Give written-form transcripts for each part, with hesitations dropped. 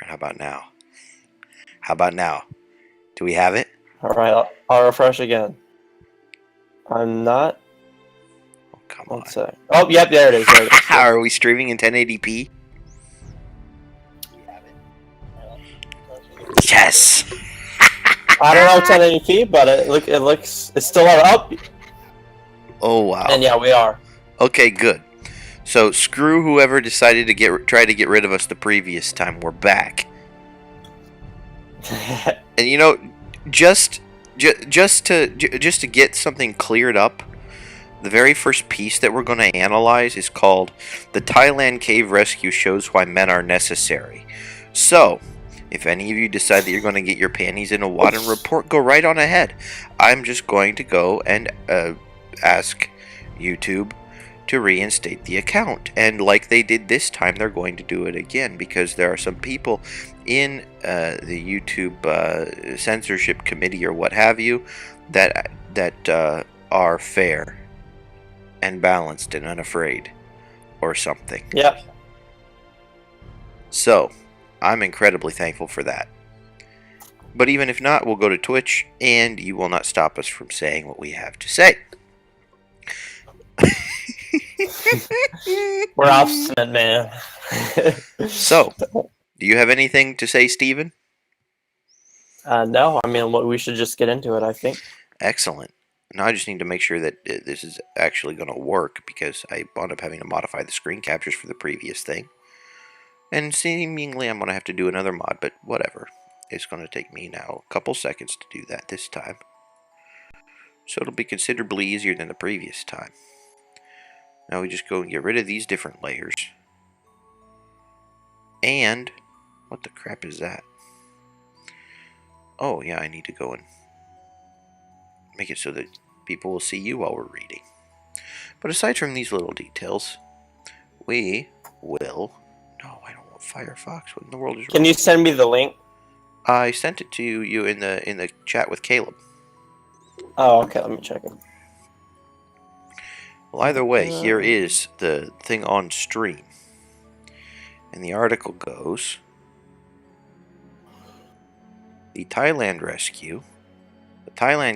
How about now? How about now? Do we have it? All right, I'll refresh again. I'm not. Oh, come One on. sec. Oh, yep, there it is. There it is. How are we streaming in 1080p? Yes. I don't know 1080p, but it's still up. Oh wow. And yeah, we are. Okay, good. So screw whoever decided to try to get rid of us the previous time. We're back. And you know, just to get something cleared up, the very first piece that we're going to analyze is called "The Thailand Cave Rescue Shows Why Men Are Necessary." So, if any of you decide that you're going to get your panties in a wad and report, go right on ahead. I'm just going to go and ask YouTube to reinstate the account, and like they did this time, they're going to do it again because there are some people in the YouTube censorship committee or what have you that are fair and balanced and unafraid or something. Yep. So I'm incredibly thankful for that. But even if not, we'll go to Twitch and you will not stop us from saying what we have to say. We're obstinate, man. So, do you have anything to say, Steven? No, I mean, we should just get into it, I think. Excellent. Now I just need to make sure that this is actually going to work because I wound up having to modify the screen captures for the previous thing. And seemingly I'm going to have to do another mod, but whatever. It's going to take me now a couple seconds to do that this time. So it'll be considerably easier than the previous time. Now we just go and get rid of these different layers. And, what the crap is that? Oh yeah, I need to go and make it so that people will see you while we're reading. But aside from these little details, we will... No, I don't want Firefox. What in the world is wrong? Can you send me the link? I sent it to you in the chat with Caleb. Oh, okay, let me check it. Well, either way, here is the thing on stream. And the article goes... The Thailand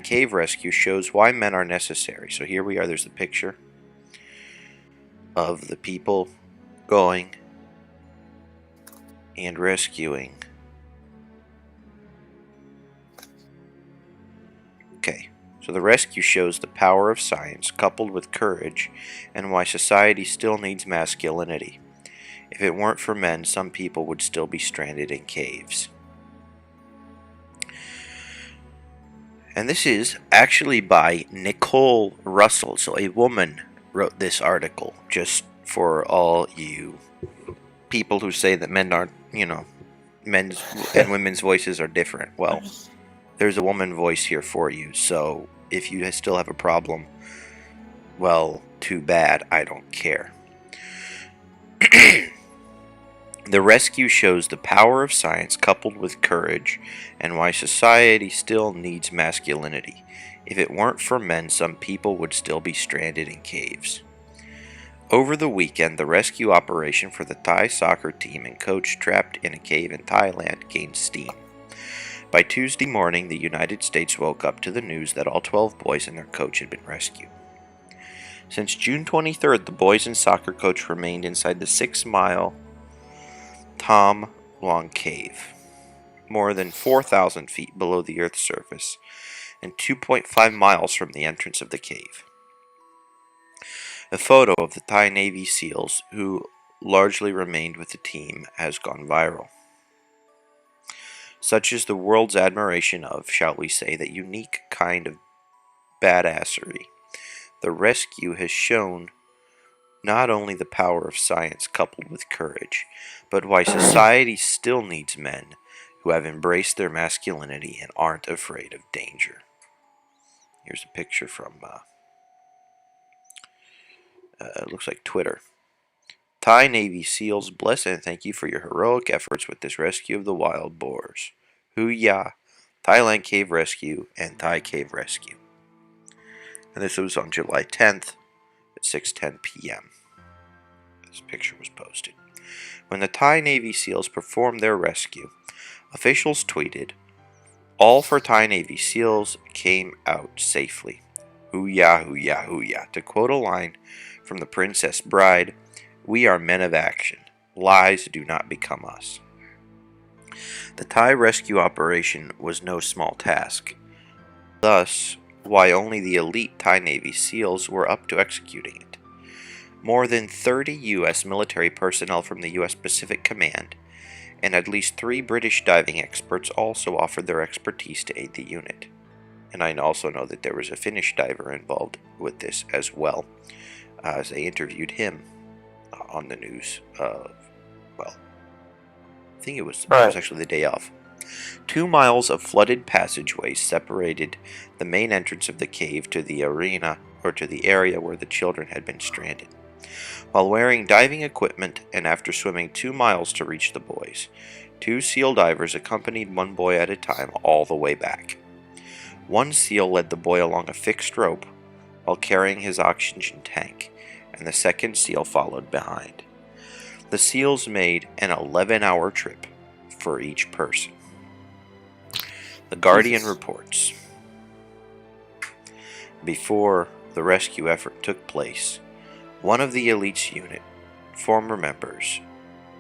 Cave Rescue shows why men are necessary. So here we are, there's the picture of the people going and rescuing. Okay, so the rescue shows the power of science coupled with courage and why society still needs masculinity. If it weren't for men, some people would still be stranded in caves. And this is actually by Nicole Russell. So a woman wrote this article, just for all you people who say that men aren't, men's and women's voices are different. Well, there's a woman voice here for you. So if you still have a problem, well, too bad. I don't care. The rescue shows the power of science coupled with courage and why society still needs masculinity. If it weren't for men, some people would still be stranded in caves. Over the weekend, the rescue operation for the Thai soccer team and coach trapped in a cave in Thailand gained steam. By Tuesday morning, the United States woke up to the news that all 12 boys and their coach had been rescued. Since June 23rd, the boys and soccer coach remained inside the 6-mile Tom Long Cave, more than 4,000 feet below the Earth's surface, and 2.5 miles from the entrance of the cave. A photo of the Thai Navy SEALs, who largely remained with the team, has gone viral. Such is the world's admiration of, shall we say, that unique kind of badassery. The rescue has shown not only the power of science coupled with courage, but why society still needs men who have embraced their masculinity and aren't afraid of danger. Here's a picture from, it looks like Twitter. Thai Navy SEALs bless and thank you for your heroic efforts with this rescue of the wild boars. Hoo-yah! Thailand Cave Rescue and Thai Cave Rescue. And this was on July 10th at 6:10 p.m. This picture was posted. When the Thai Navy SEALs performed their rescue, officials tweeted, "All for Thai Navy SEALs came out safely. Hoo-yah, hoo-yah, hoo-yah." To quote a line from The Princess Bride, "We are men of action. Lies do not become us." The Thai rescue operation was no small task. Thus, why only the elite Thai Navy SEALs were up to executing it. More than 30 U.S. military personnel from the U.S. Pacific Command and at least 3 British diving experts also offered their expertise to aid the unit. And I also know that there was a Finnish diver involved with this as well, as they interviewed him on the news. I think it was actually the day of. 2 miles of flooded passageways separated the main entrance of the cave to the arena, or to the area where the children had been stranded. While wearing diving equipment and after swimming 2 miles to reach the boys, 2 SEAL divers accompanied one boy at a time all the way back. One SEAL led the boy along a fixed rope while carrying his oxygen tank, and the second SEAL followed behind. The SEALs made an 11-hour trip for each person. The Guardian reports, before the rescue effort took place, one of the elite's unit, former members,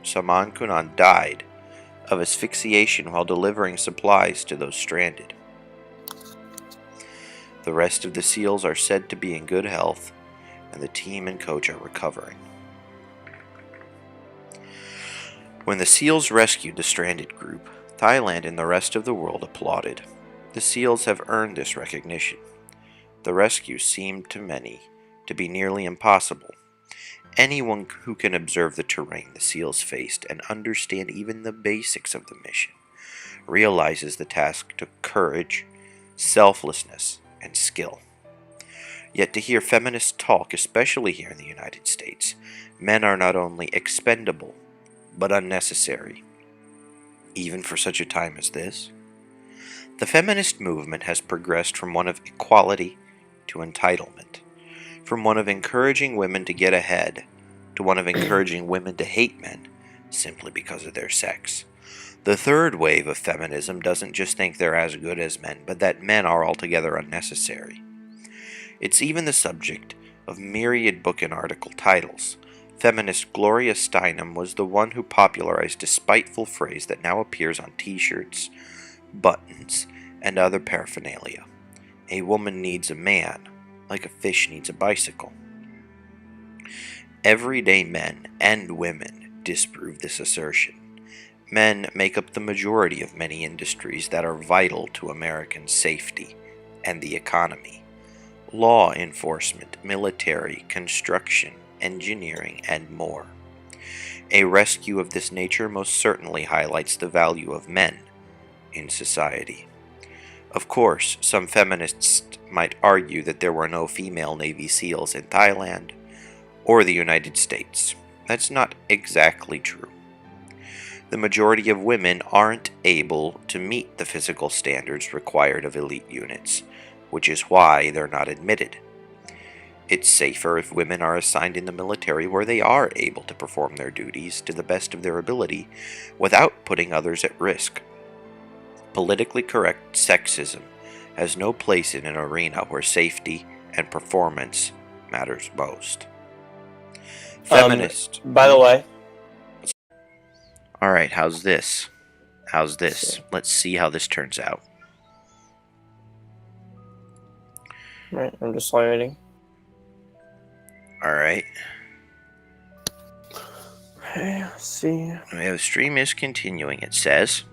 Saman Kunan, died of asphyxiation while delivering supplies to those stranded. The rest of the SEALs are said to be in good health, and the team and coach are recovering. When the SEALs rescued the stranded group, Thailand and the rest of the world applauded. The SEALs have earned this recognition. The rescue seemed to many to be nearly impossible. Anyone who can observe the terrain the SEALs faced and understand even the basics of the mission realizes the task took courage, selflessness, and skill. Yet to hear feminists talk, especially here in the United States, men are not only expendable, but unnecessary, even for such a time as this. The feminist movement has progressed from one of equality to entitlement, from one of encouraging women to get ahead to one of encouraging women to hate men simply because of their sex. The third wave of feminism doesn't just think they're as good as men, but that men are altogether unnecessary. It's even the subject of myriad book and article titles. Feminist Gloria Steinem was the one who popularized a spiteful phrase that now appears on t-shirts, buttons, and other paraphernalia. A woman needs a man, like a fish needs a bicycle. Everyday men and women disprove this assertion. Men make up the majority of many industries that are vital to American safety and the economy. Law enforcement, military, construction, engineering, and more. A rescue of this nature most certainly highlights the value of men in society. Of course, some feminists might argue that there were no female Navy SEALs in Thailand or the United States. That's not exactly true. The majority of women aren't able to meet the physical standards required of elite units, which is why they're not admitted. It's safer if women are assigned in the military where they are able to perform their duties to the best of their ability without putting others at risk. Politically correct sexism has no place in an arena where safety and performance matters most. Feminist. By the way. Alright, how's this? Let's see how this turns out. Right, I'm just waiting. Alright. Okay, let's see. The stream is continuing, it says.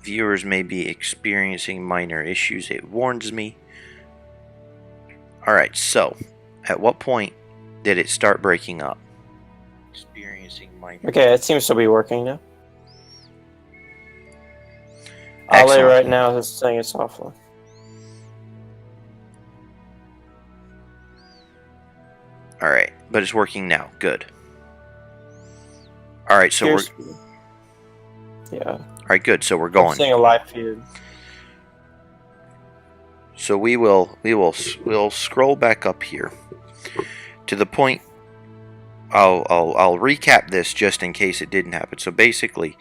Viewers may be experiencing minor issues, it warns me. Alright, so, at what point did it start breaking up? Experiencing minor... Okay, it seems to be working now. Ali right now is saying it's offline. Alright, but it's working now. Good. Alright, so we're... Yeah. Alright, good, so we're going. I'm seeing a live feed. So we'll scroll back up here to the point I'll recap this just in case it didn't happen. So basically,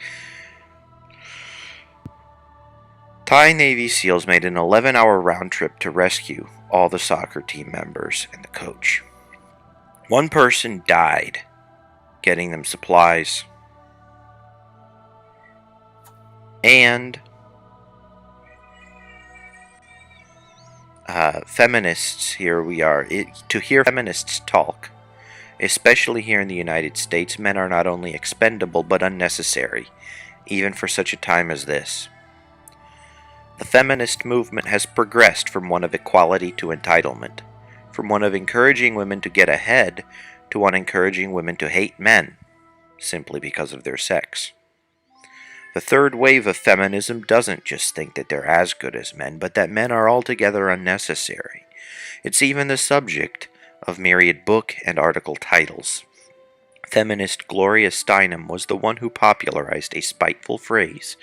Thai Navy SEALs made an 11-hour round trip to rescue all the soccer team members and the coach. One person died getting them supplies, and feminists, here we are. To hear feminists talk, especially here in the United States, men are not only expendable but unnecessary, even for such a time as this. The feminist movement has progressed from one of equality to entitlement, from one of encouraging women to get ahead to one encouraging women to hate men, simply because of their sex. The third wave of feminism doesn't just think that they're as good as men, but that men are altogether unnecessary. It's even the subject of myriad book and article titles. Feminist Gloria Steinem was the one who popularized a spiteful phrase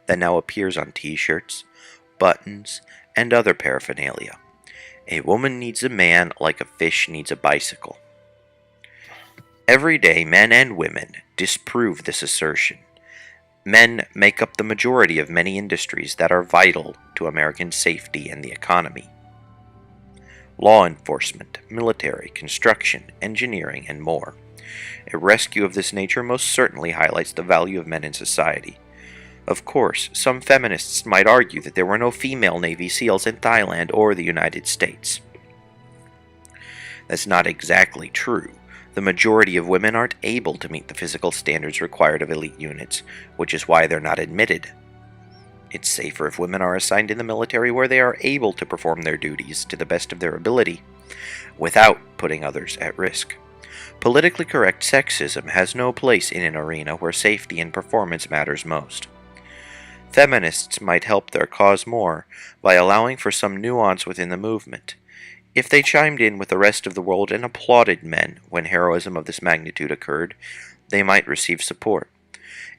that now appears on t-shirts, buttons, and other paraphernalia. A woman needs a man like a fish needs a bicycle. Every day, men and women disprove this assertion. Men make up the majority of many industries that are vital to American safety and the economy. Law enforcement, military, construction, engineering, and more. A rescue of this nature most certainly highlights the value of men in society. Of course, some feminists might argue that there were no female Navy SEALs in Thailand or the United States. That's not exactly true. The majority of women aren't able to meet the physical standards required of elite units, which is why they're not admitted. It's safer if women are assigned in the military where they are able to perform their duties to the best of their ability, without putting others at risk. Politically correct sexism has no place in an arena where safety and performance matters most. Feminists might help their cause more by allowing for some nuance within the movement. If they chimed in with the rest of the world and applauded men when heroism of this magnitude occurred, they might receive support.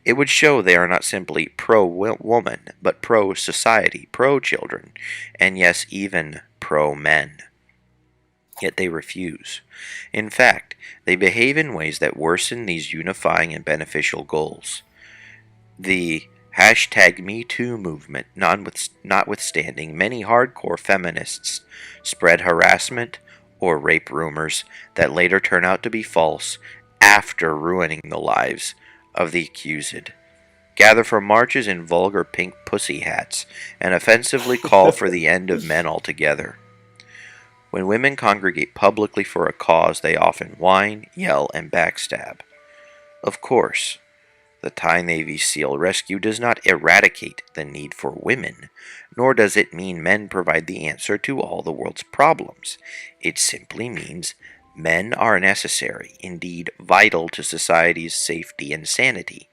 It would show they are not simply pro-woman, but pro-society, pro-children, and yes, even pro-men. Yet they refuse. In fact, they behave in ways that worsen these unifying and beneficial goals. The #MeToo movement, notwithstanding, many hardcore feminists spread harassment or rape rumors that later turn out to be false after ruining the lives of the accused, gather for marches in vulgar pink pussy hats, and offensively call for the end of men altogether. When women congregate publicly for a cause, they often whine, yell, and backstab. Of course, the Thai Navy SEAL rescue does not eradicate the need for women, nor does it mean men provide the answer to all the world's problems. It simply means men are necessary, indeed vital to society's safety and sanity.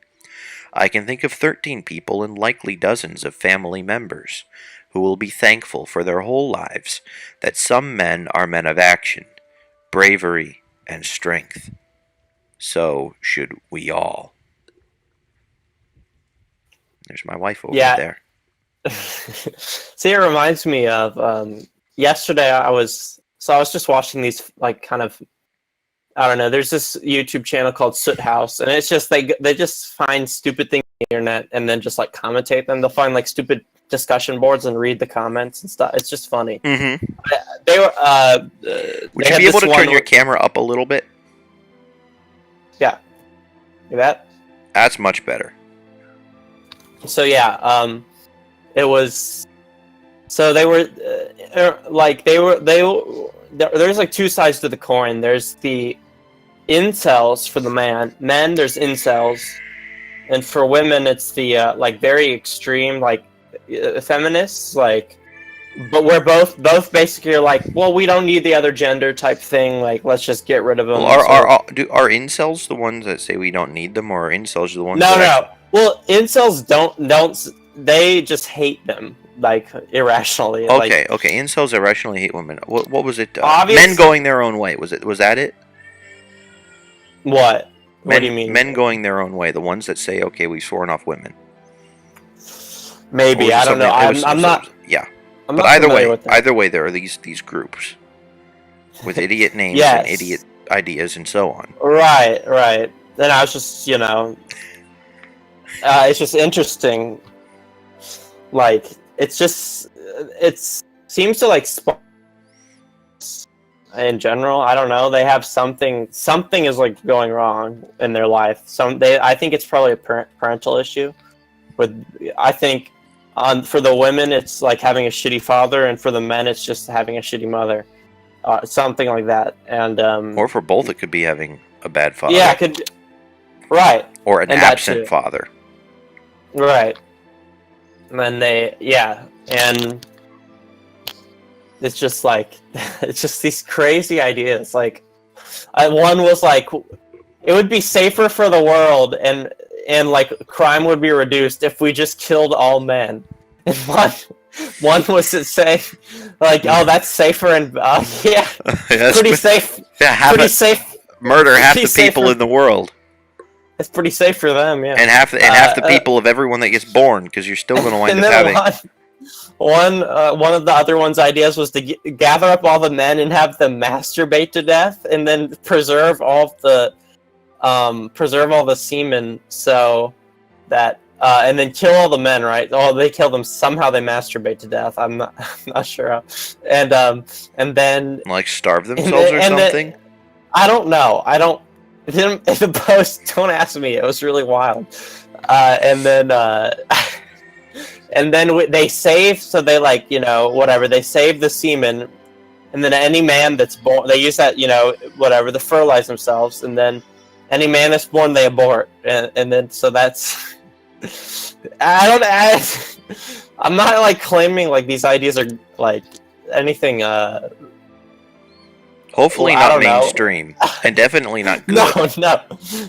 I can think of 13 people and likely dozens of family members who will be thankful for their whole lives that some men are men of action, bravery, and strength. So should we all. There's my wife over there. See, it reminds me of yesterday. I was just watching these kind of, I don't know. There's this YouTube channel called Soot House, and it's just they just find stupid things on the internet and then just commentate them. They'll find stupid discussion boards and read the comments and stuff. It's just funny. Mm-hmm. They were. Would you be able to turn your camera up a little bit? Yeah. Like that? That's much better. So yeah, it was. So they were there's two sides to the coin. There's the incels for the men. There's incels, and for women, it's the very extreme feminists but we're both basically are well, we don't need the other gender type thing. Let's just get rid of them. Well, are incels the ones that say we don't need them, or are incels the ones? No. Well, incels don't. They just hate them irrationally. Okay. Incels irrationally hate women. What was it? Men going their own way. Was that it? What? What do you mean? Men going their own way. The ones that say, okay, we've sworn off women. Maybe I don't know. I'm not. Yeah. I'm but not either way, there are these groups with idiot names and idiot ideas and so on. Right. And I was just, it's just interesting. Like, it seems to like in general. I don't know. They have something is like going wrong in their life. I think it's probably a parental issue. I think for the women, it's like having a shitty father, and for the men, it's just having a shitty mother. Something like that. And or for both, it could be having a bad father. Yeah, it could. Right. Or an absent father. Right. And then and it's just like, it's just these crazy ideas. Like, one was like, it would be safer for the world and like crime would be reduced if we just killed all men. And one was to say, like, oh, that's safer and yeah, pretty safe. Yeah, pretty safe. Murder half the people in the world. It's pretty safe for them, yeah. And half the people of everyone that gets born, because you're still going to wind up having. One of the other one's ideas was to gather up all the men and have them masturbate to death, and then preserve all the semen, so that and then kill all the men. Right? Oh, they kill them somehow. They masturbate to death. I'm not sure how. And then like starve themselves or something. I don't know. In the post, don't ask me. It was really wild. And then they save. So they whatever. They save the semen, and then any man that's born, they use that to fertilize themselves, and then any man that's born, they abort, and then so that's. I'm not like claiming like these ideas are like anything. Hopefully not mainstream, and definitely not good.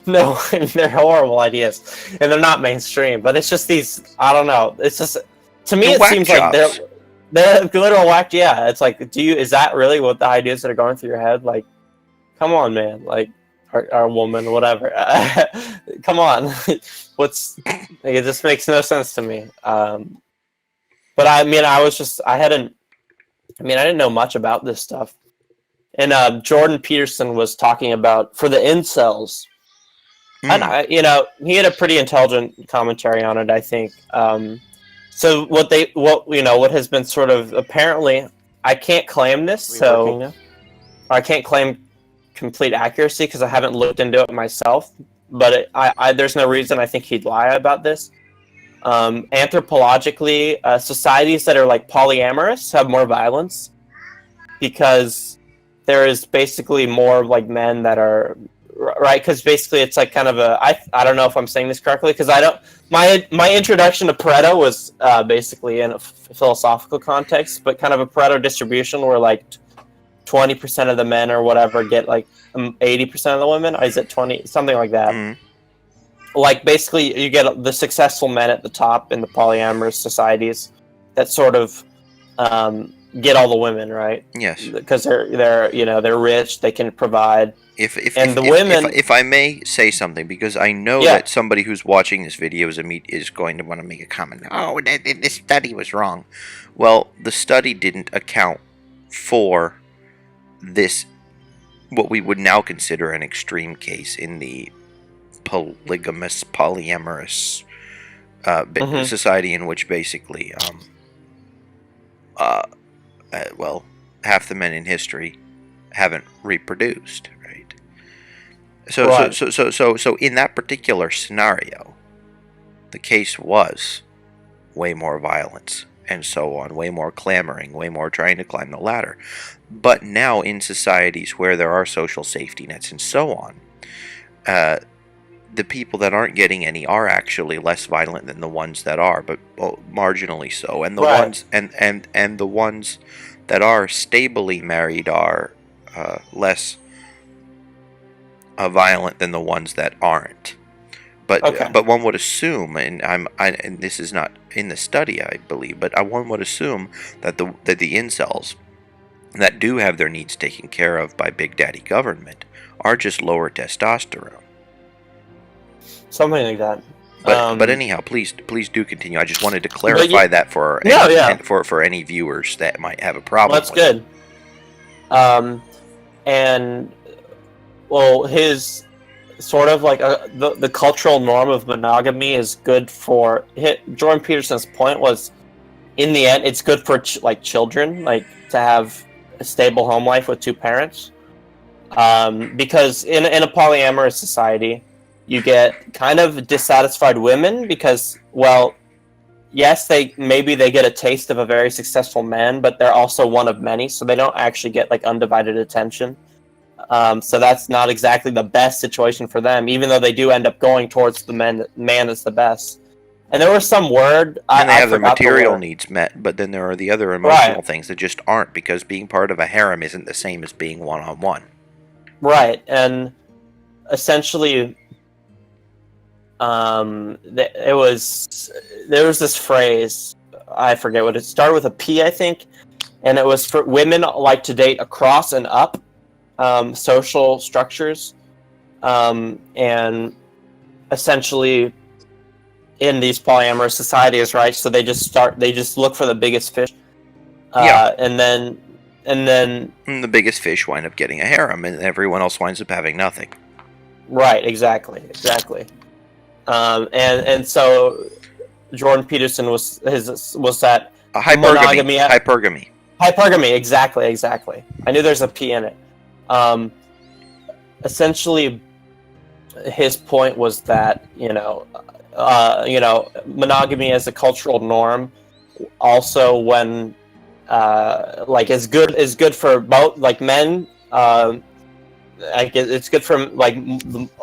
No, they're horrible ideas, and they're not mainstream. But it's just these. I don't know. It's just to me, it seems like they're literal whack. Yeah, it's like, is that really what the ideas that are going through your head? Like, come on, man. Like, or woman, whatever. Come on. It just makes no sense to me. But I mean, I didn't know much about this stuff. And Jordan Peterson was talking about, for the incels, and he had a pretty intelligent commentary on it, I think. So what has been sort of, apparently, I can't claim this, so I can't claim complete accuracy because I haven't looked into it myself. But there's no reason I think he'd lie about this. Anthropologically, societies that are like polyamorous have more violence because there is basically more like men that are right, because basically it's like kind of I don't know if I'm saying this correctly, because I don't, my introduction to Pareto was basically in a philosophical context, but kind of a Pareto distribution where like 20% of the men or whatever get like 80% of the women, or is it 20, something like that. Like basically you get the successful men at the top in the polyamorous societies that sort of get all the women, right? Yes, because they're rich, they can provide. If I may say something, because I know that somebody who's watching this video is going to want to make a comment. Oh, this study was wrong. Well, the study didn't account for this, what we would now consider an extreme case in the polyamorous society, in which basically half the men in history haven't reproduced, right? So in that particular scenario, the case was way more violence and so on, way more clamoring, way more trying to climb the ladder. But now in societies where there are social safety nets and so on, the people that aren't getting any are actually less violent than the ones that are, but marginally so. And the ones and the ones that are stably married are less violent than the ones that aren't. But one would assume, and and this is not in the study, I believe, but one would assume that the incels that do have their needs taken care of by Big Daddy government are just lower testosterone. Something like that. But anyhow, please do continue. I just wanted to clarify that for any viewers that might have a problem. Well, that's good. And well, his sort of like the cultural norm of monogamy is good for Jordan Peterson's point was, in the end, it's good for like children, like to have a stable home life with two parents, because in a polyamorous society, you get kind of dissatisfied women because, well, yes, they get a taste of a very successful man, but they're also one of many, so they don't actually get like undivided attention. So that's not exactly the best situation for them, even though they do end up going towards the man is the best. And there was some word And they I have their forgot the material word. needs met, but then there are the other emotional Right, things that just aren't, because being part of a harem isn't the same as being one-on-one. right, and essentially, it was there was this phrase, I forget what it started with, a P, I think, and it was for women like to date across and up social structures, and essentially in these polyamorous societies, right? So they just look for the biggest fish, Yeah. and then And the biggest fish wind up getting a harem, and everyone else winds up having nothing. right, exactly. And so Jordan Peterson was that monogamy, hypergamy, exactly. I knew there's a P in it. Essentially, his point was that monogamy as a cultural norm, also when like is good for both like men. Like it's good for like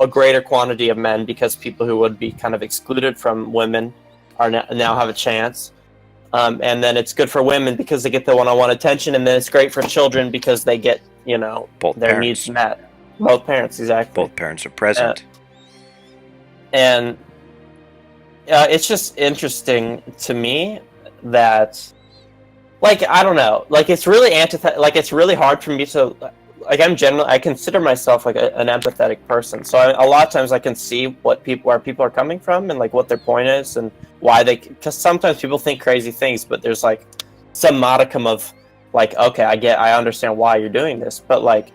a greater quantity of men, because people who would be kind of excluded from women are now have a chance. And then it's good for women because they get the one-on-one attention, and then it's great for children because they get Both their parents. needs met. Both parents, exactly. Both parents are present. And it's just interesting to me that, like, I don't know, like it's really like it's really hard for me to, like, I consider myself like an empathetic person, so a lot of times I can see where people are coming from and like what their point is and why because sometimes people think crazy things, but there's like some modicum of like, okay, I understand why you're doing this, but like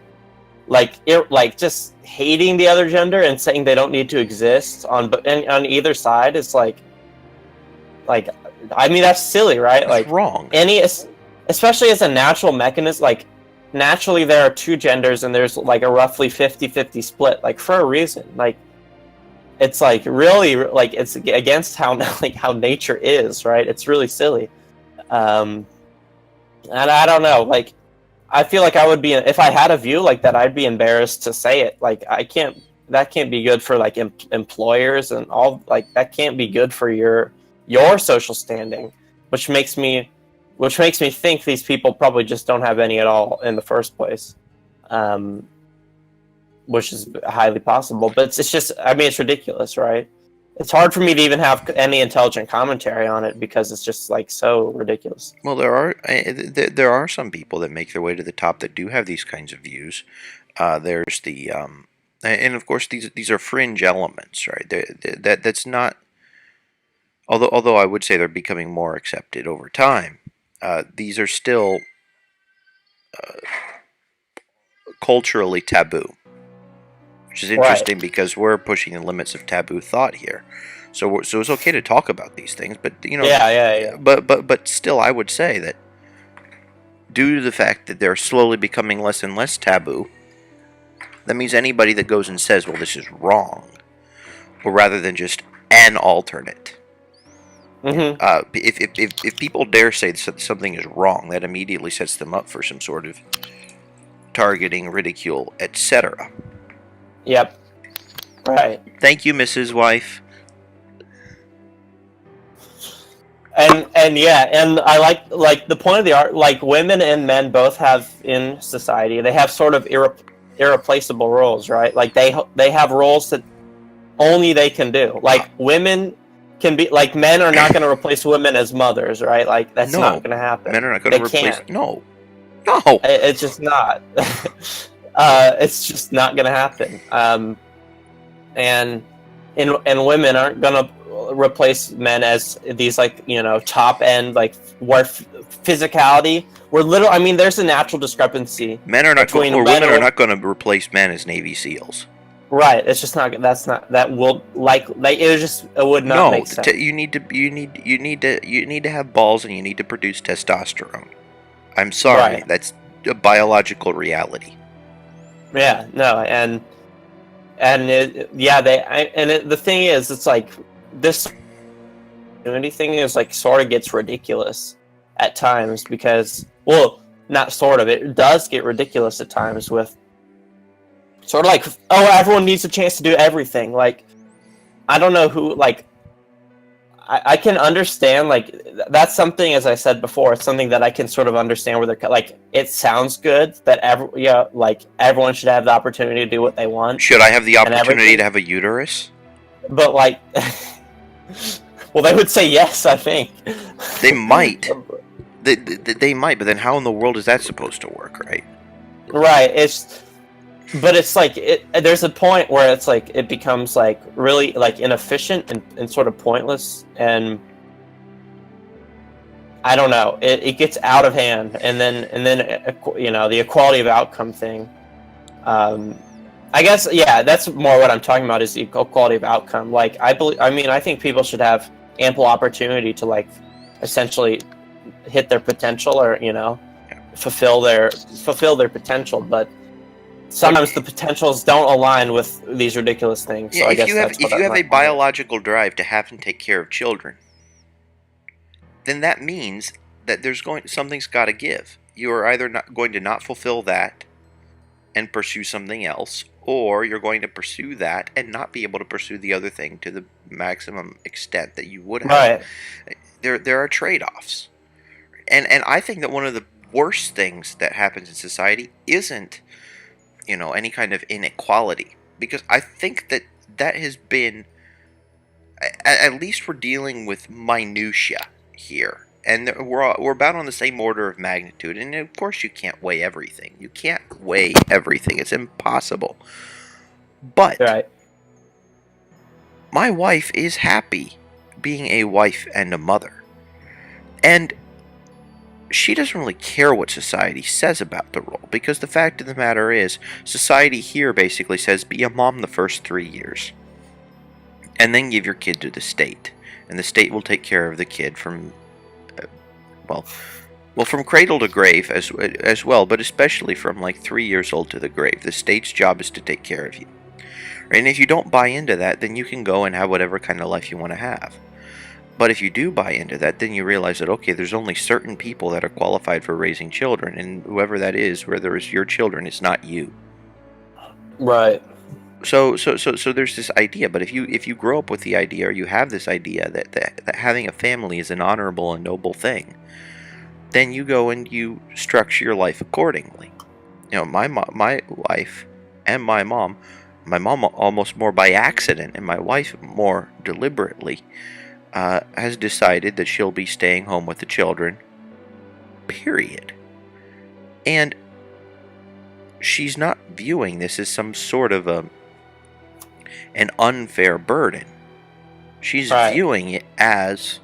just hating the other gender and saying they don't need to exist on either side is like I mean, that's silly, right? That's like wrong. Especially as a natural mechanism, like naturally there are two genders and there's like a roughly 50-50 split, like for a reason. Like it's like really like it's against how like how nature is, right? It's really silly. And I don't know, like I feel like I would be, if I had a view like that, I'd be embarrassed to say it. Like that can't be good for like employers and all, like that can't be good for your social standing, which makes me think these people probably just don't have any at all in the first place, which is highly possible. But it's just, I mean, it's ridiculous, right? It's hard for me to even have any intelligent commentary on it because it's just like so ridiculous. Well, there are some people that make their way to the top that do have these kinds of views. There's the and of course these are fringe elements, right? That's not. Although I would say they're becoming more accepted over time, these are still culturally taboo, which is interesting, right? Because we're pushing the limits of taboo thought here. So it's okay to talk about these things, but yeah. But still, I would say that due to the fact that they're slowly becoming less and less taboo, that means anybody that goes and says, "Well, this is wrong," or rather than just an alternate. Mm-hmm. If people dare say something is wrong, that immediately sets them up for some sort of targeting, ridicule, etc. Yep. Right. Thank you, Mrs. Wife. And yeah, and I like the point of the art. Like women and men both have in society, they have sort of irreplaceable roles, right? Like they have roles that only they can do. Like women can be like, men are not going to replace women as mothers, right? Like that's not going to happen. Men are not going to replace. Can't. No. It's just not. It's just not going to happen. And women aren't going to. replace men as these like top end like where physicality. We're little. I mean, there's a natural discrepancy Men are not between or men women are not going to replace men as Navy SEAls. Right. It's just not. That's not. That will it would not No, make sense. you need to have balls and you need to produce testosterone. I'm sorry, Right. that's a biological reality. Yeah. No. The thing is, it's like this community thing is like sort of gets ridiculous at times because, well, not sort of. It does get ridiculous at times with sort of like, oh, everyone needs a chance to do everything. Like, I don't know who, like, I can understand, like, that's something, as I said before, it's something that I can sort of understand where they're, like, it sounds good that, like, everyone should have the opportunity to do what they want. Should I have the opportunity to have a uterus? But, like, well, they would say yes, I think. They might. They might, but then how in the world is that supposed to work, right? Right, but it's like there's a point where it's like it becomes like really like inefficient and sort of pointless, and I don't know, it gets out of hand, and then the equality of outcome thing. I guess that's more what I'm talking about is the equality of outcome. Like I think people should have ample opportunity to like essentially hit their potential or fulfill their potential, but sometimes the potentials don't align with these ridiculous things. So if you have a biological drive to have and take care of children, then that means that something's got to give. You are either not going to not fulfill that and pursue something else, or you're going to pursue that and not be able to pursue the other thing to the maximum extent that you would have. Right. There are trade-offs, and I think that one of the worst things that happens in society isn't any kind of inequality, because I think that has been, at least we're dealing with minutia here, and we're about on the same order of magnitude, and of course you can't weigh everything. It's impossible. But Right. my wife is happy being a wife and a mother, and she doesn't really care what society says about the role, because the fact of the matter is, society here basically says be a mom the first 3 years, and then give your kid to the state, and the state will take care of the kid from, from cradle to grave as well, but especially from like 3 years old to the grave. The state's job is to take care of you, and if you don't buy into that, then you can go and have whatever kind of life you want to have. But if you do buy into that, then you realize that, okay, there's only certain people that are qualified for raising children, and whoever that is, whether it's your children, it's not you. Right. So there's this idea, but if you grow up with the idea, or you have this idea that having a family is an honorable and noble thing, then you go and you structure your life accordingly. My wife and my mom almost more by accident, and my wife more deliberately, has decided that she'll be staying home with the children, period. And she's not viewing this as some sort of an unfair burden. She's viewing it as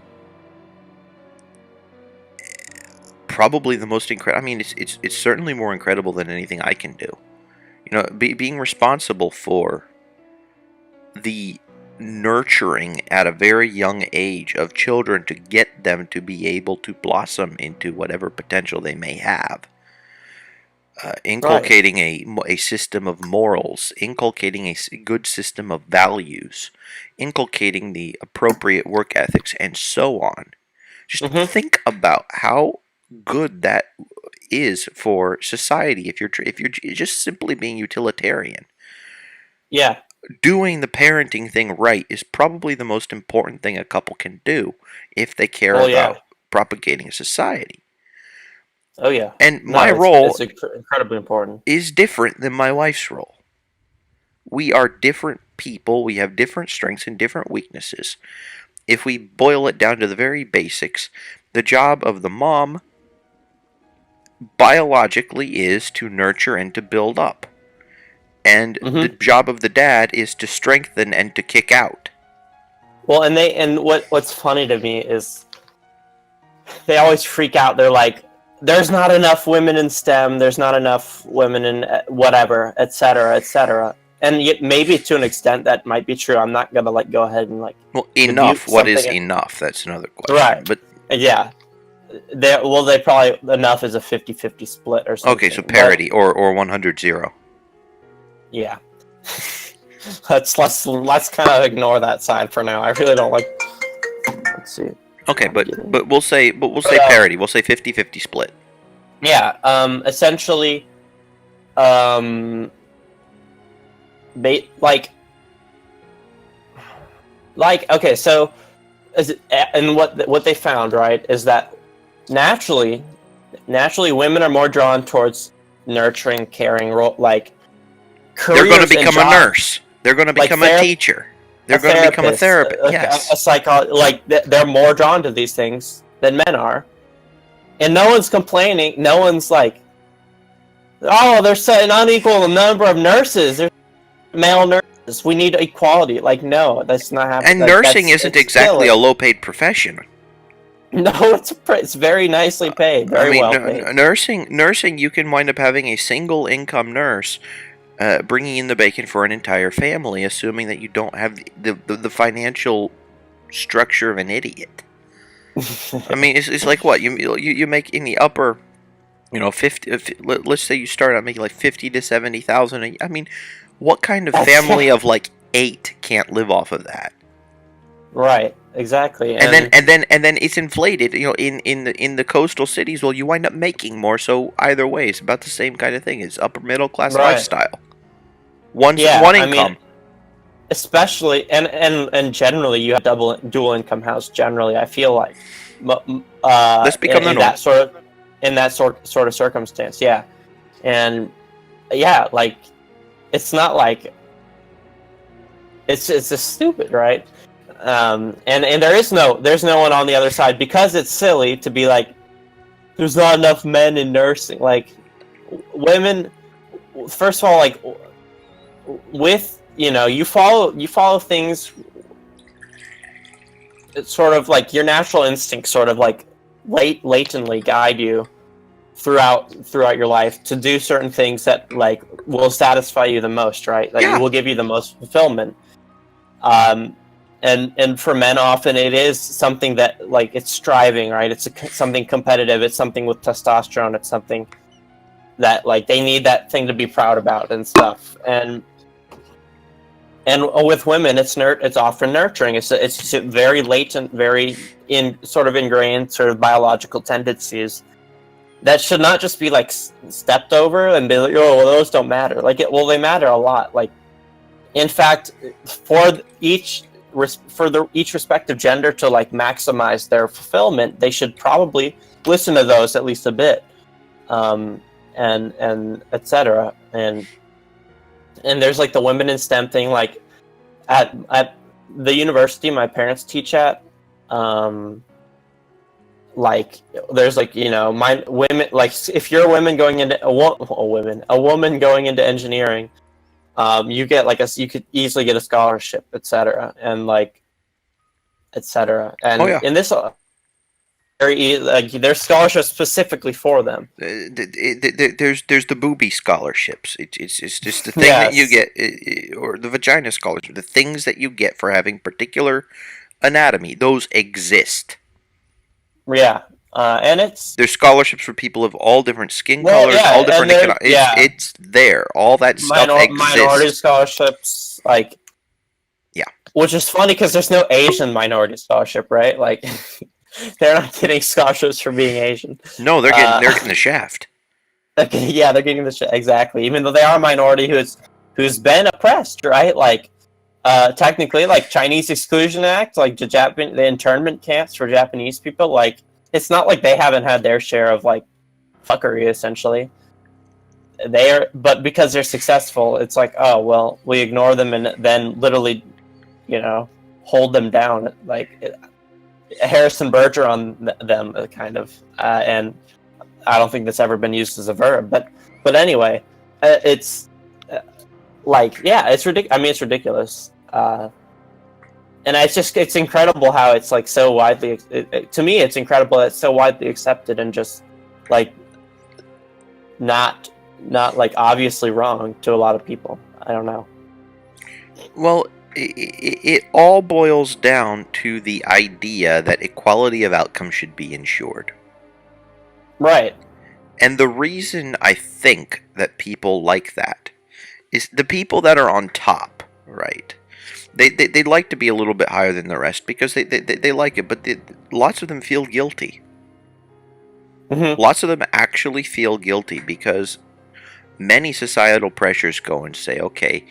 probably the most incredible. I mean, it's certainly more incredible than anything I can do. Being responsible for the nurturing at a very young age of children to get them to be able to blossom into whatever potential they may have. Inculcating a system of morals, inculcating a good system of values, inculcating the appropriate work ethics, and so on. Just think about how good that is for society if you're just simply being utilitarian. Yeah. Doing the parenting thing right is probably the most important thing a couple can do if they care about propagating a society. Oh yeah. And my role is incredibly important. Is different than my wife's role. We are different people. We have different strengths and different weaknesses. If we boil it down to the very basics, the job of the mom biologically is to nurture and to build up. And the job of the dad is to strengthen and to kick out. Well, and what's funny to me is they always freak out. They're like, "There's not enough women in STEM. There's not enough women in whatever, etc., etc." And yet, maybe to an extent that might be true. I'm not gonna like go ahead and like Well, enough. What is enough? That's another question. Right. But yeah, they probably enough is a 50-50 split or something. okay, so parity or 100-0. Yeah. let's kind of ignore that side for now. I really don't like. Let's see. Okay, but we'll say parity. We'll say 50-50 split. Yeah. Essentially. Okay, so and what they found, right, is that naturally women are more drawn towards nurturing, caring role, like careers. They're going to become a nurse. They're going to become a teacher. They're going to become a therapist. Yes. A psychologist. Like they're more drawn to these things than men are, and no one's complaining. No one's like, "Oh, there's an unequal number of nurses. There's male nurses. We need equality." Like, no, that's not happening. And nursing isn't exactly a low-paid profession. No, it's very nicely paid. Very well paid. Nursing, you can wind up having a single income nurse bringing in the bacon for an entire family, assuming that you don't have the financial structure of an idiot. I mean, it's like what you make in the upper, 50. Let's say you start out making like 50 to 70,000. I mean, what kind of family of like 8 can't live off of that? Right. Exactly. And then it's inflated. In the coastal cities, well, you wind up making more. So either way, it's about the same kind of thing. It's upper middle class lifestyle. One income. I mean, especially and generally, you have dual income house. Generally, I feel like let's become the norm. In that sort of circumstance, yeah, and yeah, like it's not like it's just stupid, right? And there's no one on the other side, because it's silly to be like, there's not enough men in nursing. Like, women, first of all, like with you follow things. It's sort of like your natural instincts sort of like latently guide you throughout your life to do certain things that like will satisfy you the most, right? Like will give you the most fulfillment. And for men, often it is something that like it's striving, right? It's something competitive. It's something with testosterone. It's something that like they need that thing to be proud about and stuff. And with women, it's often nurturing. It's very latent, very ingrained sort of biological tendencies that should not just be like stepped over and be like, oh, well, those don't matter. Like they matter a lot. Like, in fact, for each respective gender to like maximize their fulfillment, they should probably listen to those at least a bit, and etc. And there's like the women in STEM thing. Like at the university my parents teach at, like there's like my women, like if you're a woman going into a woman going into engineering, you get like you could easily get a scholarship, etc. and like etc. And in this very like there's scholarships specifically for them. There's the booby scholarships. It's just the thing that you get, or the vagina scholarship. The things that you get for having particular anatomy, those exist. Yeah. And there's scholarships for people of all different skin colors, all different it's there. All that stuff exists. Minority scholarships, like which is funny because there's no Asian minority scholarship, right? Like they're not getting scholarships for being Asian. No, they're getting the shaft. Yeah, they're getting the shaft, exactly. Even though they are a minority who's been oppressed, right? Like technically, like Chinese Exclusion Act, like the internment camps for Japanese people, like. It's not like they haven't had their share of like fuckery. Essentially, but because they're successful, it's like, oh well, we ignore them and then literally, hold them down, like Harrison Berger on them, kind of. And I don't think that's ever been used as a verb, but anyway, it's like it's ridiculous. I mean, it's ridiculous. and it's incredible how it's like so widely. To me, it's incredible that it's so widely accepted and just like not like obviously wrong to a lot of people. I don't know. Well, it all boils down to the idea that equality of outcome should be ensured. Right. And the reason I think that people like that is the people that are on top, right? They like to be a little bit higher than the rest because they like it, but lots of them feel guilty. Mm-hmm. Lots of them actually feel guilty because many societal pressures go and say, okay,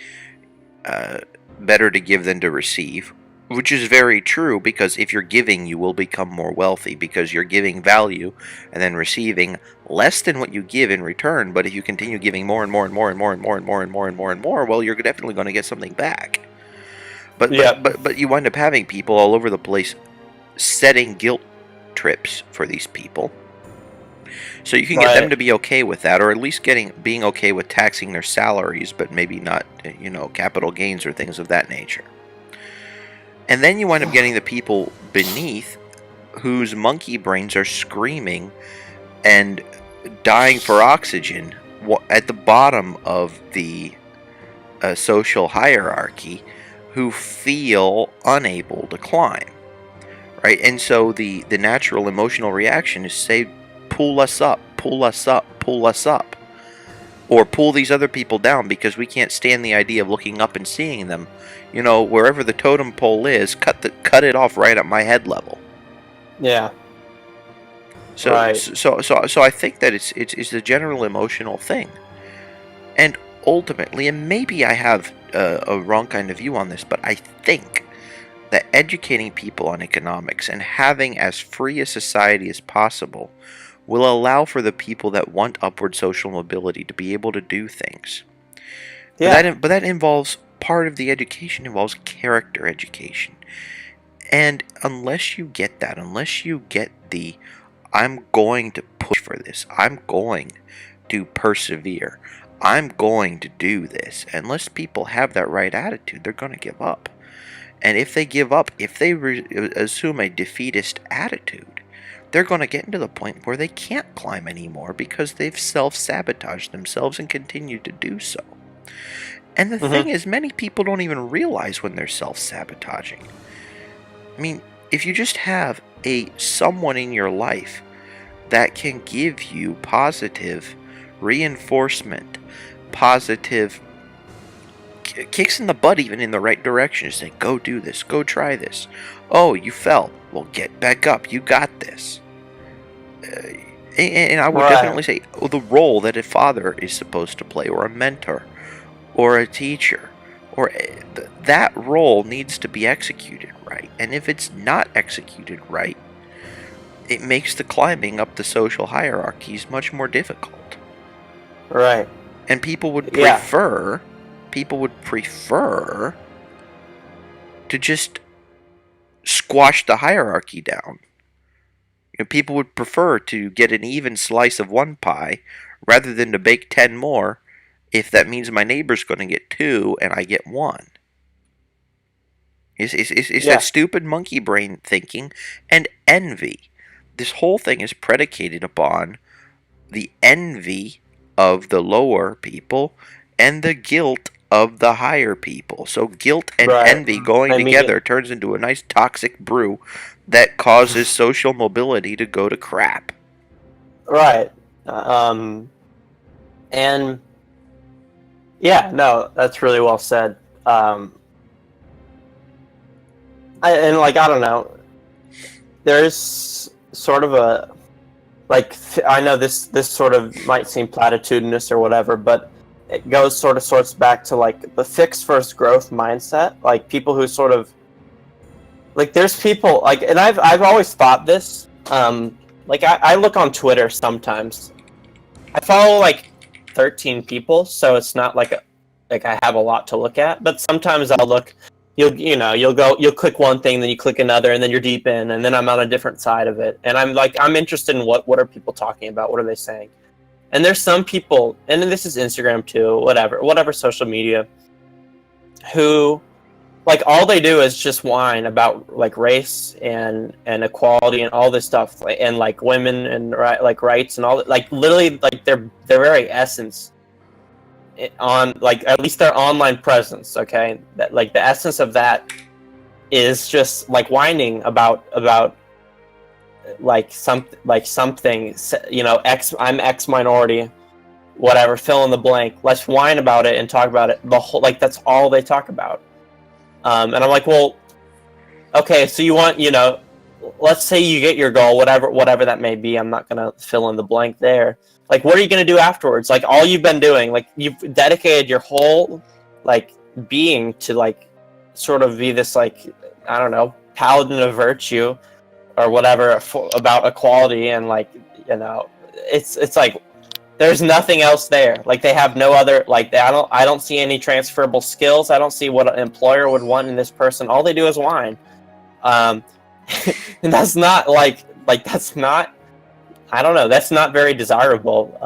better to give than to receive, which is very true because if you're giving, you will become more wealthy because you're giving value and then receiving less than what you give in return. But if you continue giving more and more and more and more and more and more and more and more and more, well, you're definitely going to get something back. But you wind up having people all over the place setting guilt trips for these people. So you can get them to be okay with that, or at least being okay with taxing their salaries, but maybe not, capital gains or things of that nature. And then you wind up getting the people beneath whose monkey brains are screaming and dying for oxygen at the bottom of the social hierarchy, who feel unable to climb, right? And so the natural emotional reaction is say, pull us up, pull us up, pull us up. Or pull these other people down because we can't stand the idea of looking up and seeing them. Wherever the totem pole is, cut it off right at my head level. Yeah. So right. so I think that it's a general emotional thing. And ultimately, and maybe I have a wrong kind of view on this, but I think that educating people on economics and having as free a society as possible will allow for the people that want upward social mobility to be able to do things. Yeah. But that involves, part of the education involves character education. And unless you get that, unless you get the, I'm going to push for this, I'm going to persevere, I'm going to do this, unless people have that right attitude, they're going to give up. And if they give up, if they assume a defeatist attitude, they're going to get into the point where they can't climb anymore because they've self-sabotaged themselves and continue to do so. And the thing is, many people don't even realize when they're self-sabotaging. I mean, if you just have someone in your life that can give you positive reinforcement, positive kicks in the butt even in the right direction, say, go do this, go try this. Oh, you fell. Well, get back up. You got this. And I would definitely say the role that a father is supposed to play, or a mentor, or a teacher, or that role needs to be executed right. And if it's not executed right, it makes the climbing up the social hierarchies much more difficult. Right. And people would prefer to just squash the hierarchy down. People would prefer to get an even slice of one pie rather than to bake 10 more if that means my neighbor's going to get 2 and I get 1. It's that stupid monkey brain thinking and envy. This whole thing is predicated upon the envy of the lower people and the guilt of the higher people. So guilt and envy going together turns into a nice toxic brew that causes social mobility to go to crap. Right. And yeah, no, that's really well said. I don't know. There's sort of a, I know this sort of might seem platitudinous or whatever, but it sorts back to the fix versus growth mindset. Like people who sort of, there's people and I've always thought this. I look on Twitter sometimes. I follow 13 people, so it's not like I have a lot to look at. But sometimes I'll look. You'll click one thing, then you click another, and then you're deep in, and then I'm on a different side of it, and I'm interested in what are people talking about, what are they saying, and there's some people, and this is Instagram too, whatever social media, who like all they do is just whine about like race and equality and all this stuff, and like women and like rights and all that. Like literally, like their very essence on like at least their online presence. Okay, that like the essence of that is just like whining about like something, you know, I'm X minority, whatever, fill in the blank. Let's whine about it and talk about it. The whole, like, that's all they talk about. And I'm like, well, okay, so you want, you know, let's say you get your goal, whatever that may be. I'm not gonna fill in the blank there. Like, what are you gonna do afterwards? Like, all you've been doing, like, you've dedicated your whole like being to like sort of be this like, I don't know, paladin of virtue or whatever about equality, and like, you know, it's like there's nothing else there. Like they have no other, like I don't see any transferable skills. I don't see what an employer would want in this person. All they do is whine, and that's not like that's not, I don't know, that's not very desirable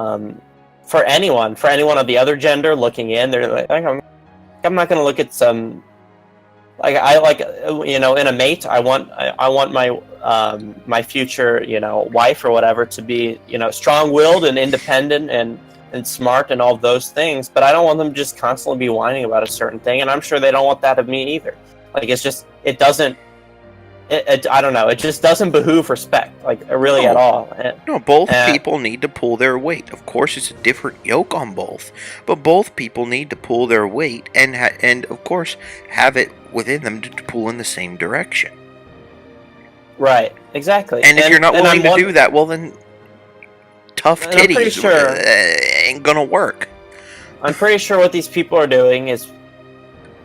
for anyone of the other gender looking in. They're like, I'm not going to look at some, like, I like, you know, in a mate, I want my my future, you know, wife or whatever to be, you know, strong-willed and independent and smart and all of those things, but I don't want them to just constantly be whining about a certain thing, and I'm sure they don't want that of me either. Like, it's just, it doesn't, I don't know, it just doesn't behoove respect, like, really at all. No, both people need to pull their weight. Of course, it's a different yoke on both, but both people need to pull their weight and of course, have it within them to pull in the same direction. Right, exactly. And if you're not willing to do that, well then, tough titties ain't gonna work. I'm pretty sure what these people are doing is,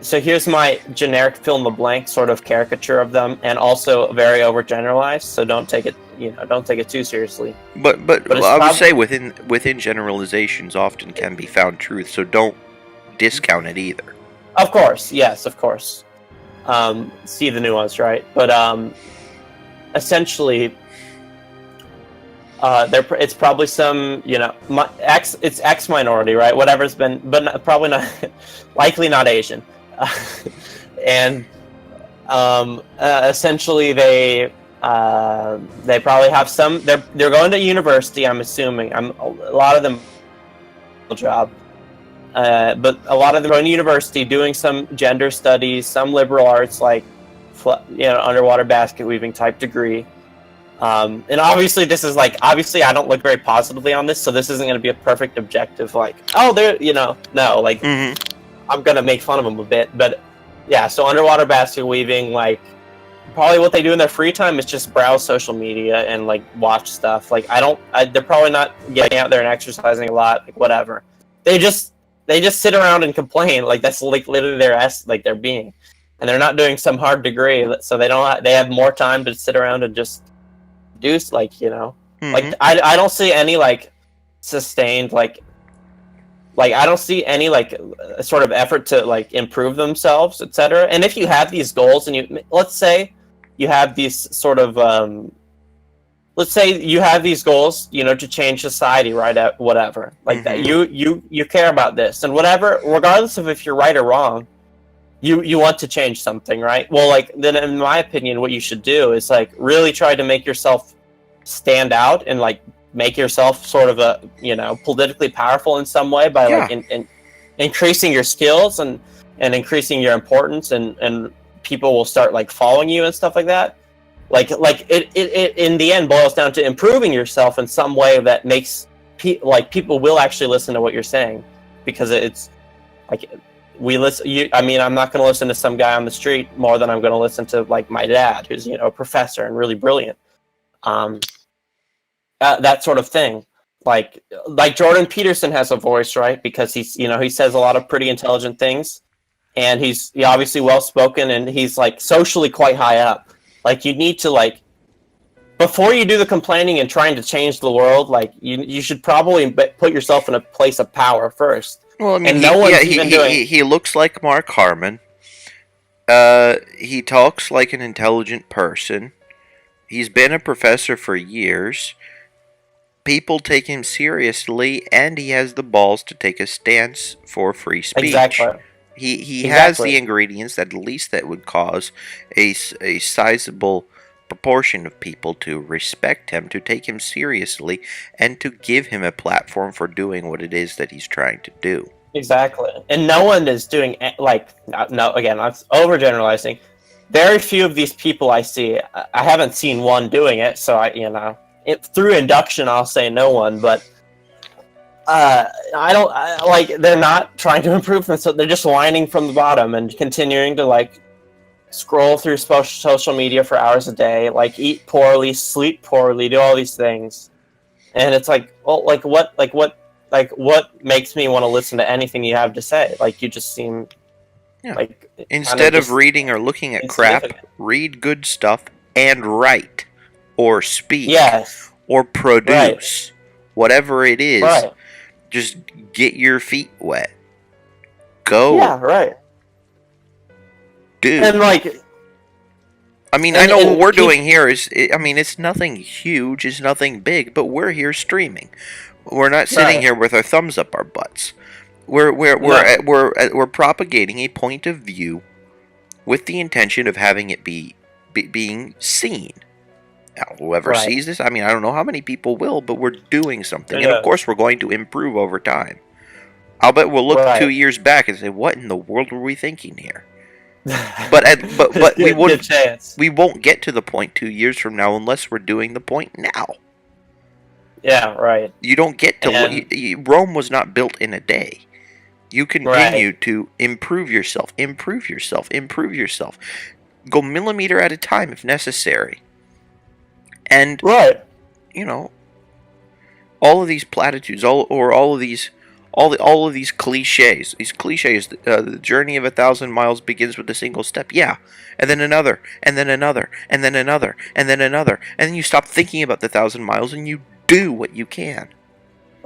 so here's my generic fill in the blank sort of caricature of them, and also very overgeneralized, so don't take it, you know, don't take it too seriously. But I would say within generalizations often can be found truth, so don't discount it either. Of course, yes, of course. See the nuance, right? But essentially, it's probably some, you know, it's X minority, right? Whatever's been, but probably not, likely not Asian. And essentially, they probably have some. They're going to university. I'm assuming. A lot of them job. But a lot of them are in university doing some gender studies, some liberal arts, like, you know, underwater basket weaving type degree. And obviously this is like, obviously I don't look very positively on this, so this isn't going to be a perfect objective, like, oh, they're, you know, no, like, I'm going to make fun of them a bit, but yeah, so underwater basket weaving, like, probably what they do in their free time is just browse social media and like watch stuff. Like, they're probably not getting out there and exercising a lot, like, whatever. They just sit around and complain, like, that's like literally their being, and they're not doing some hard degree, so they have more time to sit around and just do, like, you know, like, I don't see any like sustained like I don't see any like sort of effort to like improve themselves, etc. And if you have these goals, and let's say you have these sort of let's say you have these goals, you know, to change society, right? At whatever, like that, you care about this and whatever, regardless of if you're right or wrong, you want to change something, right? Well, like, then in my opinion, what you should do is like really try to make yourself stand out and like make yourself sort of a, you know, politically powerful in some way by like increasing your skills and increasing your importance, and people will start like following you and stuff like that. Like it in the end boils down to improving yourself in some way that makes people will actually listen to what you're saying, because it's like, I mean, I'm not going to listen to some guy on the street more than I'm going to listen to like my dad, who's, you know, a professor and really brilliant. That sort of thing. Like Jordan Peterson has a voice, right? Because he's, you know, he says a lot of pretty intelligent things, and he's obviously well spoken, and he's like socially quite high up. Like, you need to, like, before you do the complaining and trying to change the world, like, you should probably put yourself in a place of power first. Well, I mean, he looks like Mark Harmon. He talks like an intelligent person. He's been a professor for years. People take him seriously, and he has the balls to take a stance for free speech. Exactly. He has the Exactly. ingredients that at least that would cause a sizable proportion of people to respect him, to take him seriously, and to give him a platform for doing what it is that he's trying to do. Exactly. And no one is doing like no. Again, I'm overgeneralizing. Very few of these people I see. I haven't seen one doing it, so through induction, I'll say no one. But I don't like. They're not trying to improve themselves. They're just whining from the bottom and continuing to like scroll through social media for hours a day, like eat poorly, sleep poorly, do all these things. And it's like, well, what makes me want to listen to anything you have to say? Like, you just seem Yeah. like Instead of reading or looking at crap, read good stuff and write or speak Yes. or produce. Right. Whatever it is, right. Just get your feet wet. Go. Yeah, right. Dude. And like, I mean, I know what we're doing here is, I mean, it's nothing huge, it's nothing big, but we're here streaming. We're not sitting here with our thumbs up our butts. We're propagating a point of view with the intention of having it being seen. Now, whoever sees this, I mean, I don't know how many people will, but we're doing something, and of course, we're going to improve over time. I'll bet we'll look 2 years back and say, "What in the world were we thinking here?" But we won't get to the point 2 years from now unless we're doing the point now. Yeah, right. You don't get to Rome was not built in a day. You continue to improve yourself. Go millimeter at a time if necessary. And you know, all of these platitudes, all of these cliches. These cliches. The journey of 1,000 miles begins with a single step. Yeah, and then another, and then another, and then another, and then another, and then you stop thinking about the 1,000 miles and you do what you can.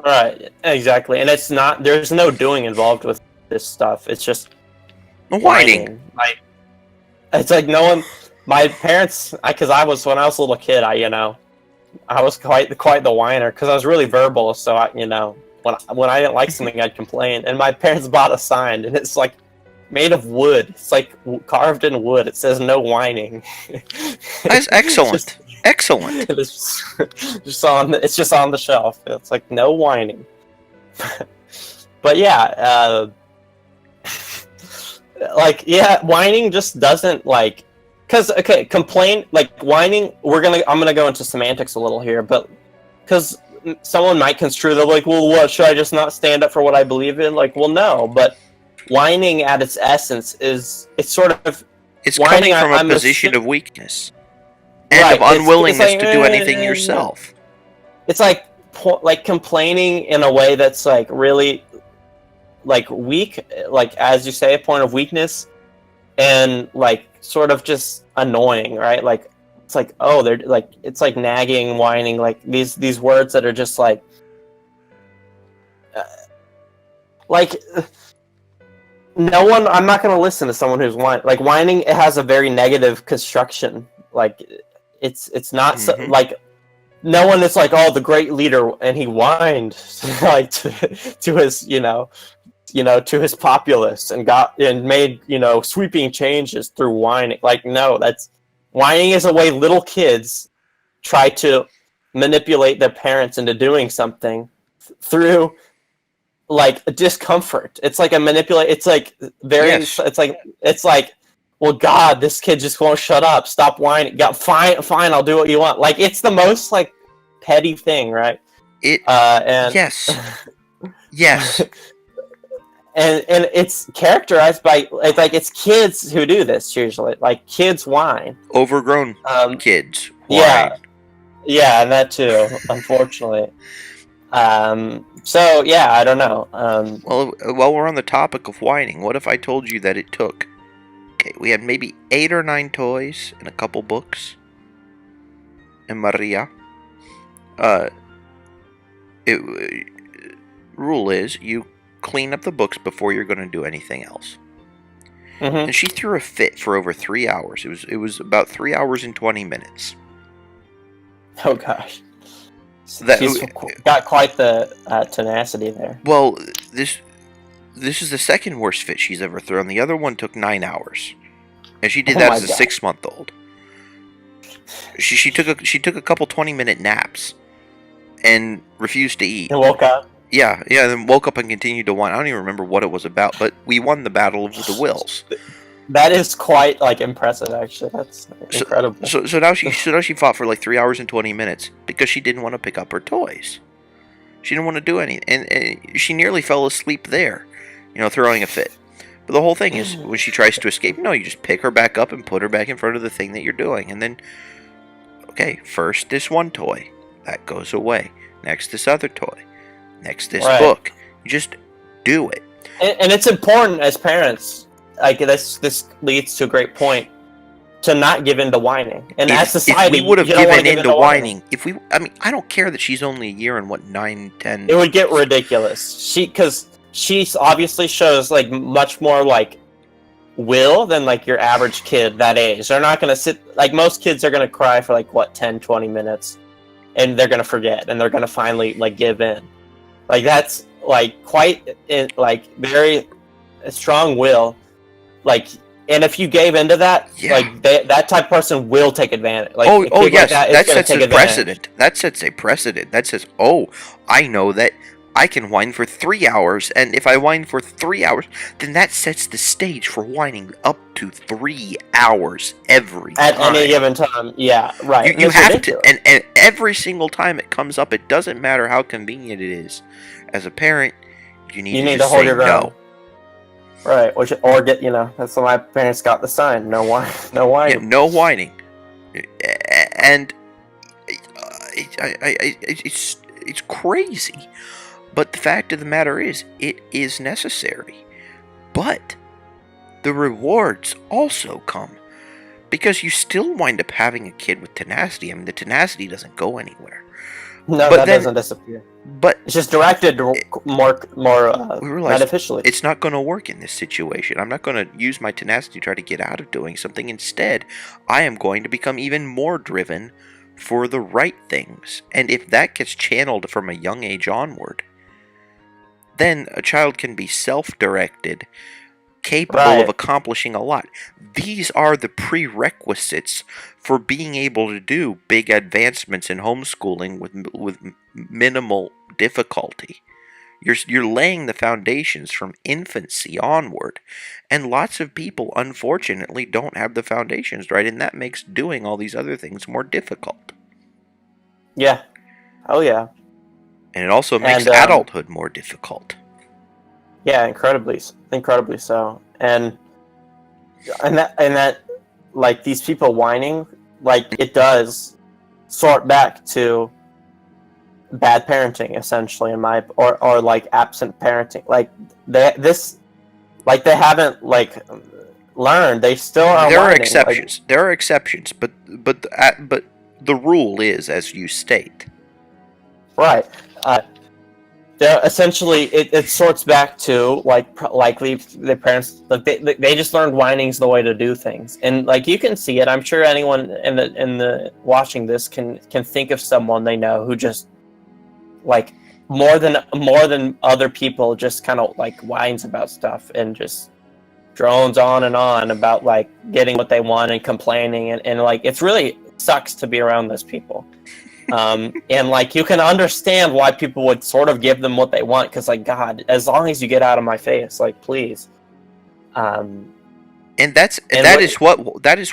Right. Exactly. And it's not. There's no doing involved with this stuff. It's just whining. Like, it's like no one. My parents, because when I was a little kid, I was quite the whiner because I was really verbal. So when I didn't like something, I'd complain. And my parents bought a sign, and it's like made of wood. It's like carved in wood. It says "No whining." That's excellent. Excellent. It's just on the shelf. It's like no whining. But yeah, whining just doesn't like. Because complain like whining. I'm gonna go into semantics a little here, but because someone might construe that like, well, what should I just not stand up for what I believe in? Like, well, no, but whining at its essence it's coming from a position of weakness and of unwillingness to do anything yourself. It's like complaining in a way that's like really like weak, like as you say, a point of weakness, and like sort of just annoying, right? Like it's like, oh, they're like, it's like nagging, whining, like these words that are just like no one. I'm not going to listen to someone who's whining. Like whining, it has a very negative construction. Like it's not like no one is like, oh, the great leader, and he whined like to his to his populace and made sweeping changes through whining. Like, no, whining is a way little kids try to manipulate their parents into doing something through like discomfort. It's like it's like very it's like, well, God, this kid just won't shut up. Stop whining. Fine, I'll do what you want. Like, it's the most like petty thing, right? Yes. And it's characterized by it's kids who do this usually. Like, kids whine. Overgrown kids whine. Yeah, and that too, unfortunately. So yeah, I don't know. Well, while we're on the topic of whining, what if I told you that it took? Okay, we had maybe 8 or 9 toys and a couple books. And Maria. Rule is you clean up the books before you're going to do anything else. Mm-hmm. And she threw a fit for over 3 hours. It was about 3 hours and 20 minutes. Oh gosh, she's got quite the tenacity there. Well, this is the second worst fit she's ever thrown. The other one took 9 hours, and she did Oh that my as a God. 6-month-old. She took a couple 20-minute naps, and refused to eat. And woke up. Yeah, then woke up and continued to whine. I don't even remember what it was about, but we won the battle of the wills. That is quite like impressive, actually. That's incredible. So now she fought for like 3 hours and 20 minutes because she didn't want to pick up her toys. She didn't want to do anything, and she nearly fell asleep there, throwing a fit. But the whole thing is, when she tries to escape, no, you just pick her back up and put her back in front of the thing that you're doing, and then, okay, first this one toy, that goes away. Next this other toy. Next this book. You just do it. And it's important as parents. Like this leads to a great point, to not give in to whining. And as society, if we would have given in to whining, I don't care that she's only a year and 9, 10. It would get ridiculous. Because she obviously shows like much more like will than like your average kid that age. They're not gonna sit like most kids are gonna cry for like 10, 20 minutes, and they're gonna forget, and they're gonna finally like give in. Like that's like quite like very strong will. Like, and if you gave into that, like that type of person will take advantage. Like, yes, like that sets a precedent. That sets a precedent. That says, I know that I can whine for 3 hours, and if I whine for 3 hours, then that sets the stage for whining up to 3 hours every time. At any given time, yeah, right. You have to, and every single time it comes up, it doesn't matter how convenient it is. As a parent, you need to hold your ground. No. Right, or get that's why my parents got the sign: no whining, no whining. Yeah, no whining, and it's crazy. But the fact of the matter is, it is necessary. But the rewards also come, because you still wind up having a kid with tenacity. I mean, the tenacity doesn't go anywhere. No, that doesn't disappear. But it's just directed more beneficially. It's not going to work in this situation. I'm not going to use my tenacity to try to get out of doing something. Instead, I am going to become even more driven for the right things. And if that gets channeled from a young age onward, then a child can be self-directed, capable of accomplishing a lot. These are the prerequisites for being able to do big advancements in homeschooling with minimal difficulty. You're laying the foundations from infancy onward, and lots of people unfortunately don't have the foundations right, and that makes doing all these other things more difficult. Yeah. Oh yeah. And it also makes adulthood more difficult. Yeah, incredibly so. And that like these people whining, like it does sort back to bad parenting, essentially, or like absent parenting. Like they haven't like learned. They still are. There whining. are exceptions. There are exceptions, but the rule is as you state. Right. Essentially, it sorts back to likely the parents, like they just learned whining's the way to do things, and like you can see it. I'm sure anyone in the watching this can think of someone they know who just like more than other people just kind of like whines about stuff and just drones on and on about like getting what they want and complaining and like it's really sucks to be around those people. And like you can understand why people would sort of give them what they want, because like God, as long as you get out of my face, like please. And that is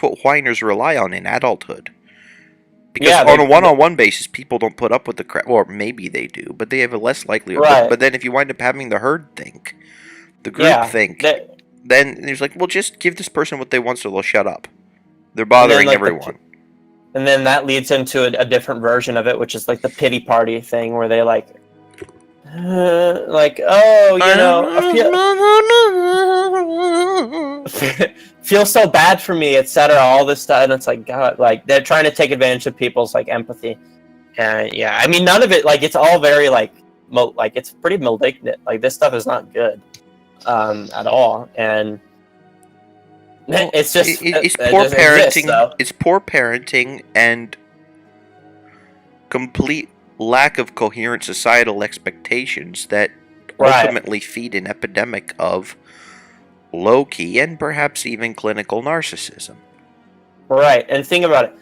what whiners rely on in adulthood. Because on a one-on-one basis, people don't put up with the crap, or maybe they do, but they have a less likelihood. Right. But then if you wind up having the herd think, the group think, then there's like, well, just give this person what they want so they'll shut up. They're bothering everyone. And then that leads into a different version of it, which is like the pity party thing, where they like, oh, feel so bad for me, etc. All this stuff, and it's like God, like they're trying to take advantage of people's like empathy, and yeah, I mean none of it, like it's all very like it's pretty malignant. Like this stuff is not good, at all, and. Well, it's just it's poor parenting. It's poor parenting and complete lack of coherent societal expectations that Right. ultimately feed an epidemic of low-key and perhaps even clinical narcissism. Right. And think about it.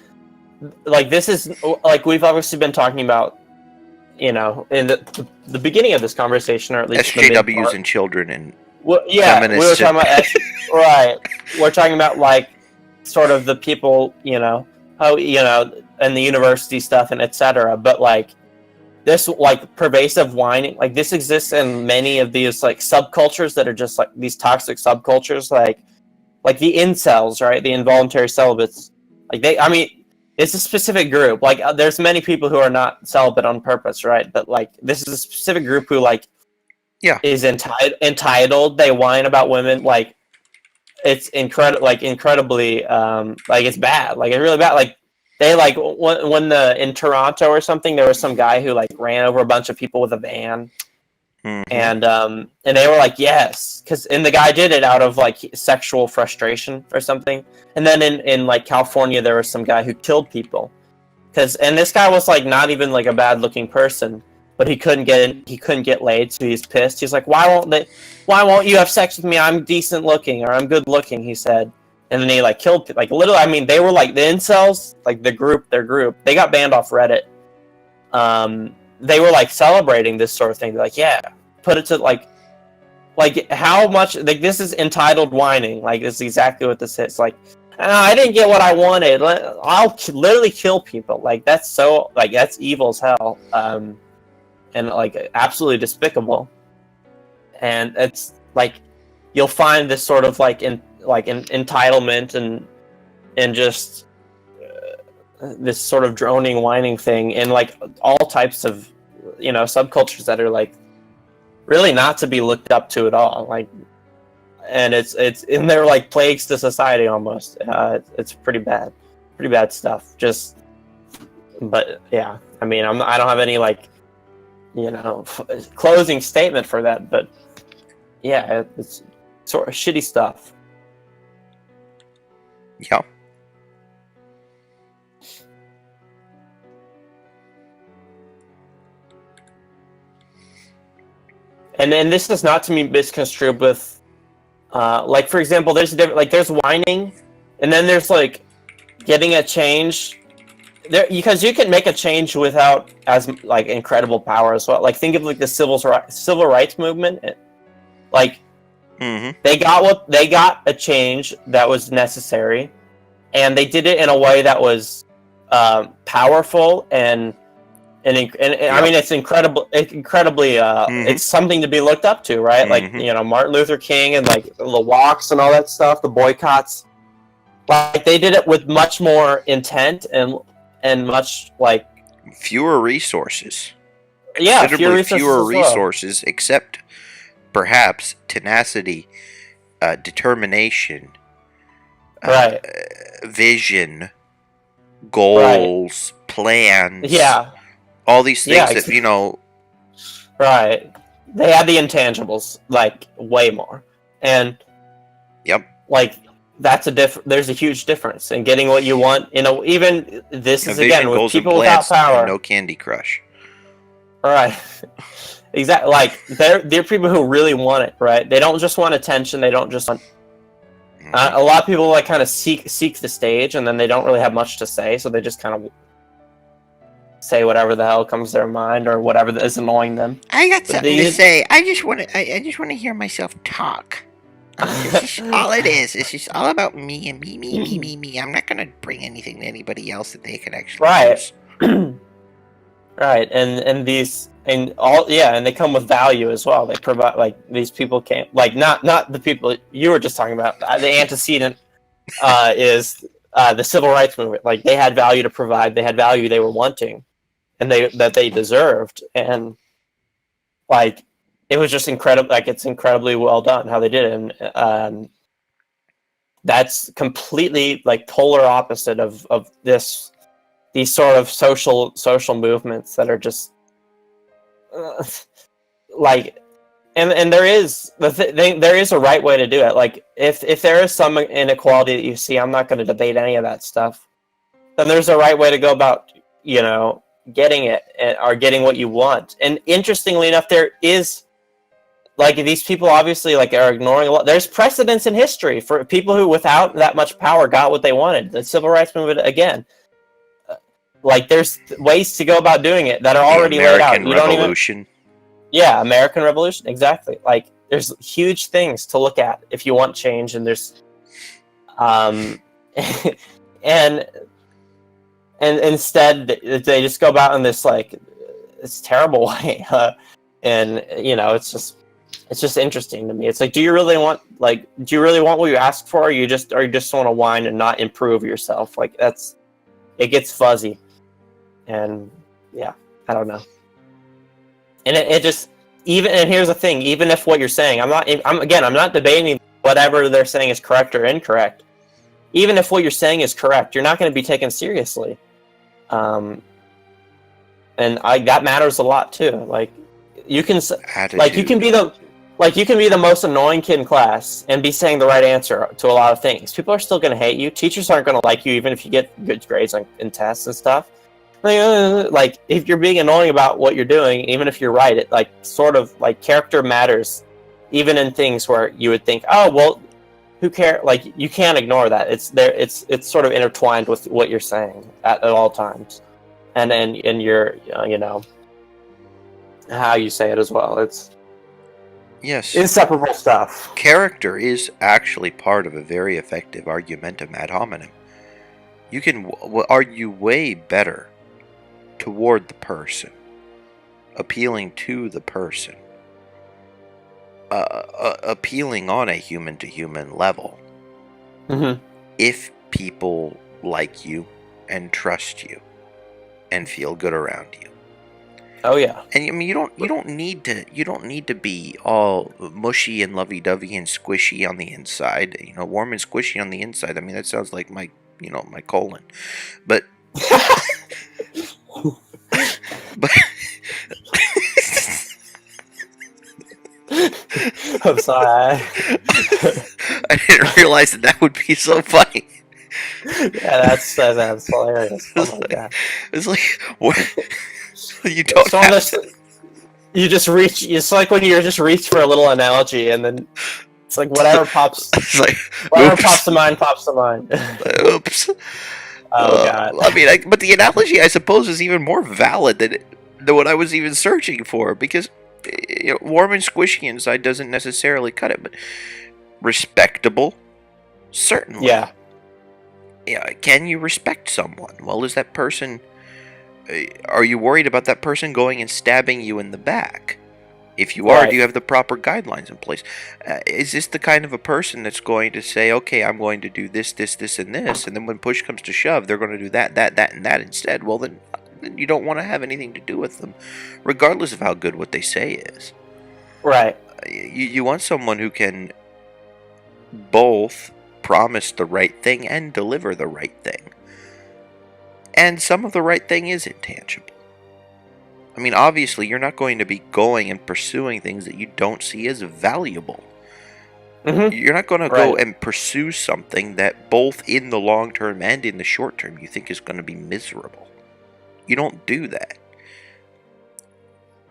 Like, this is, like, we've obviously been talking about, in the beginning of this conversation, or at least the mid SJWs part. and children and Well, yeah, we were feminists. talking about right. We're talking about, like, sort of the people, how, and the university stuff and etc. But, like, this, like, pervasive whining, like, this exists in many of these, like, subcultures that are just, like, these toxic subcultures, like the incels, right? The involuntary celibates. Like, it's a specific group. Like, there's many people who are not celibate on purpose, right? But, like, this is a specific group who, like, Yeah. is entitled. They whine about women. Like, it's incredibly, like, it's bad. Like, it's really bad. Like, they, like, in Toronto or something, there was some guy who, like, ran over a bunch of people with a van. Mm-hmm. And they were like, yes, and the guy did it out of, like, sexual frustration or something. And then in like California, there was some guy who killed people, and this guy was, like, not even, like, a bad looking person, but he couldn't get laid, so he's pissed. He's like, why won't you have sex with me? I'm decent looking, or I'm good looking, he said. And then he, like, killed, like, literally. I mean, they were, like, the incels, like, their group, they got banned off Reddit. They were, like, celebrating this sort of thing. They're like, yeah, put it to, like how much, like, this is entitled whining. Like, this is exactly what this is. Like, I didn't get what I wanted. I'll literally kill people. Like, that's so, like, that's evil as hell. And, like, absolutely despicable. And it's, like, you'll find this sort of, like, entitlement and just this sort of droning, whining thing in, like, all types of, subcultures that are, like, really not to be looked up to at all. Like, and it's and they're, like, plagues to society almost. It's pretty bad stuff. Just, but yeah, I mean, I don't have any, like, closing statement for that, but yeah, it's sort of shitty stuff. Yeah. And this is not to be misconstrued with, like, for example, there's whining, and then there's, like, getting a change there, because you can make a change without as, like, incredible power as well. Like, think of, like, the civil rights movement. Like, Mm-hmm. they got a change that was necessary, and they did it in a way that was powerful and yep. I mean, it's incredibly Mm-hmm. it's something to be looked up to, right? Mm-hmm. Like, Martin Luther King and, like, the walks and all that stuff, the boycotts. Like, they did it with much more intent and much, like, fewer resources. Yeah, Considerably fewer resources as well. resources, except perhaps tenacity, determination, Right. Vision, goals, plans. Yeah. All these things Yeah, that, Right. They had the intangibles, like, way more. And, Yep. like, there's a huge difference in getting what you want. Even this is, Vision, again, with goals, and people without plans, power. and no Candy Crush. Right. Exactly. Like, they're people who really want it, right? They don't just want attention. They don't just want. A lot of people, like, kind of seek the stage, and then they don't really have much to say, so they just kind of say whatever the hell comes to their mind or whatever is annoying them. I got something to say. I just want to hear myself talk. This is all it is. It's just all about me and me. I'm not gonna bring anything to anybody else that they could actually use. Right, and these and all, yeah, and they come with value as well. They provide, like, these people can't, like, not the people you were just talking about. The antecedent is the civil rights movement. Like, they had value to provide. They had value they were wanting, and that they deserved. And, like, it was just incredible. Like, it's incredibly well done how they did it. And that's completely, like, polar opposite of these sort of social movements that are just like, and there is there is a right way to do it. Like, if there is some inequality that you see, I'm not going to debate any of that stuff. Then there's a right way to go about, getting it, or getting what you want. And interestingly enough, there is like these people obviously like are ignoring a lot. There's precedents in history for people who, without that much power, got what they wanted. The civil rights movement again. Like there's ways to go about doing it that are The already laid out. American You don't even. Revolution. Yeah, American Revolution, exactly. Like there's huge things to look at if you want change, and there's, and instead they just go about in this like this terrible way, and you know it's just interesting to me. It's like, do you really want what you ask for, or you just want to whine and not improve yourself? Like it gets fuzzy, and yeah, I don't know. And it just and here's the thing, even if what you're saying, I'm not debating whatever they're saying is correct or incorrect. Even if what you're saying is correct, you're not going to be taken seriously. And that matters a lot too. Like you can you can be the most annoying kid in class and be saying the right answer to a lot of things. People are still going to hate you. Teachers aren't going to like you even if you get good grades in tests and stuff. Like if you're being annoying about what you're doing, even if you're right, it like sort of like character matters, even in things where you would think, oh well, who cares? Like you can't ignore that. It's there. It's sort of intertwined with what you're saying at all times, and your you know how you say it as well. It's Yes. inseparable stuff. Character is actually part of a very effective argumentum ad hominem. You can argue way better toward the person, appealing to the person, appealing on a human-to-human level, if people like you and trust you and feel good around you. Oh yeah. And I mean, you don't need to be all mushy and lovey-dovey and squishy on the inside. You know, warm and squishy on the inside. I mean, that sounds like my colon. But I'm sorry. I didn't realize that would be so funny. Yeah, that's hilarious. Oh my god. It's like what? You don't have you just reach. It's like when you just reach for a little analogy, and then it's like whatever pops. It's like whatever pops to mind, pops to mind. Oops. Oh god. I mean, but the analogy, I suppose, is even more valid than what I was even searching for, because warm and squishy inside doesn't necessarily cut it, but respectable, certainly. Yeah. Yeah. Can you respect someone? Well, is that person? Are you worried about that person going and stabbing you in the back? If you are, do you have the proper guidelines in place? Is this the kind of a person that's going to say, okay, I'm going to do this, this, this, and this, and then when push comes to shove, they're going to do that, and that instead? Well, then you don't want to have anything to do with them, regardless of how good what they say is. Right. You want someone who can both promise the right thing and deliver the right thing. And some of the right thing is intangible. I mean, obviously, you're not going to be going and pursuing things that you don't see as valuable. You're not going to go and pursue something that both in the long term and in the short term you think is going to be miserable. You don't do that.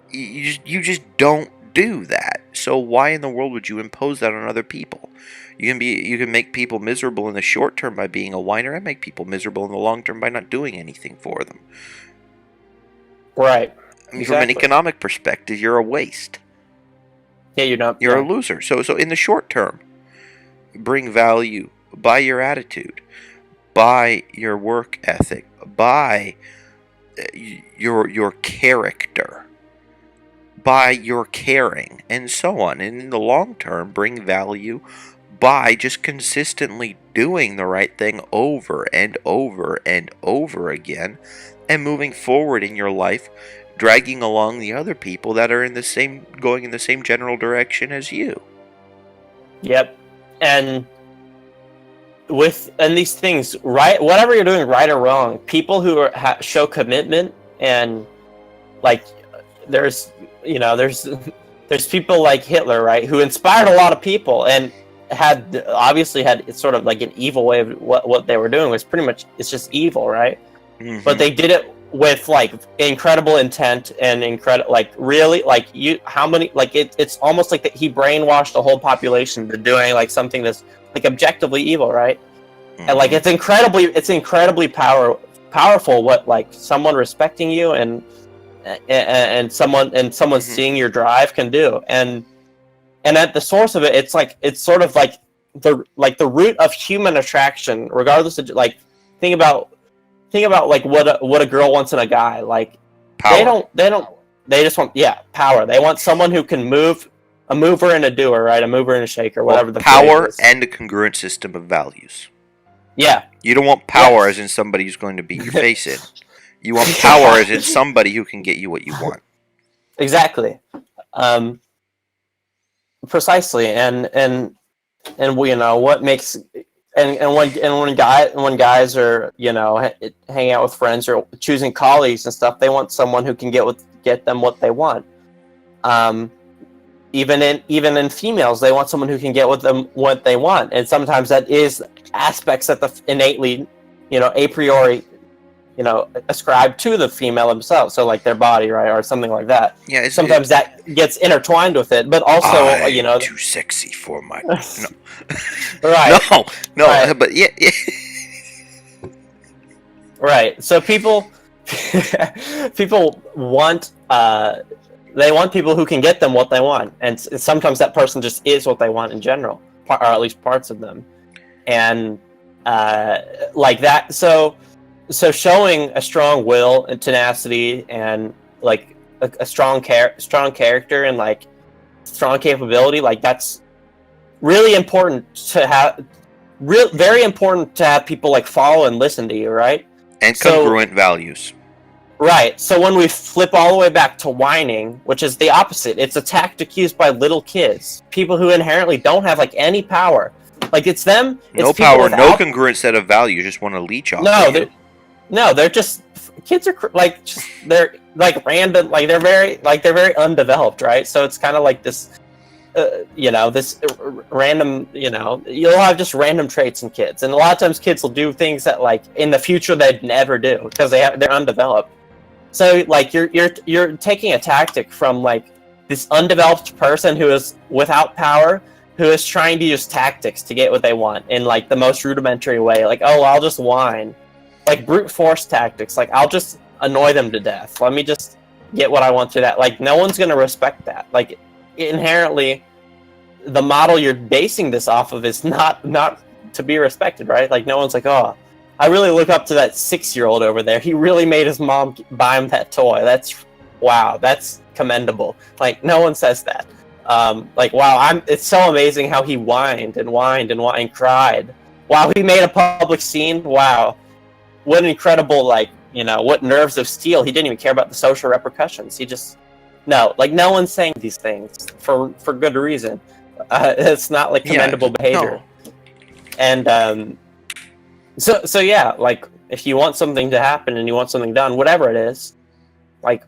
You just don't do that. So why in the world would you impose that on other people? You can make people miserable in the short term by being a whiner, and make people miserable in the long term by not doing anything for them. Right. I mean, from an economic perspective, you're a waste. Yeah, you're not. You're a loser. So in the short term, bring value by your attitude, by your work ethic, by your character, by your caring, and so on. And in the long term, bring value by just consistently doing the right thing over and over and over again, and moving forward in your life, dragging along the other people that are going in the same general direction as you. Yep. And these things, right, whatever you're doing, right or wrong, people who show commitment, and like there's people like Hitler, right, who inspired a lot of people and obviously had sort of like an evil way of what they were doing was pretty much, it's just evil, right? But they did it with like incredible intent and incredible, like really, like how many, like it's almost like that he brainwashed the whole population to doing like something that's like objectively evil, right? And like it's incredibly powerful what like someone respecting you and someone seeing your drive can do. And at the source of it, it's sort of like the root of human attraction, regardless of like think about like what a girl wants in a guy. Like Power. they just want power. They want someone who can move, a mover and a doer, right? A mover and a shaker, whatever the power phrase is. And a congruent system of values. Yeah. You don't want power as in somebody who's going to beat your face in. You want power as in somebody who can get you what you want. Exactly. Precisely. And you know what makes when guys are, you know, hanging out with friends or choosing colleagues and stuff, they want someone who can get them what they want. Even in females, they want someone who can get with them what they want, and sometimes that is aspects that the innately, you know, a priori, you know, ascribe to the female themselves. So like their body, right, or something like that. Yeah. Sometimes that gets intertwined with it, but also, you know, too sexy for my no. Right. No, right. But yeah. Right. So people want they want people who can get them what they want, and sometimes that person just is what they want in general, or at least parts of them, and like that. So showing a strong will and tenacity and like a strong character and like strong capability, like that's really important to have. Very important to have people like follow and listen to you, right? And congruent values. Right. So when we flip all the way back to whining, which is the opposite, it's a tactic used by little kids, people who inherently don't have like any power. Like it's them. It's no power, no congruent set of values. Just want to leech off. They're just kids are like they're like random, like they're very undeveloped, right? So it's kind of like this. You know, this random, you know, you'll have just random traits in kids, and a lot of times kids will do things that like in the future they'd never do because they're undeveloped. So like you're taking a tactic from like this undeveloped person who is without power, who is trying to use tactics to get what they want in like the most rudimentary way. Like, oh, I'll just whine, like brute force tactics. Like I'll just annoy them to death. Let me just get what I want through that. Like no one's gonna respect that. Like inherently, the model you're basing this off of is not to be respected, right? Like no one's like, oh, I really look up to that 6-year-old over there. He really made his mom buy him that toy. That's wow, that's commendable. Like no one says that. Like wow, it's so amazing how he whined and cried. Wow, he made a public scene. Wow, what an incredible, like, you know, what nerves of steel. He didn't even care about the social repercussions. He just no one's saying these things for good reason. It's not like commendable behavior. No. And so yeah, like if you want something to happen and you want something done, whatever it is, like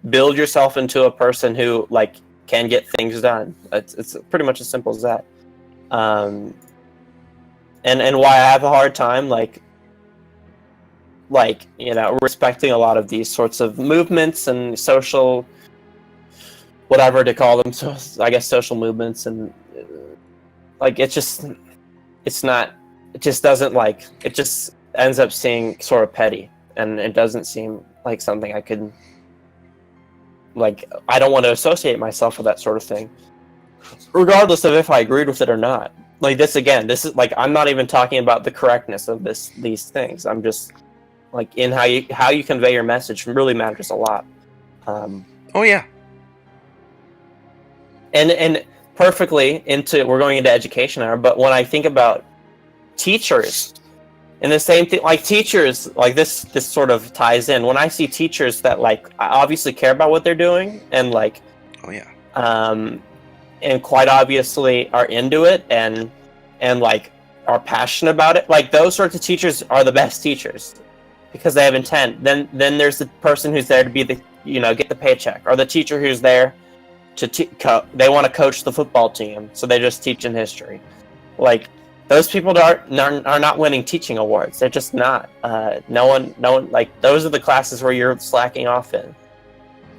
build yourself into a person who like can get things done. It's pretty much as simple as that. And why I have a hard time like you know, respecting a lot of these sorts of movements and social, whatever to call them, so I guess social movements, and like it just ends up seeming sort of petty, and it doesn't seem like something I could, like, I don't want to associate myself with that sort of thing, regardless of if I agreed with it or not. Like this is like, I'm not even talking about the correctness of these things. I'm just like, in how you convey your message really matters a lot. Oh yeah. And perfectly we're going into education now, but when I think about teachers, and the same thing, like teachers, like this sort of ties in. When I see teachers that like obviously care about what they're doing and like, oh yeah, and quite obviously are into it and like are passionate about it, like those sorts of teachers are the best teachers because they have intent. Then there's the person who's there to be the, you know, get the paycheck, or the teacher who's there to they want to coach the football team, so they're just teaching history. Like those people are not winning teaching awards. They're just not. No one, like, those are the classes where you're slacking off in,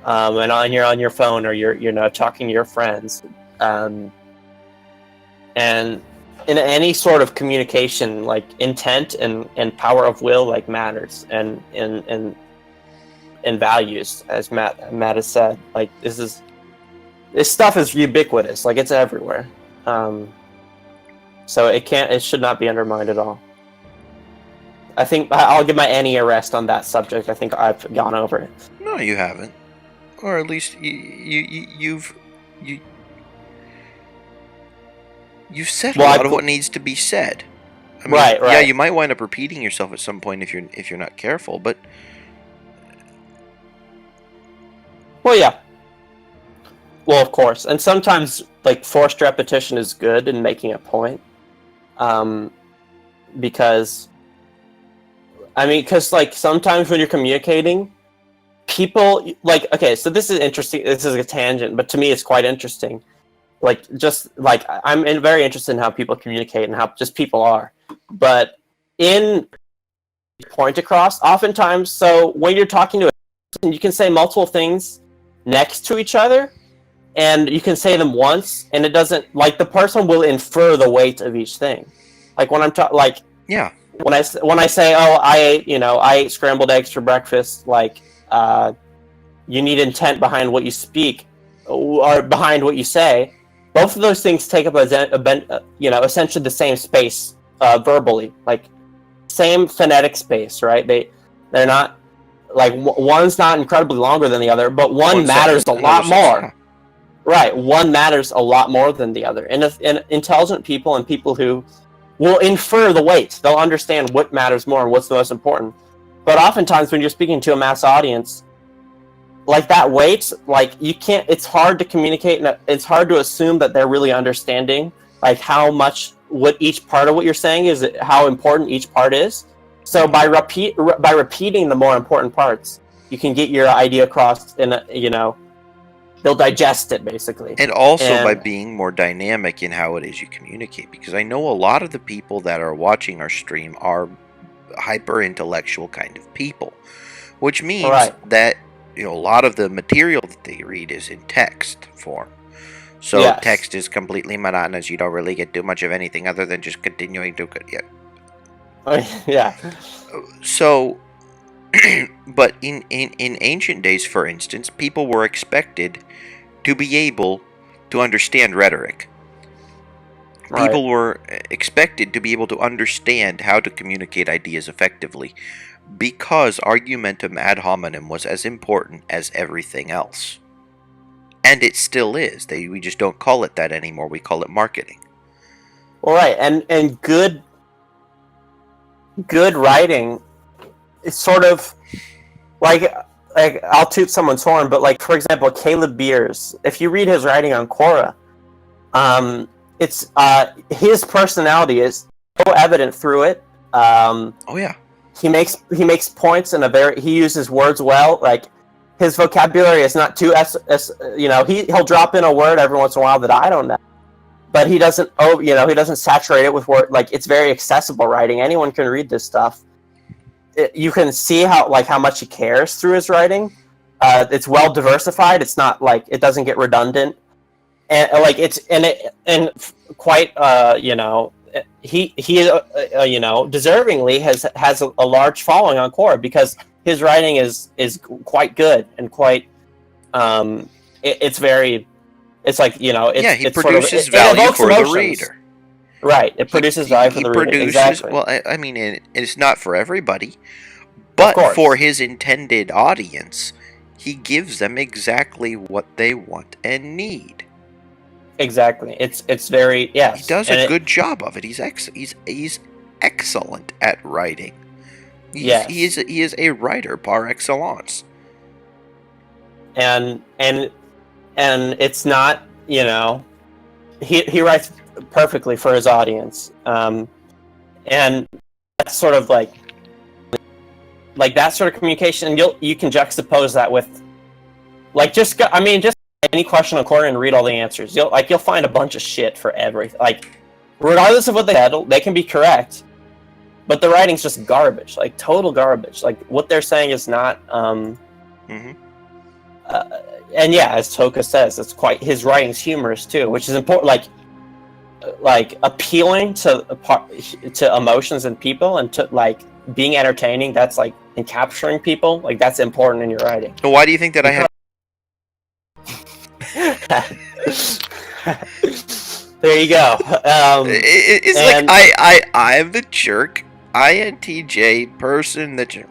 and you're on your phone, or you're talking to your friends, and in any sort of communication, like, intent and power of will, like, matters, and values, as Matt has said. Like, this stuff is ubiquitous. Like, it's everywhere. So it should not be undermined at all. I think I'll give my any arrest on that subject. I think I've gone over it. No, you haven't, or at least you've said a lot of what needs to be said. I mean, right. Yeah, you might wind up repeating yourself at some point if you're not careful, but. Well, yeah. Well, of course, and sometimes, like, forced repetition is good in making a point. Because like, sometimes when you're communicating, people, like, okay, so this is interesting. This is a tangent, but to me, it's quite interesting. Like, just like, I'm very interested in how people communicate and how just people are. But in point across, oftentimes, so when you're talking to a person, you can say multiple things next to each other, and you can say them once, and it doesn't, like, the person will infer the weight of each thing. Like, when I'm like, yeah, when I say, oh, I ate scrambled eggs for breakfast, like, you need intent behind what you speak, or behind what you say. Both of those things take up essentially the same space, verbally, like, same phonetic space, right? They're not, like, one's not incredibly longer than the other, but one matters a lot more. Right, one matters a lot more than the other. And intelligent people and people who will infer the weight, they'll understand what matters more and what's the most important. But oftentimes when you're speaking to a mass audience, like, that weight, like, you can't, it's hard to communicate, and it's hard to assume that they're really understanding, like, how much, what each part of what you're saying is, how important each part is. So by repeating the more important parts, you can get your idea across in they'll digest it, basically. And also by being more dynamic in how it is you communicate. Because I know a lot of the people that are watching our stream are hyper-intellectual kind of people. Which means that, a lot of the material that they read is in text form. So text is completely monotonous. You don't really get too much of anything other than just continuing to... Yeah. So... but in ancient days, for instance, people were expected to be able to understand rhetoric. Right. People were expected to be able to understand how to communicate ideas effectively, because argumentum ad hominem was as important as everything else. And it still is. We just don't call it that anymore. We call it marketing. Well, right, and good writing, it's sort of like I'll toot someone's horn, but, like, for example, Caleb Beers, if you read his writing on Quora, it's his personality is so evident through it. Oh yeah, he makes points in he uses words well. Like, his vocabulary is not too he'll drop in a word every once in a while that I don't know, but he doesn't he doesn't saturate it with word. Like, it's very accessible writing. Anyone can read this stuff. You can see how much he cares through his writing. It's well diversified. It's not like, it doesn't get redundant, and quite he deservingly has a large following on Quora, because his writing is quite good and quite it's like he produces value for the reader. Right, it produces value for the reader. Exactly. Well, I mean, it's not for everybody, but for his intended audience, he gives them exactly what they want and need. Exactly. It's very, yes. He does a good job of it. He's excellent at writing. He is a writer par excellence. And it's not, he writes perfectly for his audience, and that's sort of like that sort of communication. And you can juxtapose that with, like, just any question on Quora and read all the answers. You'll find a bunch of shit for everything. Like, regardless of what they said, they can be correct, but the writing's just garbage, like total garbage. Like what they're saying is not. Mm-hmm. And yeah, as Toka says, it's quite his writing's humorous too, which is important. Like appealing to emotions and people, and to like being entertaining. That's like and capturing people. Like that's important in your writing. So why do you think that I had? There you go. It's and- like I'm the jerk INTJ person that just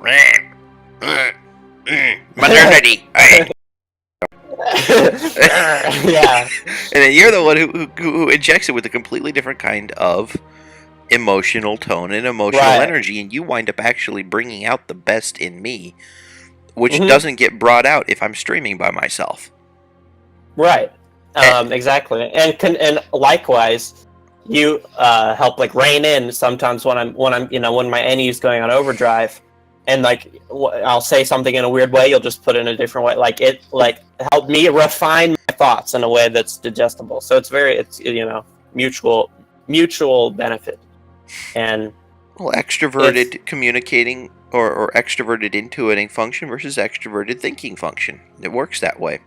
modernity. Yeah. And then you're the one who injects it with a completely different kind of emotional tone and emotional Right. energy, and you wind up actually bringing out the best in me, which Mhm. doesn't get brought out if I'm streaming by myself. Right. Exactly. And likewise, you help like rein in sometimes when I'm when my NE is going on overdrive, and like I'll say something in a weird way, you'll just put it in a different way. Like it help me refine my thoughts in a way that's digestible. So it's mutual benefit. And well, extroverted communicating or extroverted intuiting function versus extroverted thinking function. It works that way.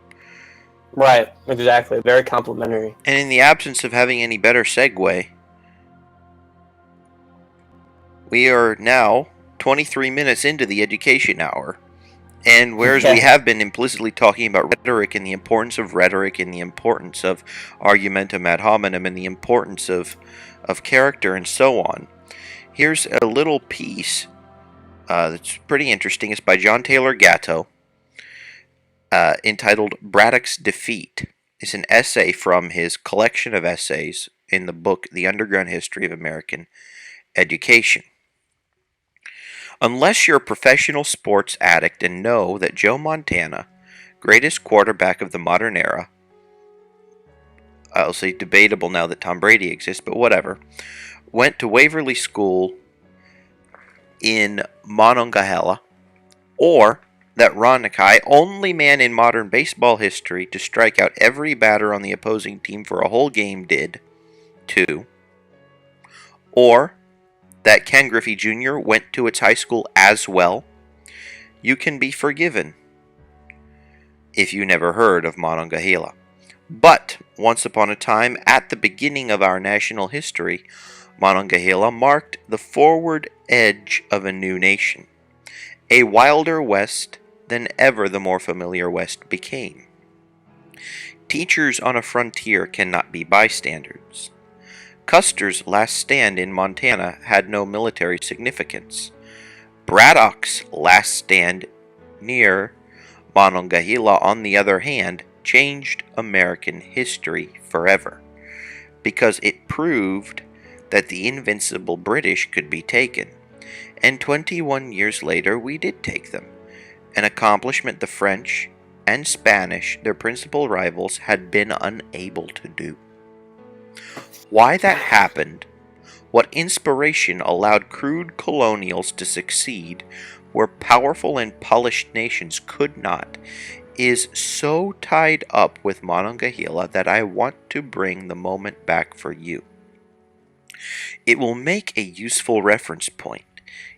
Right, exactly. Very complimentary. And in the absence of having any better segue, we are now 23 minutes into the education hour. And whereas we have been implicitly talking about rhetoric and the importance of rhetoric and the importance of argumentum ad hominem and the importance of character and so on, here's a little piece that's pretty interesting. It's by John Taylor Gatto, entitled Braddock's Defeat. It's an essay from his collection of essays in the book The Underground History of American Education. Unless you're a professional sports addict and know that Joe Montana, greatest quarterback of the modern era, I'll say debatable now that Tom Brady exists, but whatever, went to Waverly School in Monongahela, or that Ron Nakai, only man in modern baseball history to strike out every batter on the opposing team for a whole game, did, 2. Or that Ken Griffey Jr. went to its high school as well, you can be forgiven if you never heard of Monongahela. But once upon a time, at the beginning of our national history, Monongahela marked the forward edge of a new nation, a wilder West than ever the more familiar West became. Teachers on a frontier cannot be bystanders. Custer's last stand in Montana had no military significance. Braddock's last stand near Monongahela, on the other hand, changed American history forever, because it proved that the invincible British could be taken. And 21 years later, we did take them, an accomplishment the French and Spanish, their principal rivals, had been unable to do. Why that happened, what inspiration allowed crude colonials to succeed where powerful and polished nations could not, is so tied up with Monongahela that I want to bring the moment back for you. It will make a useful reference point.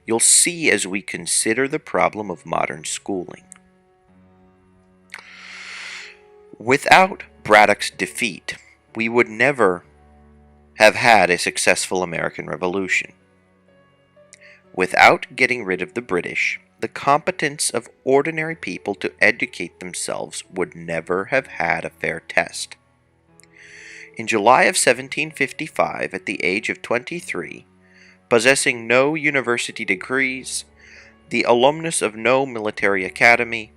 You'll see as we consider the problem of modern schooling. Without Braddock's defeat, we would never have had a successful American Revolution. Without getting rid of the British, the competence of ordinary people to educate themselves would never have had a fair test. In July of 1755, at the age of 23, possessing no university degrees, the alumnus of no military academy,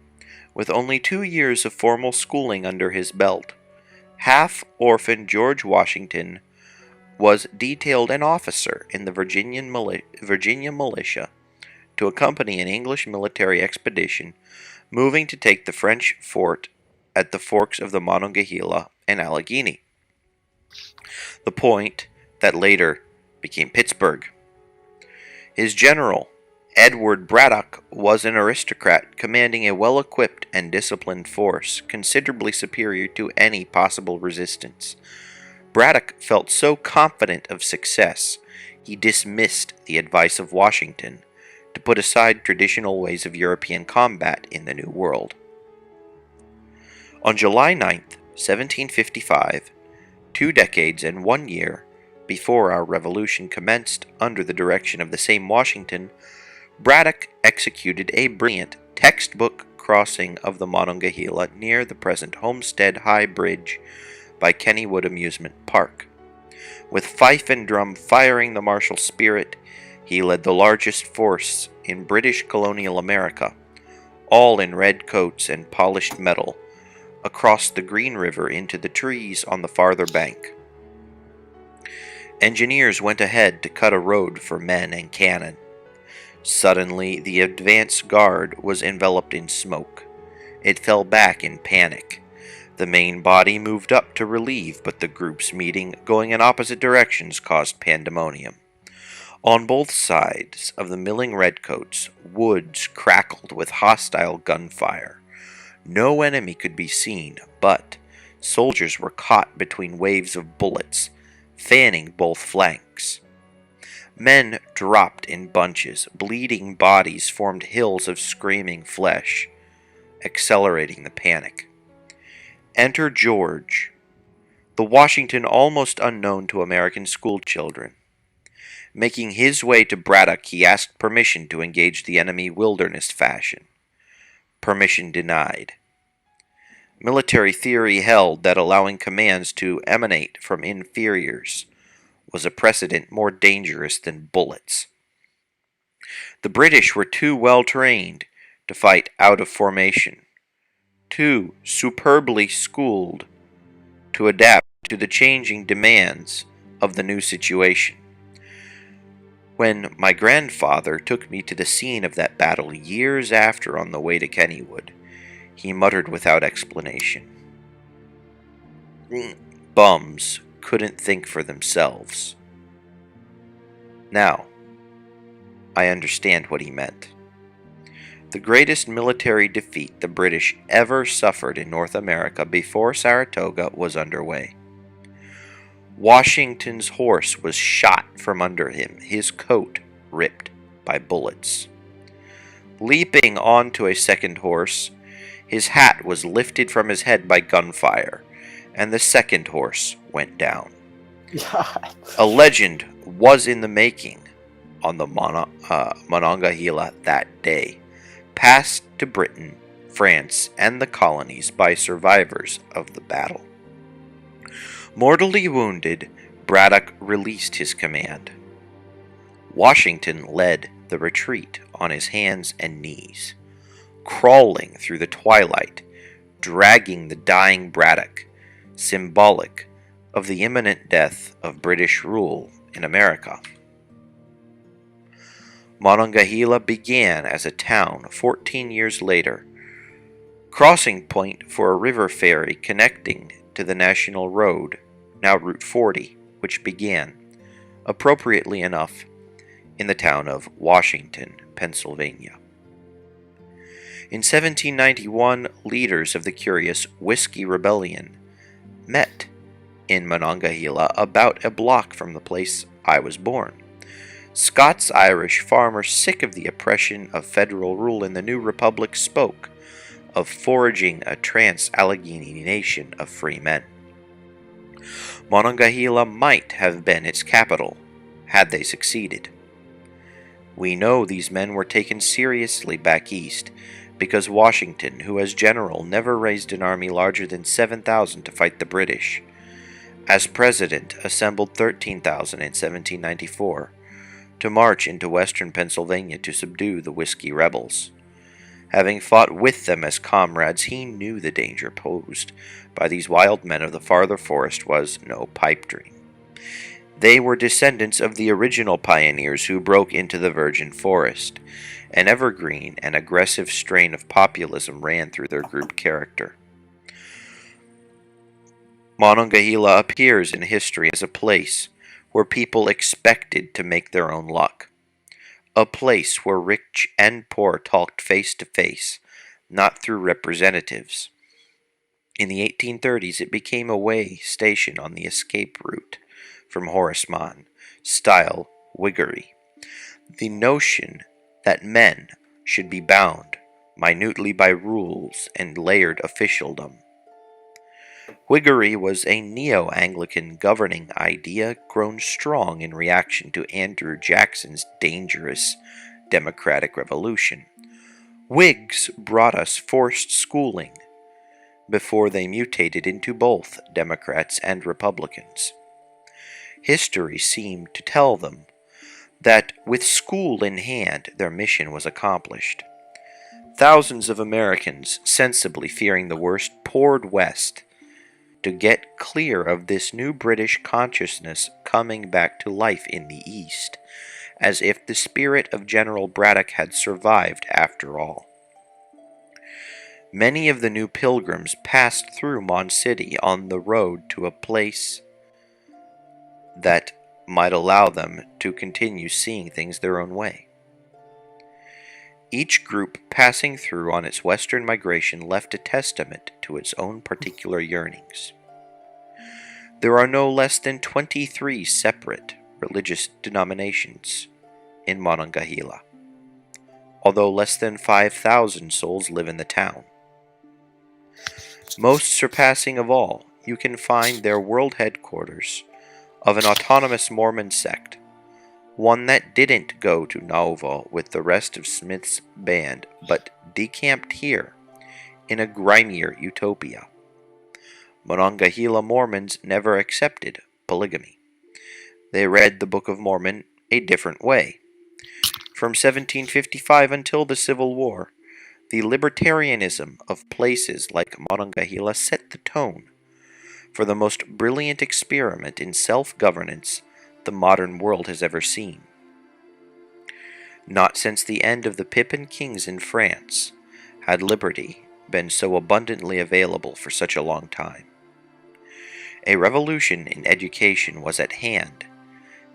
with only 2 years of formal schooling under his belt, half-orphan George Washington was detailed an officer in the Virginia militia to accompany an English military expedition moving to take the French fort at the forks of the Monongahela and Allegheny, the point that later became Pittsburgh. His general, Edward Braddock, was an aristocrat commanding a well-equipped and disciplined force considerably superior to any possible resistance. Braddock felt so confident of success, he dismissed the advice of Washington to put aside traditional ways of European combat in the New World. On July 9th, 1755, 2 decades and 1 year before our revolution commenced under the direction of the same Washington, Braddock executed a brilliant textbook crossing of the Monongahela near the present Homestead High Bridge by Kennywood Amusement Park. With fife and drum firing the martial spirit, he led the largest force in British colonial America, all in red coats and polished metal, across the Green River into the trees on the farther bank. Engineers went ahead to cut a road for men and cannon. Suddenly, the advance guard was enveloped in smoke. It fell back in panic. The main body moved up to relieve, but the groups meeting, going in opposite directions, caused pandemonium. On both sides of the milling redcoats, woods crackled with hostile gunfire. No enemy could be seen, but soldiers were caught between waves of bullets, fanning both flanks. Men dropped in bunches, bleeding bodies formed hills of screaming flesh, accelerating the panic. Enter George, the Washington almost unknown to American schoolchildren. Making his way to Braddock, he asked permission to engage the enemy wilderness fashion. Permission denied. Military theory held that allowing commands to emanate from inferiors was a precedent more dangerous than bullets. The British were too well trained to fight out of formation, too superbly schooled to adapt to the changing demands of the new situation. When my grandfather took me to the scene of that battle years after on the way to Kennywood, he muttered without explanation, "Bums couldn't think for themselves." Now, I understand what he meant. The greatest military defeat the British ever suffered in North America before Saratoga was underway. Washington's horse was shot from under him, his coat ripped by bullets. Leaping onto a second horse, his hat was lifted from his head by gunfire, and the second horse went down. A legend was in the making on the Monongahela that day, passed to Britain, France, and the colonies by survivors of the battle. Mortally wounded, Braddock released his command. Washington led the retreat on his hands and knees, crawling through the twilight, dragging the dying Braddock, symbolic of the imminent death of British rule in America. Monongahela began as a town 14 years later, crossing point for a river ferry connecting to the National Road, now Route 40, which began, appropriately enough, in the town of Washington, Pennsylvania. In 1791, leaders of the curious Whiskey Rebellion met in Monongahela, about a block from the place I was born. Scots-Irish farmers, sick of the oppression of federal rule in the new republic, spoke of forging a trans-Allegheny nation of free men. Monongahela might have been its capital, had they succeeded. We know these men were taken seriously back east, because Washington, who as general never raised an army larger than 7,000 to fight the British, as president assembled 13,000 in 1794, to march into western Pennsylvania to subdue the Whiskey rebels. Having fought with them as comrades, he knew the danger posed by these wild men of the farther forest was no pipe dream. They were descendants of the original pioneers who broke into the virgin forest. An evergreen and aggressive strain of populism ran through their group character. Monongahela appears in history as a place where people expected to make their own luck. A place where rich and poor talked face to face, not through representatives. In the 1830s, it became a way station on the escape route from Horace Mann style Whiggery. The notion that men should be bound minutely by rules and layered officialdom. Whiggery was a neo-Anglican governing idea grown strong in reaction to Andrew Jackson's dangerous democratic revolution. Whigs brought us forced schooling before they mutated into both Democrats and Republicans. History seemed to tell them that with school in hand, their mission was accomplished. Thousands of Americans, sensibly fearing the worst, poured west to get clear of this new British consciousness coming back to life in the East, as if the spirit of General Braddock had survived after all. Many of the new pilgrims passed through Mon City on the road to a place that might allow them to continue seeing things their own way. Each group passing through on its western migration left a testament to its own particular yearnings. There are no less than 23 separate religious denominations in Monongahela, although less than 5,000 souls live in the town. Most surpassing of all, you can find their world headquarters of an autonomous Mormon sect, one that didn't go to Nauvoo with the rest of Smith's band, but decamped here in a grimier utopia. Monongahela Mormons never accepted polygamy. They read the Book of Mormon a different way. From 1755 until the Civil War, the libertarianism of places like Monongahela set the tone for the most brilliant experiment in self-governance the modern world has ever seen. Not since the end of the Pippin kings in France had liberty been so abundantly available for such a long time. A revolution in education was at hand,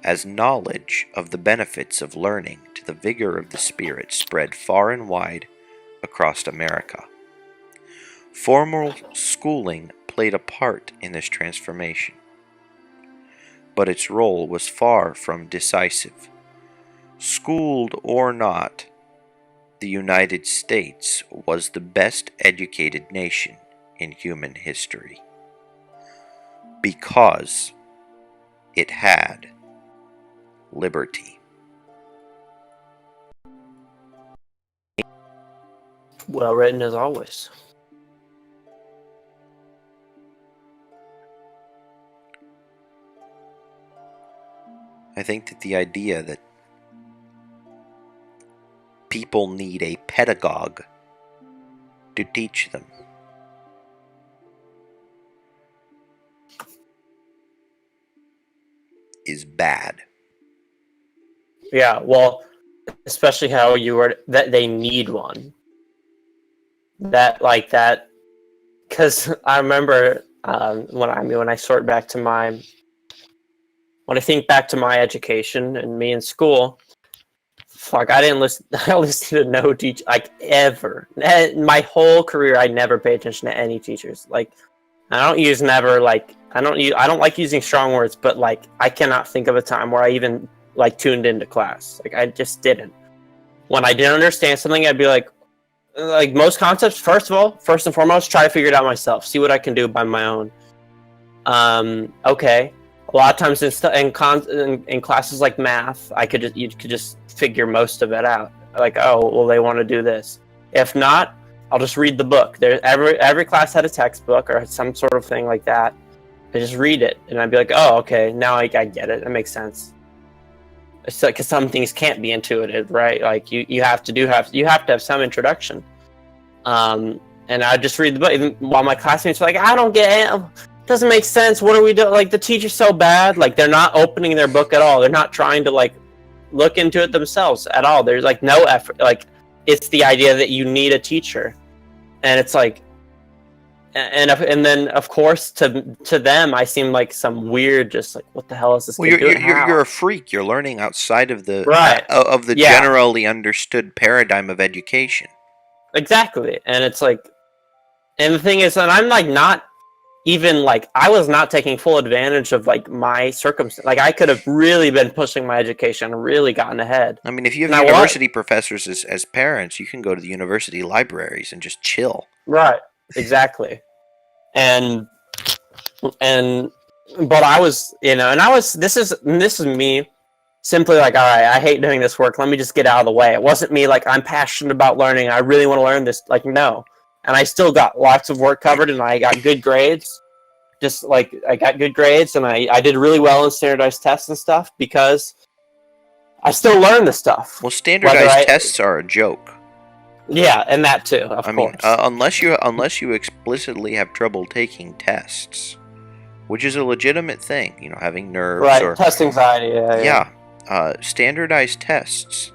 as knowledge of the benefits of learning to the vigor of the spirit spread far and wide across America. Formal schooling played a part in this transformation, but its role was far from decisive. Schooled or not, the United States was the best educated nation in human history because it had liberty. Well written as always. I think that the idea that people need a pedagogue to teach them is bad. Yeah, well, especially how you were that they need one. That like that, because I remember when I sort back to my when I think back to my education and me in school. Fuck, I didn't listen. I don't listen to no teacher like ever. My whole career, I never paid attention to any teachers. Like, I don't use never. Like, I don't like using strong words, but like, I cannot think of a time where I even like tuned into class. Like, I just didn't. When I didn't understand something, I'd be like most concepts. First and foremost, try to figure it out myself. See what I can do by my own. Okay. A lot of times in classes like math, you could just figure most of it out. Like, oh, well, they want to do this. If not, I'll just read the book. Every class had a textbook or some sort of thing like that. I just read it, and I'd be like, oh, okay, now I get it. It makes sense. It's like, because some things can't be intuitive, right? Like you have to have some introduction. And I'd just read the book, even while my classmates were like, I don't get it. Doesn't make sense. What are we doing? Like, the teacher's so bad. Like, they're not opening their book at all. They're not trying to like look into it themselves at all. There's like no effort. Like, it's the idea that you need a teacher, and it's like, and then of course to them I seem like some weird, just like, what the hell is this kid doing? You're a freak. You're learning outside of the right of the yeah. generally understood paradigm of education. Exactly, and it's like. And the thing is, and I'm like not even like I was not taking full advantage of like my circumstance. Like I could have really been pushing my education, and really gotten ahead. I mean, if you have And I was university professors as parents, you can go to the university libraries and just chill. right, exactly. And but I was, and I was. This is me. Simply like, all right, I hate doing this work. Let me just get out of the way. It wasn't me like I'm passionate about learning. I really want to learn this. Like no, and I still got lots of work covered, and I got good grades. Just like I got good grades, and I did really well in standardized tests and stuff because I still learned the stuff. Well, standardized tests are a joke. Yeah, and that too, of course. Unless you explicitly have trouble taking tests, which is a legitimate thing, having nerves or test anxiety. Yeah. Standardized tests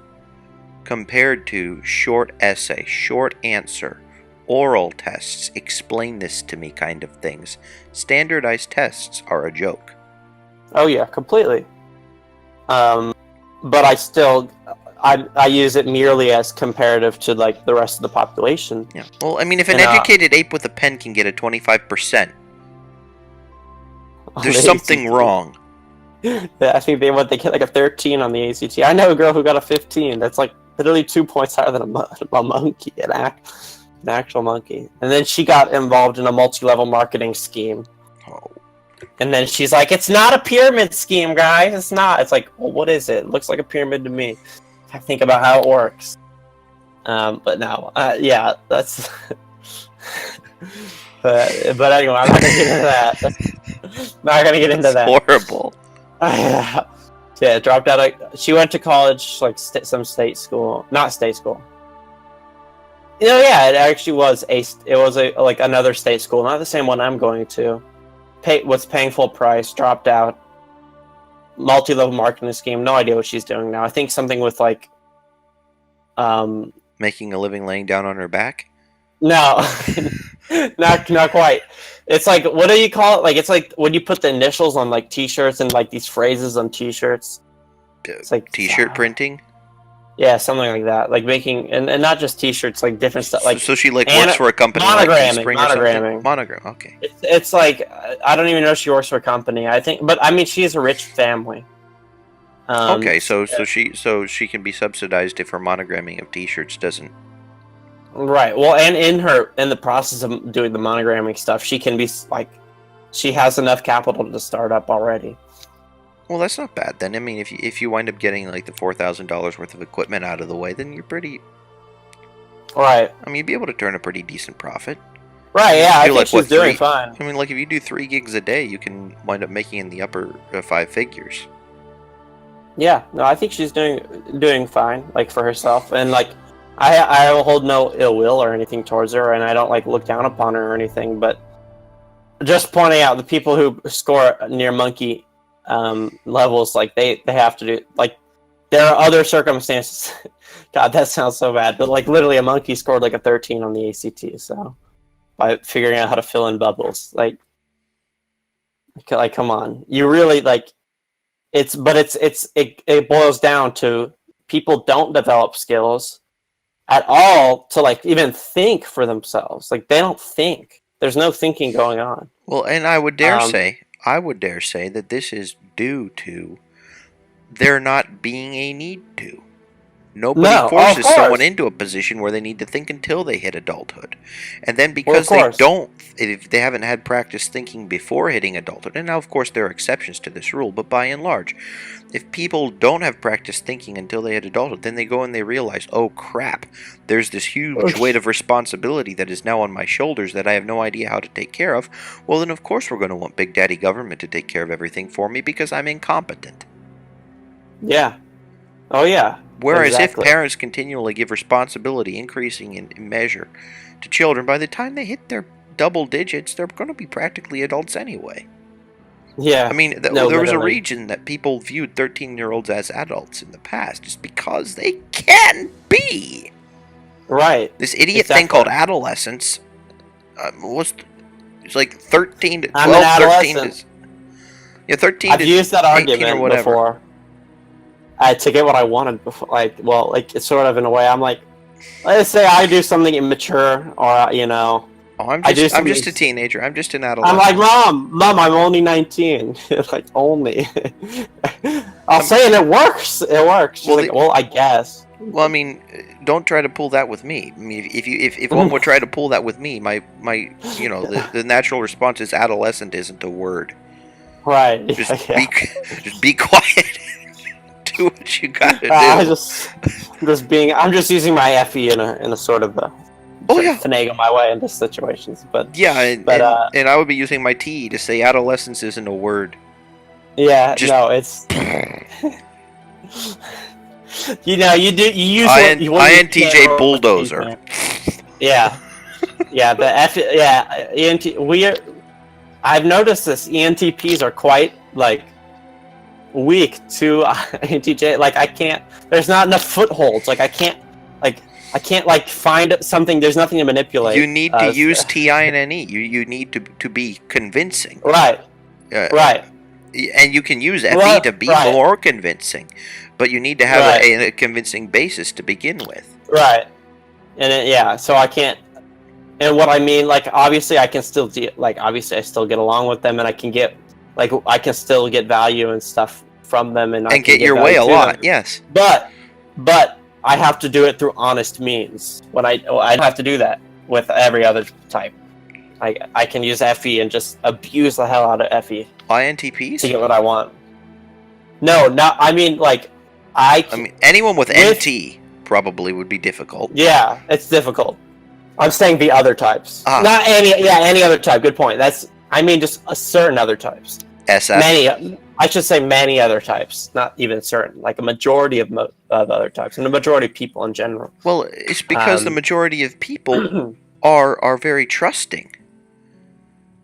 compared to short essay, short answer, oral tests, explain this to me kind of things. Standardized tests are a joke. Oh yeah, completely. But I use it merely as comparative to like the rest of the population. Yeah. Well, I mean, if an educated ape with a pen can get a 25%, there's something wrong. I think they get like a 13 on the ACT. I know a girl who got a 15. That's like literally 2 points higher than a monkey, an actual monkey. And then she got involved in a multi-level marketing scheme. Oh. And then she's like, "It's not a pyramid scheme, guys. It's not." It's like, well, what is it? It looks like a pyramid to me. I think about how it works. But no, yeah, that's. but anyway, I'm not gonna get into that. Not gonna get into that. Horrible. Yeah, dropped out. She went to college, like some state school, not state school. Yeah, it actually was like another state school, not the same one I'm going to. Was paying full price, dropped out. Multi-level marketing scheme. No idea what she's doing now. I think something with like, making a living laying down on her back. No, not quite. It's like, what do you call it? Like, it's like when you put the initials on like T-shirts and like these phrases on T-shirts. It's like T-shirt printing. Yeah, something like that. Like making and not just T-shirts, like different stuff. Like so she like works for a company like Teespring or something. Monogram. Okay. It's like I don't even know if she works for a company. I think, but I mean, she has a rich family. Okay, so she can be subsidized if her monogramming of T-shirts doesn't. Right. Well, and in the process of doing the monogramming stuff, she can be like, she has enough capital to start up already. Well, that's not bad then. I mean, if you wind up getting like the $4,000 worth of equipment out of the way, then you're pretty. Right. I mean, you'd be able to turn a pretty decent profit. Right. Yeah, I think she's doing fine. I mean, like if you do 3 gigs a day, you can wind up making in the upper 5 figures. Yeah. No, I think she's doing fine, like for herself, and like. I hold no ill will or anything towards her, and I don't like look down upon her or anything. But just pointing out the people who score near monkey levels, like they have to do. Like there are other circumstances. God, that sounds so bad, but like literally a monkey scored like a 13 on the ACT. So by figuring out how to fill in bubbles, like come on, you really like. It boils down to people don't develop skills at all to like even think for themselves. Like they don't think. There's no thinking going on. Well, and I would dare say that this is due to there not being a need to. Nobody forces someone into a position where they need to think until they hit adulthood. And then because if they haven't had practice thinking before hitting adulthood, and now of course there are exceptions to this rule, but by and large, if people don't have practice thinking until they hit adulthood, then they go and they realize, oh crap, there's this huge weight of responsibility that is now on my shoulders that I have no idea how to take care of. Well, then of course we're going to want Big Daddy Government to take care of everything for me because I'm incompetent. Yeah. Oh yeah. Whereas if parents continually give responsibility increasing in measure to children, by the time they hit their double digits, they're going to be practically adults anyway. Yeah. I mean, there was a region that people viewed 13-year-olds as adults in the past just because they can be. Right. This idiot thing called adolescence it's like 13 to 12, 13 to... Yeah, 13 I've used that argument before. To get what I wanted before, it's sort of in a way. I'm like, let's say I do something immature, or Oh, I'm I do just some a teenager. I'm just an adolescent. I'm like, Mom, I'm only 19. Like, only. I'll say it, it works. It works. She's Well, like, well, I guess. Well, I mean, don't try to pull that with me. I mean, if one would try to pull that with me, my the natural response is adolescent isn't a word. Right. Just Yeah. just be quiet. Do what you gotta do. I'm just using my FE in a sort of Oh yeah, finagle my way into situations, but yeah, but and I would be using my T to say adolescence isn't a word. yeah, Just no, it's you use what you INTJ can or what you bulldozer. can. Yeah, yeah, the F, yeah, I've noticed this. ENTPs are quite like weak to INTJ. Like I can't. There's not enough footholds. Like I can't like find something. There's nothing to manipulate. You need to use TI and NE. You need to be convincing. Right. Right. And you can use FE to be more convincing, but you need to have a convincing basis to begin with. Right. And so I can't. And what I mean, like, obviously, I can still obviously, I still get along with them, and I can still get value and stuff from them, and I can get your way a lot. Yes. But I have to do it through honest means. I have to do that with every other type. I can use FE and just abuse the hell out of FE. INTPs to get what I want. No, not. I mean, like, I mean, anyone with NT probably would be difficult. Yeah, it's difficult. I'm saying the other types. Not any. Yeah, any other type. Good point. I mean, just a certain other types. SF. Many. I should say many other types. Not even certain. Like a majority of other types, and the majority of people in general. Well, it's because the majority of people are very trusting.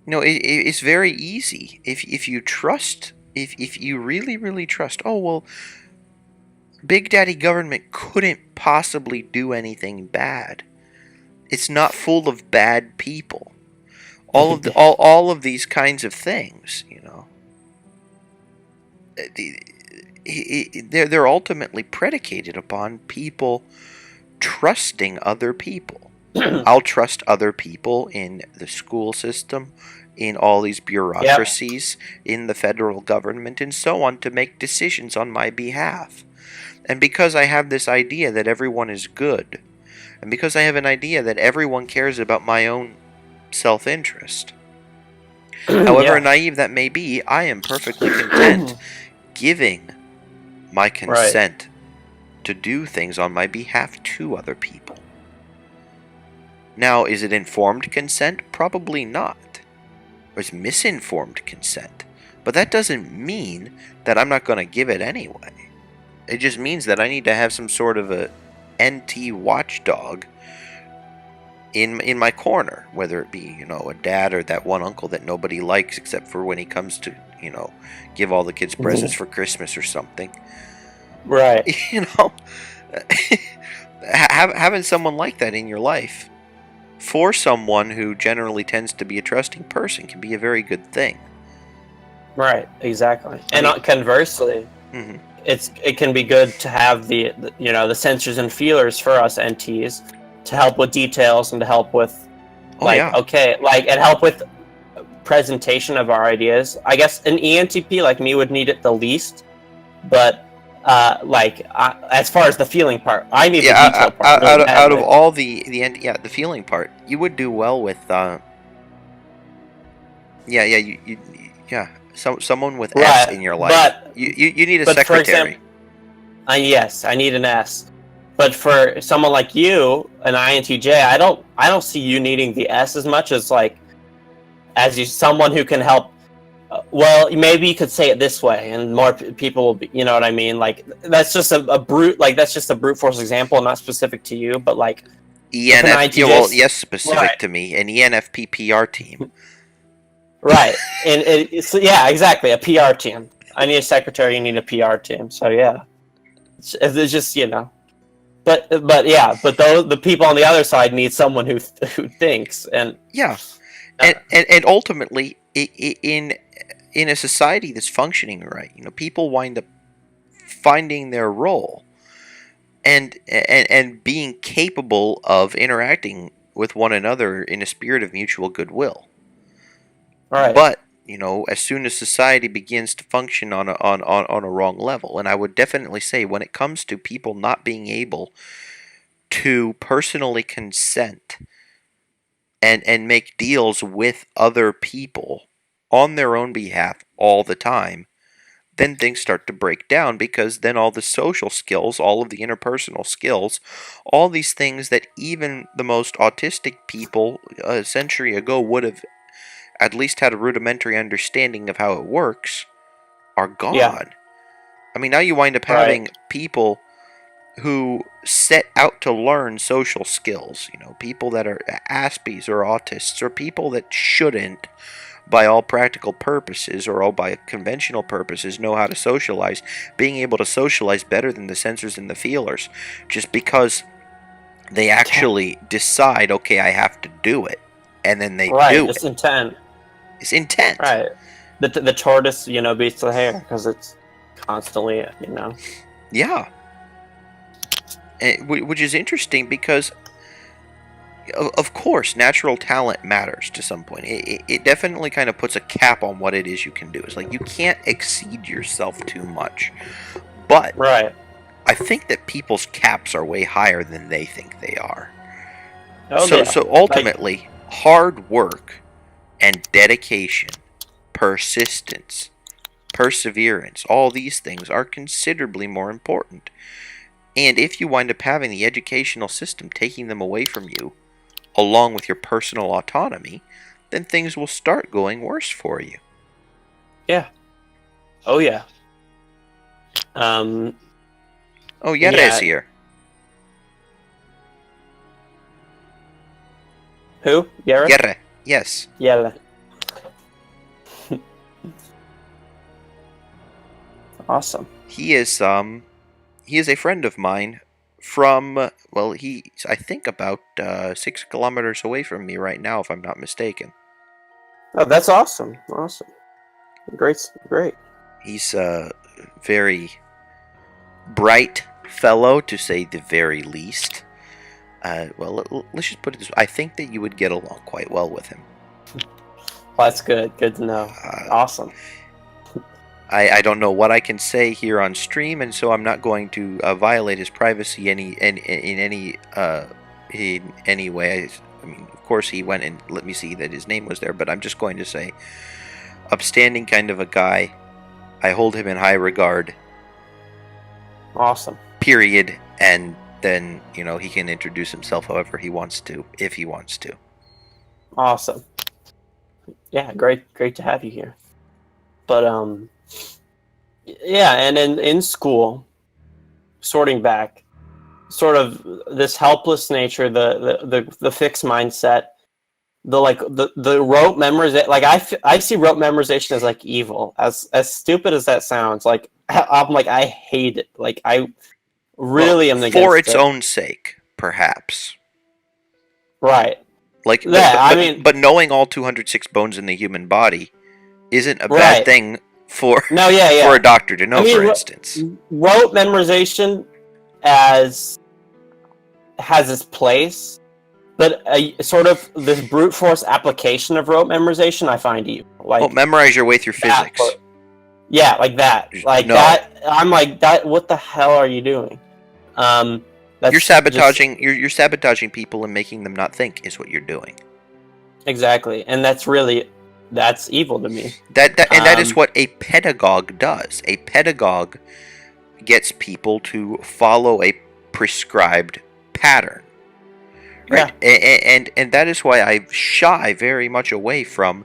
You know, it's very easy if you trust. If you really trust. Oh well. Big Daddy Government couldn't possibly do anything bad. It's not full of bad people. All of these kinds of things, you know. They're ultimately predicated upon people trusting other people. I'll trust other people in the school system, in all these bureaucracies, in the federal government, and so on to make decisions on my behalf. And because I have this idea that everyone is good, and because I have an idea that everyone cares about my own self-interest, however naive that may be, I am perfectly content giving my consent to do things on my behalf to other people. Now, is it informed consent? Probably not. Or it's misinformed consent. But that doesn't mean that I'm not going to give it anyway. It just means that I need to have some sort of a NT watchdog in my corner, whether it be, you know, a dad or that one uncle that nobody likes except for when he comes to, you know, give all the kids presents for Christmas or something. Right. You know, having someone like that in your life for someone who generally tends to be a trusting person can be a very good thing. Right, exactly. And conversely, it can be good to have the sensors and feelers for us NTs to help with details and to help with and help with presentation of our ideas. I guess an ENTP like me would need it the least, but as far as the feeling part, I need the detail part. Out of all the feeling part, you would do well with someone with S in your life. But you need a secretary. For example, yes, I need an S. But for someone like you, an INTJ, I don't see you needing the S as much as someone who can help. Well, maybe you could say it this way, and more people will be. You know what I mean? Like that's just a brute. Like that's just a brute force example, not specific to you, but like ENF. Specific to me, an ENFP PR team. Right, and it's exactly a PR team. I need a secretary. You need a PR team. So yeah, it's just But the people on the other side need someone who thinks and and ultimately in a society that's functioning right, people wind up finding their role and being capable of interacting with one another in a spirit of mutual goodwill. Right. But, as soon as society begins to function on a wrong level, and I would definitely say when it comes to people not being able to personally consent and make deals with other people on their own behalf all the time, then things start to break down, because then all the social skills, all of the interpersonal skills, all these things that even the most autistic people a century ago would have at least had a rudimentary understanding of how it works, are Yeah. gone. I mean, now you wind up Right. having people who set out to learn social skills, people that are Aspies or autists, or people that shouldn't, by all practical purposes or all by conventional purposes, know how to socialize, being able to socialize better than the sensors and the feelers, just because they actually decide, okay, I have to do it, and then they Right. do It's it. intent. It's intent. Right. The tortoise, beats the hare because it's constantly, Yeah. Which is interesting because, of course, natural talent matters to some point. It definitely kind of puts a cap on what it is you can do. It's like you can't exceed yourself too much. But Right. I think that people's caps are way higher than they think they are. Oh So, yeah. so ultimately, hard work and dedication, persistence, perseverance, all these things are considerably more important. And if you wind up having the educational system taking them away from you, along with your personal autonomy, then things will start going worse for you. Yeah. Oh yeah. Um. Oh, Yere Yeah. is here. Who? Yara? Yere, yes. Yeah. Awesome. He is a friend of mine from, well, he's, I think, about 6 kilometers away from me right now, if I'm not mistaken. Oh, that's awesome. Awesome. Great. Great. He's a very bright fellow, to say the very least. Well, let's just put it this way. I think that you would get along quite well with him. Well, that's good. Good to know. Awesome. I don't know what I can say here on stream, and so I'm not going to violate his privacy in any way. I mean, of course, he went and let me see that his name was there, but I'm just going to say, upstanding kind of a guy. I hold him in high regard. Awesome. Period. And then, he can introduce himself however he wants to, if he wants to. Awesome. Yeah, great to have you here. But yeah, and in school, sorting back, sort of this helpless nature, the fixed mindset, the rote memorization. Like I see rote memorization as like evil. As stupid as that sounds, like I'm like I hate it. Like I really am against it. For its own sake, perhaps. Right. Like, but knowing all 206 bones in the human body isn't a bad thing for for a doctor to know. For instance, rote memorization has its place, but sort of this brute force application of rote memorization, I find evil. Like, memorize your way through physics. Yeah, like that. Like no. That. I'm like that. What the hell are you doing? You're sabotaging. You're sabotaging people and making them not think is what you're doing. Exactly, and that's evil to me. That is what a pedagogue does. A pedagogue gets people to follow a prescribed pattern. Right? Yeah. And that is why I shy very much away from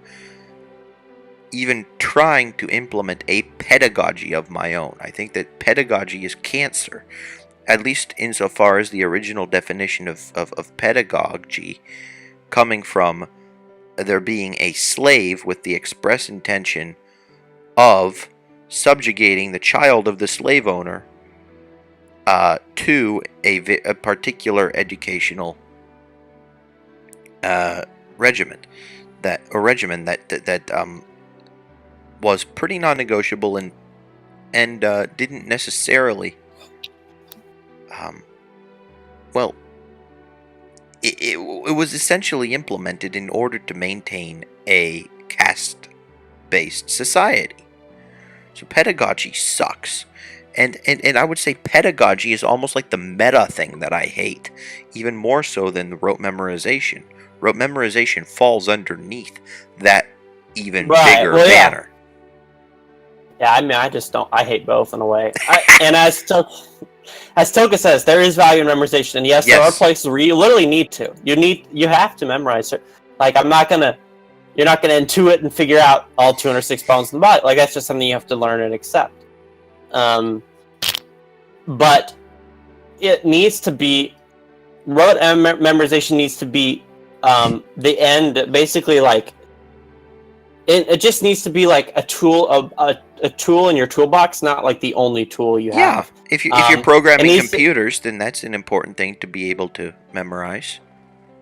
even trying to implement a pedagogy of my own. I think that pedagogy is cancer, at least insofar as the original definition of pedagogy coming from there being a slave with the express intention of subjugating the child of the slave owner to a particular educational regimen that was pretty non-negotiable and didn't necessarily it was essentially implemented in order to maintain a caste-based society. So pedagogy sucks. And I would say pedagogy is almost like the meta thing that I hate, even more so than the rote memorization. Rote memorization falls underneath that even bigger banner. Yeah, I mean, I just don't. I hate both in a way. And as Toka says, there is value in memorization, and yes, there are places where you literally need to. You have to memorize it. Like, you're not gonna intuit and figure out all 206 bones in the body. Like, that's just something you have to learn and accept. But it needs to be rote memorization needs to be the end. Basically, like it just needs to be like a tool a tool in your toolbox, not like the only tool you have. Yeah, if you're programming computers, then that's an important thing to be able to memorize.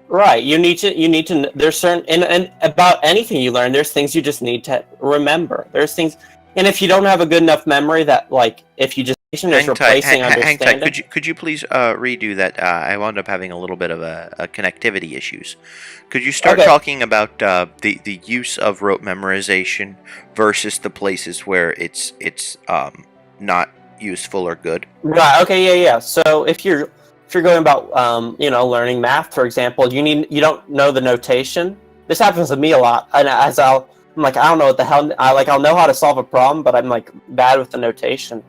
Right, you need to. There's certain and about anything you learn, there's things you just need to remember. There's things, and if you don't have a good enough memory, that like if you just replacing understanding. Hang tight. Could you please redo that? I wound up having a little bit of a connectivity issues. Could you start talking about the use of rote memorization versus the places where it's not useful or good? Right. Okay. Yeah. So if you're going about learning math, for example, you don't know the notation. This happens to me a lot, and I'm like, I don't know what the hell. I'll know how to solve a problem, but I'm like bad with the notation.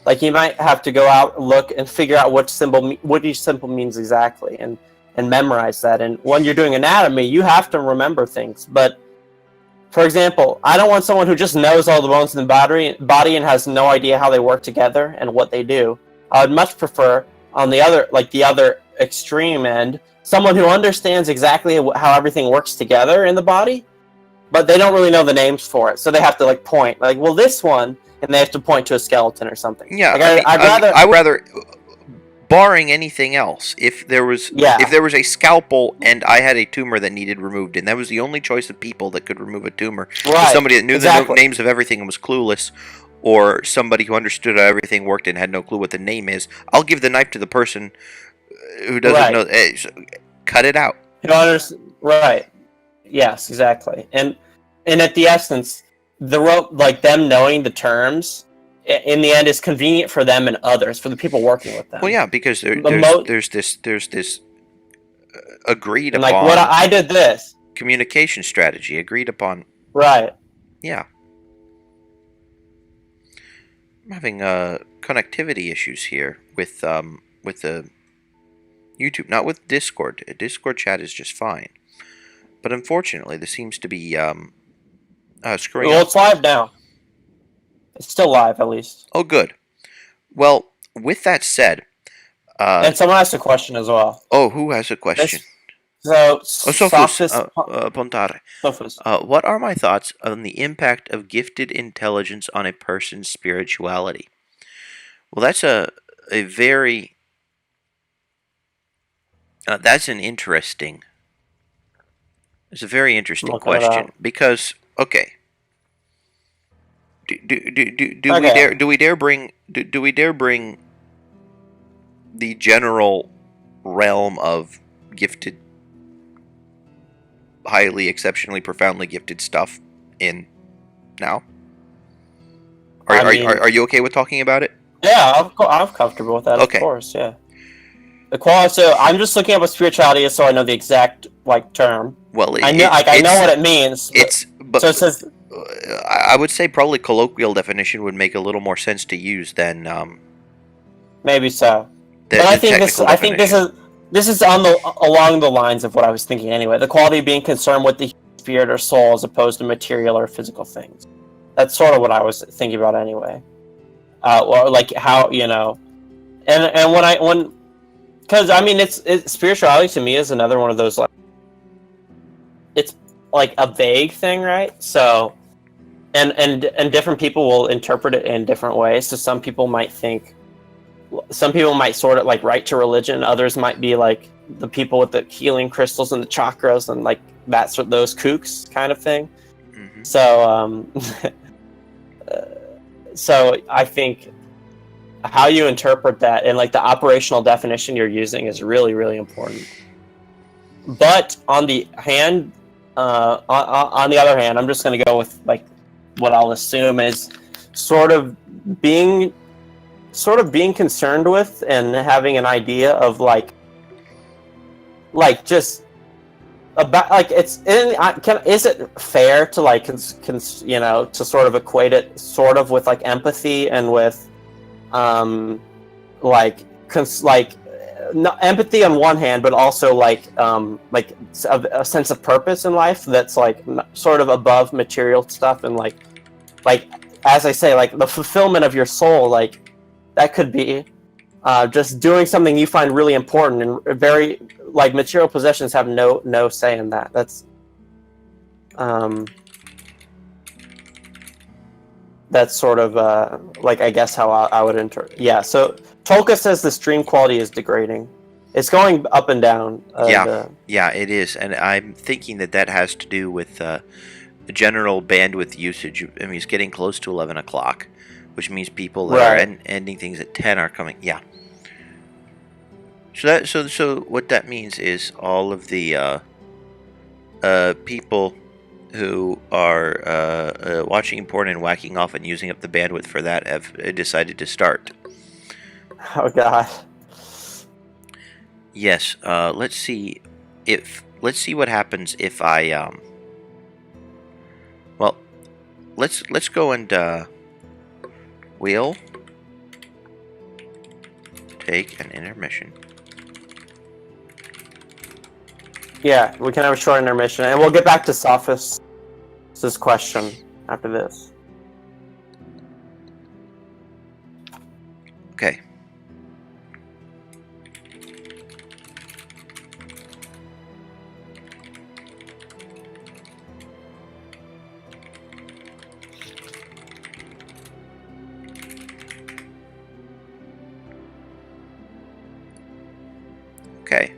Like, you might have to go out and look and figure out what each symbol means exactly, and memorize that. And when you're doing anatomy, you have to remember things. But for example, I don't want someone who just knows all the bones in the body and has no idea how they work together and what they do. I would much prefer, on the other extreme end, someone who understands exactly how everything works together in the body, but they don't really know the names for it. So they have to like point, like, well, this one. And they have to point to a skeleton or something. Yeah, like, I would rather, barring anything else, if there was a scalpel and I had a tumor that needed removed, and that was the only choice of people that could remove a tumor, somebody that knew the names of everything and was clueless, or somebody who understood how everything worked and had no clue what the name is, I'll give the knife to the person who doesn't know. Cut it out. Right. Yes, exactly. And at the essence, the rote, like them knowing the terms, in the end is convenient for them and others, for the people working with them. Well, yeah, because there's this agreed upon. Like, what I did this communication strategy agreed upon. Right. Yeah. I'm having connectivity issues here with the YouTube, not with Discord. Discord chat is just fine, but unfortunately, this seems to be screwing up. It's live now. It's still live, at least. Oh, good. Well, with that said... and someone asked a question as well. Oh, who has a question? Sophus Pontare. What are my thoughts on the impact of gifted intelligence on a person's spirituality? Well, that's a very... that's an interesting... It's a very interesting question, because... Okay. Do we dare bring the general realm of gifted, highly, exceptionally, profoundly gifted stuff in now? Are you okay with talking about it? Yeah, I'm comfortable with that. Okay. Of course, yeah. So I'm just looking up what spirituality is, so I know the exact term. Well, I know what it means. So it says. I would say probably colloquial definition would make a little more sense to use than. Maybe so. But I think this is along the lines of what I was thinking anyway. The quality of being concerned with the spirit or soul as opposed to material or physical things. That's sort of what I was thinking about anyway. Or like how and because I mean it's spirituality to me is another one of those it's like a vague thing, right? So and different people will interpret it in different ways. So some people might sort it like right to religion. Others might be like the people with the healing crystals and the chakras and like those kooks kind of thing. Mm-hmm. So so I think how you interpret that and like the operational definition you're using is really, really important. But on the hand, on the other hand, I'm just going to go with like what I'll assume is sort of being concerned with and having an idea of like just about like is it fair to like you know, to sort of equate it sort of with like empathy and with like no, empathy on one hand, but also like a sense of purpose in life that's like sort of above material stuff, and like as I say, like the fulfillment of your soul, like that could be just doing something you find really important, and very like material possessions have no say in that. That's sort of like I guess how I would yeah. So Tolka says the stream quality is degrading. It's going up and down. Yeah, it is, and I'm thinking that has to do with the general bandwidth usage. I mean, it's getting close to 11 o'clock, which means people that Right. are ending things at 10 are coming. Yeah. So what that means is all of the people who are watching porn and whacking off and using up the bandwidth for that have decided to start. Oh God. Yes. Let's see what happens if I well, let's go and we'll take an intermission. Yeah, we can have a short intermission, and we'll get back to Sophist's question after this. Okay. Okay.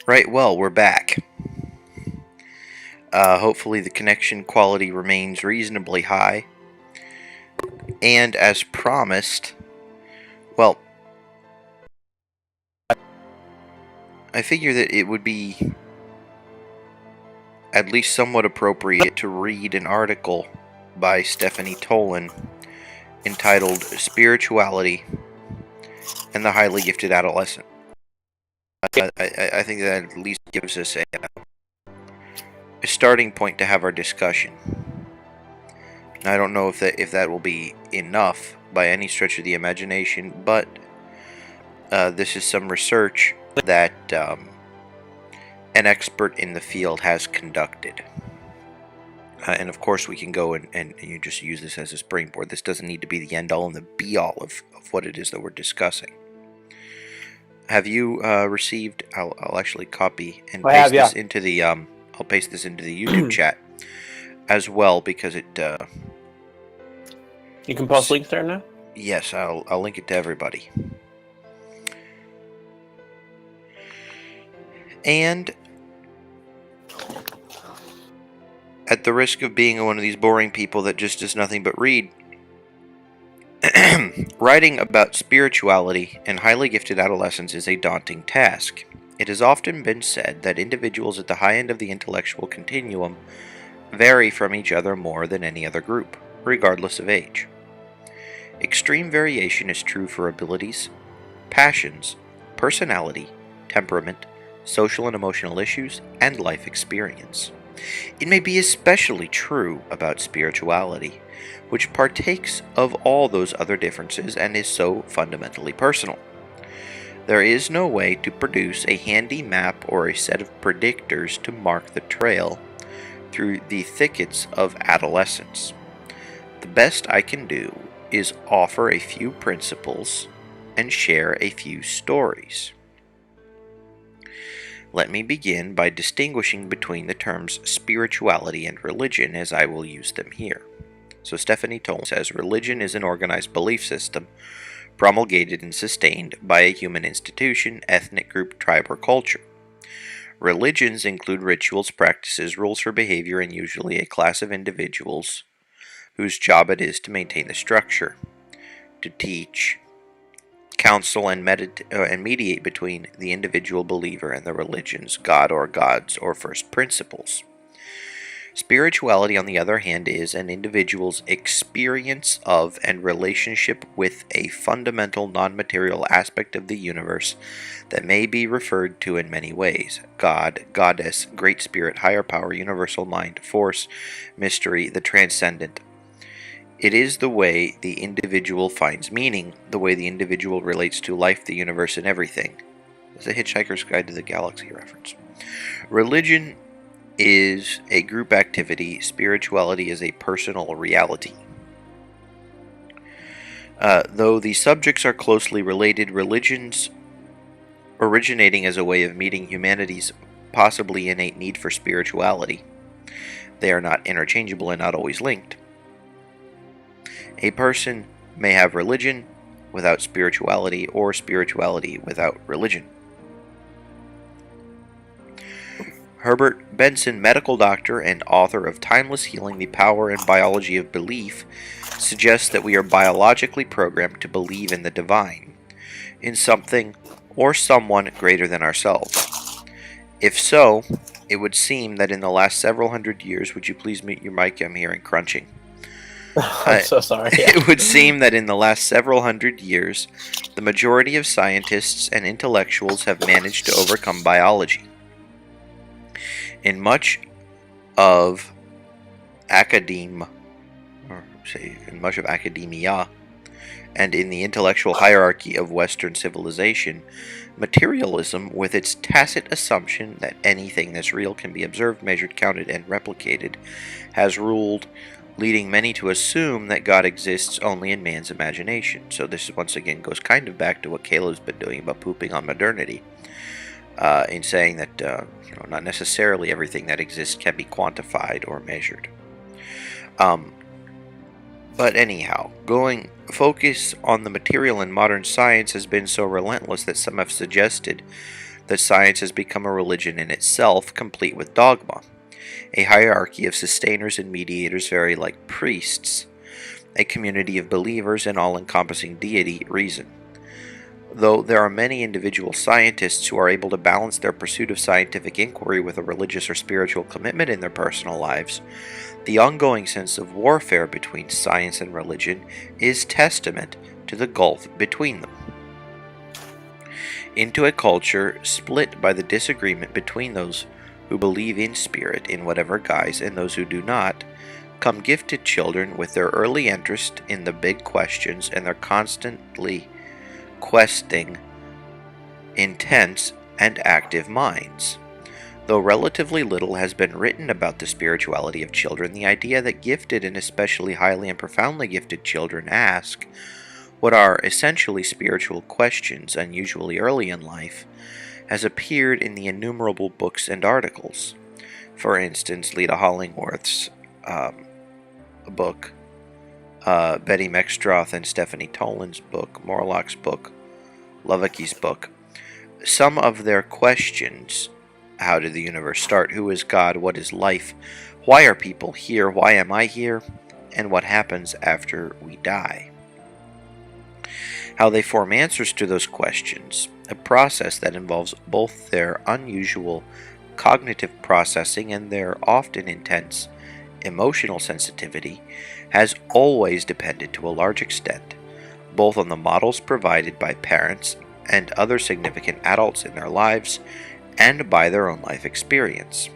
Right, well, we're back. Hopefully the connection quality remains reasonably high. And as promised, well, I figure that it would be at least somewhat appropriate to read an article by Stephanie Tolan entitled Spirituality and the Highly Gifted Adolescent. I think that at least gives us a starting point to have our discussion. I don't know if that will be enough by any stretch of the imagination, but this is some research that an expert in the field has conducted. And of course we can go and you just use this as a springboard. This doesn't need to be the end-all and the be-all of what it is that we're discussing. Have you received... I'll actually copy and paste this into the... I'll paste this into the YouTube chat as well, because it... You can post links there now? Yes, I'll link it to everybody. And at the risk of being one of these boring people that just does nothing but read, writing about spirituality and highly gifted adolescents is a daunting task. It has often been said that individuals at the high end of the intellectual continuum vary from each other more than any other group, regardless of age. Extreme variation is true for abilities, passions, personality, temperament, social and emotional issues, and life experience. It may be especially true about spirituality, which partakes of all those other differences and is so fundamentally personal. There is no way to produce a handy map or a set of predictors to mark the trail through the thickets of adolescence. The best I can do is offer a few principles and share a few stories. Let me begin by distinguishing between the terms spirituality and religion, as I will use them here. So Stephanie Tolan says, religion is an organized belief system promulgated and sustained by a human institution, ethnic group, tribe, or culture. Religions include rituals, practices, rules for behavior, and usually a class of individuals whose job it is to maintain the structure, to teach, counsel, and mediate between the individual believer and the religion's God or gods or first principles. Spirituality, on the other hand, is an individual's experience of and relationship with a fundamental non-material aspect of the universe that may be referred to in many ways: God, Goddess, Great Spirit, Higher Power, Universal Mind, Force, Mystery, the Transcendent. It is the way the individual finds meaning, the way the individual relates to life, the universe, and everything. It's a Hitchhiker's Guide to the Galaxy reference. Religion is a group activity. Spirituality is a personal reality. Though the subjects are closely related, religions originating as a way of meeting humanity's possibly innate need for spirituality, they are not interchangeable and not always linked. A person may have religion without spirituality, or spirituality without religion. Herbert Benson, medical doctor and author of Timeless Healing, The Power and Biology of Belief, suggests that we are biologically programmed to believe in the divine, in something or someone greater than ourselves. If so, it would seem that in the last several hundred years, would you please mute your mic? I'm hearing crunching. I'm so sorry. Yeah. It would seem that in the last several hundred years, the majority of scientists and intellectuals have managed to overcome biology. In much of academia, and in the intellectual hierarchy of Western civilization, materialism, with its tacit assumption that anything that's real can be observed, measured, counted, and replicated, has ruled, leading many to assume that God exists only in man's imagination. So this once again goes kind of back to what Caleb's been doing about pooping on modernity, in saying that not necessarily everything that exists can be quantified or measured. But anyhow, focus on the material in modern science has been so relentless that some have suggested that science has become a religion in itself, complete with dogma. A hierarchy of sustainers and mediators very like priests, a community of believers and all-encompassing deity, reason. Though there are many individual scientists who are able to balance their pursuit of scientific inquiry with a religious or spiritual commitment in their personal lives, the ongoing sense of warfare between science and religion is testament to the gulf between them. Into a culture split by the disagreement between those who believe in spirit in whatever guise and those who do not, come gifted children with their early interest in the big questions and their constantly questing, intense, and active minds. Though relatively little has been written about the spirituality of children, the idea that gifted and especially highly and profoundly gifted children ask what are essentially spiritual questions, unusually early in life, has appeared in the innumerable books and articles. For instance, Lita Hollingworth's book, Betty Mextroth and Stephanie Toland's book, Morlock's book, Lovecky's book. Some of their questions: how did the universe start? Who is God? What is life? Why are people here? Why am I here? And what happens after we die? How they form answers to those questions, a process that involves both their unusual cognitive processing and their often intense emotional sensitivity, has always depended to a large extent both on the models provided by parents and other significant adults in their lives and by their own life experience.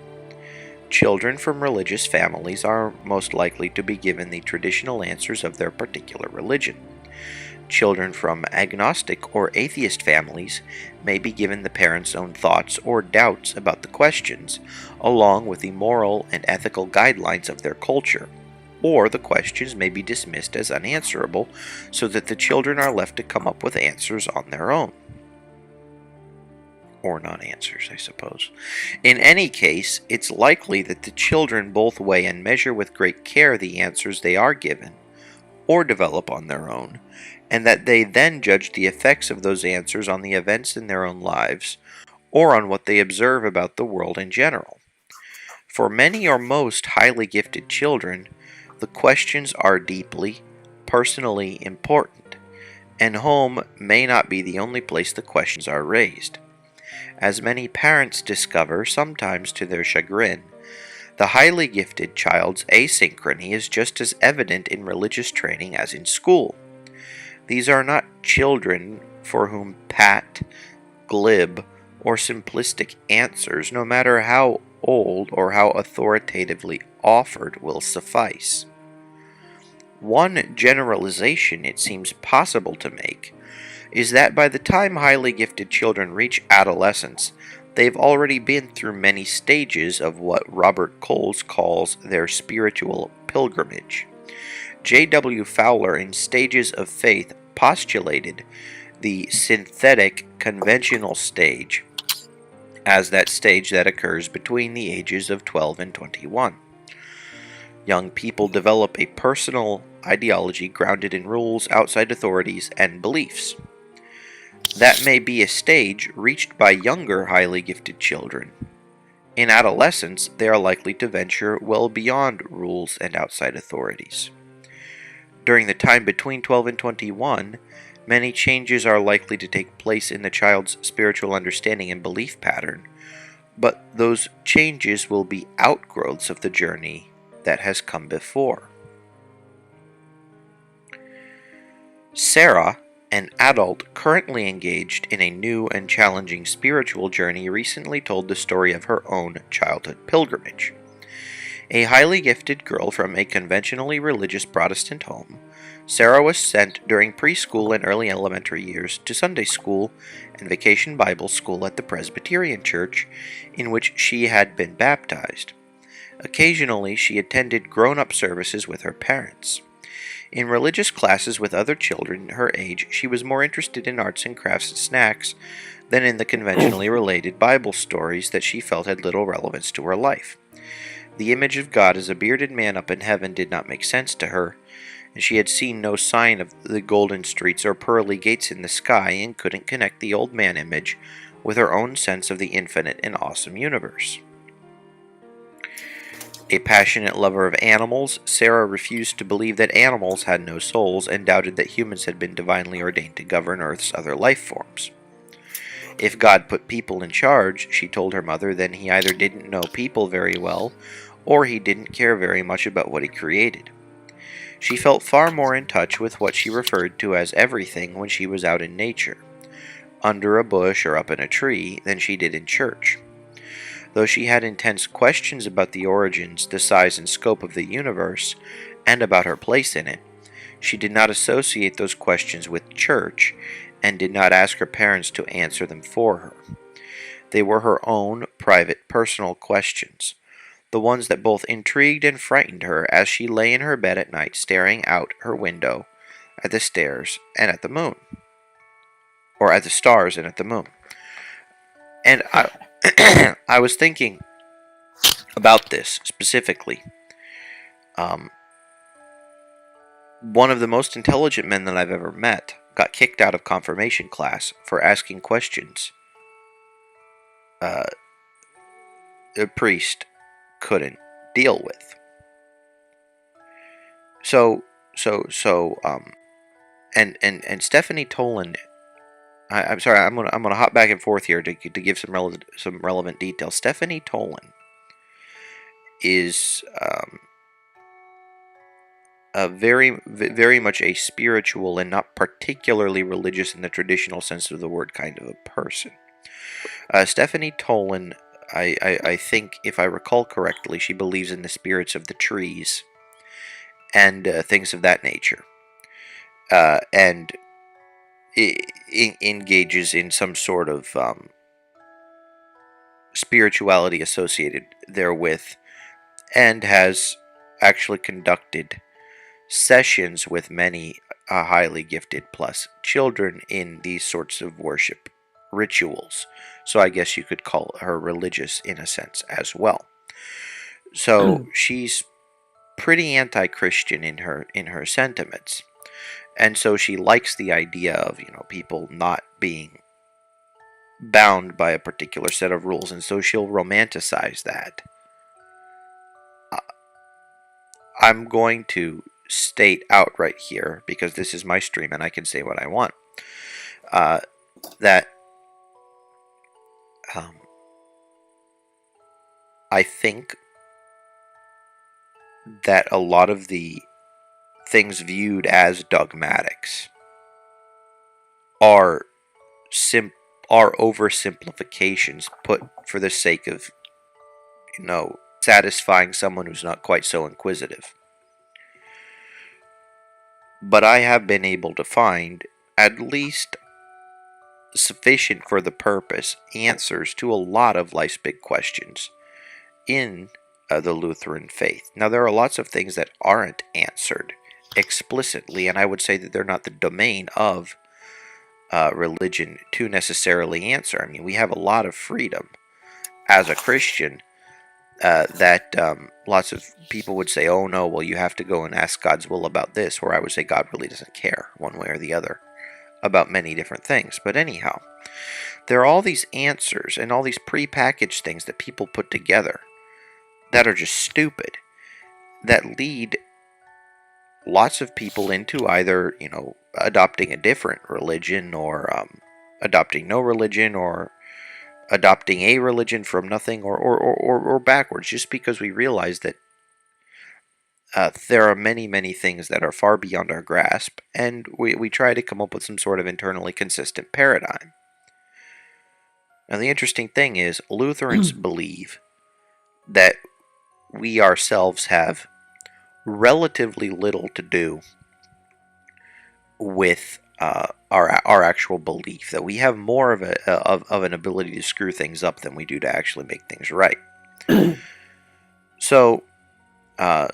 Children from religious families are most likely to be given the traditional answers of their particular religion. Children from agnostic or atheist families may be given the parents' own thoughts or doubts about the questions, along with the moral and ethical guidelines of their culture, or the questions may be dismissed as unanswerable so that the children are left to come up with answers on their own. Or non-answers, I suppose. In any case, it's likely that the children both weigh and measure with great care the answers they are given, or develop on their own, and that they then judge the effects of those answers on the events in their own lives, or on what they observe about the world in general. For many or most highly gifted children, the questions are deeply, personally important, and home may not be the only place the questions are raised. As many parents discover, sometimes to their chagrin, the highly gifted child's asynchrony is just as evident in religious training as in school. These are not children for whom pat, glib, or simplistic answers, no matter how old or how authoritatively offered, will suffice. One generalization it seems possible to make is that by the time highly gifted children reach adolescence, they've already been through many stages of what Robert Coles calls their spiritual pilgrimage. J.W. Fowler in Stages of Faith postulated the synthetic conventional stage as that stage that occurs between the ages of 12 and 21. Young people develop a personal ideology grounded in rules, outside authorities, and beliefs. That may be a stage reached by younger highly gifted children. In adolescence, they are likely to venture well beyond rules and outside authorities. During the time between 12 and 21, many changes are likely to take place in the child's spiritual understanding and belief pattern, but those changes will be outgrowths of the journey that has come before. Sarah, an adult currently engaged in a new and challenging spiritual journey, recently told the story of her own childhood pilgrimage. A highly gifted girl from a conventionally religious Protestant home, Sarah was sent during preschool and early elementary years to Sunday school and vacation Bible school at the Presbyterian church in which she had been baptized. Occasionally, she attended grown-up services with her parents. In religious classes with other children her age, she was more interested in arts and crafts and snacks than in the conventionally related Bible stories that she felt had little relevance to her life. The image of God as a bearded man up in heaven did not make sense to her, and she had seen no sign of the golden streets or pearly gates in the sky and couldn't connect the old man image with her own sense of the infinite and awesome universe. A passionate lover of animals, Sarah refused to believe that animals had no souls and doubted that humans had been divinely ordained to govern Earth's other life forms. If God put people in charge, she told her mother, then he either didn't know people very well, or he didn't care very much about what he created. She felt far more in touch with what she referred to as everything when she was out in nature, under a bush or up in a tree, than she did in church. Though she had intense questions about the origins, the size and scope of the universe, and about her place in it, she did not associate those questions with church, and did not ask her parents to answer them for her. They were her own, private, personal questions, the ones that both intrigued and frightened her as she lay in her bed at night staring out her window at the stars and at the moon. Or at the stars and at the moon. And I was thinking about this specifically. One of the most intelligent men that I've ever met got kicked out of confirmation class for asking questions a priest couldn't deal with. And Stephanie Tolan. I'm sorry. I'm gonna hop back and forth here to give some relevant details. Stephanie Tolan is a very much a spiritual and not particularly religious in the traditional sense of the word kind of a person. Stephanie Tolan, I think, if I recall correctly, she believes in the spirits of the trees and things of that nature, and engages in some sort of spirituality associated therewith, and has actually conducted sessions with many highly gifted plus children in these sorts of worship rituals. So I guess you could call her religious in a sense as well. So she's pretty anti-Christian in her sentiments. And so she likes the idea of, people not being bound by a particular set of rules, and so she'll romanticize that. I'm going to state outright here, because this is my stream and I can say what I want, that I think that a lot of the things viewed as dogmatics are oversimplifications put for the sake of, satisfying someone who's not quite so inquisitive. But I have been able to find at least sufficient for the purpose answers to a lot of life's big questions in the Lutheran faith. Now, there are lots of things that aren't answered explicitly, and I would say that they're not the domain of religion to necessarily answer. I mean, we have a lot of freedom as a Christian that lots of people would say, oh no, well, you have to go and ask God's will about this, where I would say God really doesn't care one way or the other about many different things. But anyhow, there are all these answers and all these prepackaged things that people put together that are just stupid, that lead lots of people into either, adopting a different religion, or adopting no religion, or adopting a religion from nothing, or backwards, just because we realize that there are many, many things that are far beyond our grasp, and we try to come up with some sort of internally consistent paradigm. Now, the interesting thing is, Lutherans believe that we ourselves have relatively little to do with our actual belief, that we have more of an ability to screw things up than we do to actually make things right. So, and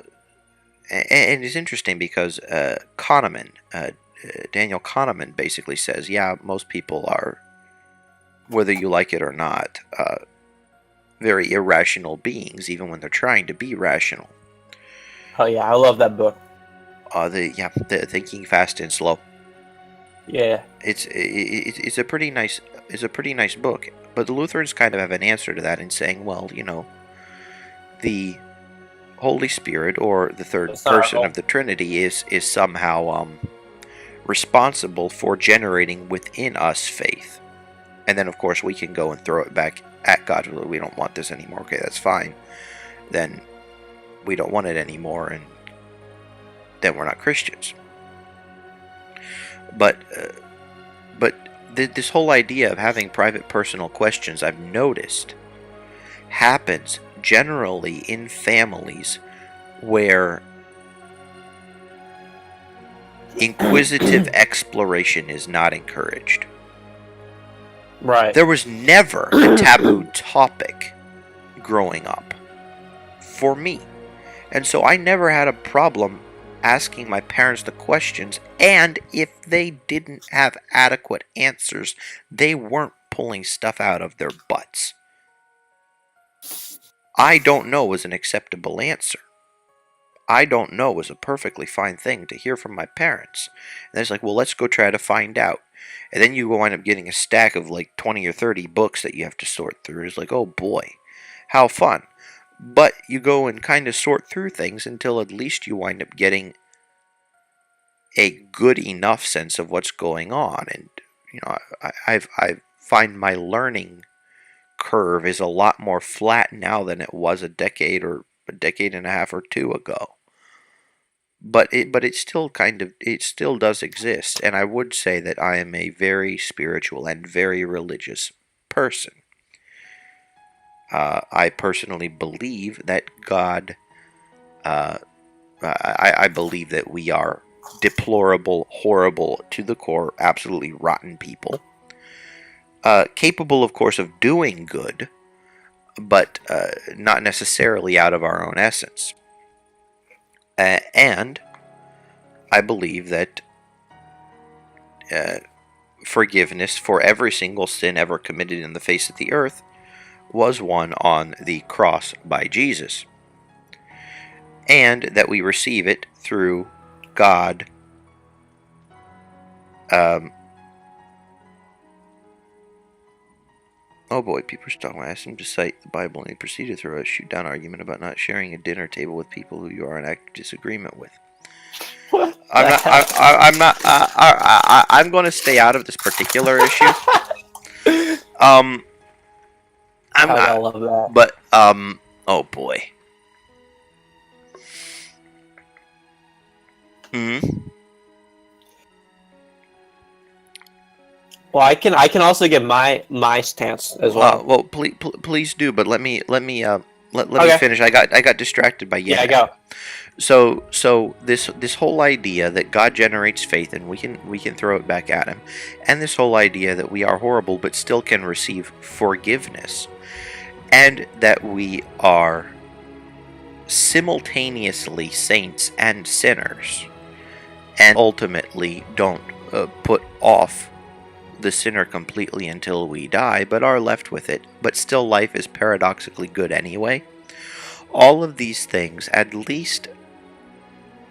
it's interesting because Kahneman, Daniel Kahneman, basically says, yeah, most people are, whether you like it or not, very irrational beings, even when they're trying to be rational. Oh yeah, I love that book. The Thinking Fast and Slow. Yeah, It's a pretty nice is a pretty nice book. But the Lutherans kind of have an answer to that in saying, well, the Holy Spirit, or the third It's not our person fault. of the Trinity, is somehow responsible for generating within us faith. And then, of course, we can go and throw it back at God. We don't want this anymore. Okay, that's fine. Then we don't want it anymore, and then we're not Christians. But this whole idea of having private personal questions, I've noticed, happens generally in families where inquisitive exploration is not encouraged. Right. There was never a taboo topic growing up for me. And so I never had a problem asking my parents the questions, and if they didn't have adequate answers, they weren't pulling stuff out of their butts. I don't know was an acceptable answer. I don't know was a perfectly fine thing to hear from my parents. And it's like, well, let's go try to find out. And then you wind up getting a stack of like 20 or 30 books that you have to sort through. It's like, oh boy, how fun. But you go and kind of sort through things until at least you wind up getting a good enough sense of what's going on. And, I find my learning curve is a lot more flat now than it was a decade and a half or two ago. But it still does exist, and I would say that I am a very spiritual and very religious person. I personally believe that God. I believe that we are deplorable, horrible, to the core, absolutely rotten people. Capable, of course, of doing good, but not necessarily out of our own essence. And I believe that forgiveness for every single sin ever committed in the face of the earth was won on the cross by Jesus. And that we receive it through God oh boy, people are talking. I asked him to cite the Bible, and he proceeded through a shoot-down argument about not sharing a dinner table with people who you are in active disagreement with. I'm going to stay out of this particular issue. I love that. But oh boy. Well, I can also give my stance as well. Well, please do, but let me let me Okay. finish. I got distracted by Yeah, go. So this whole idea that God generates faith and we can throw it back at him, and this whole idea that we are horrible but still can receive forgiveness, and that we are simultaneously saints and sinners, and ultimately don't put off the sinner completely until we die, but are left with it, but still life is paradoxically good anyway. All of these things at least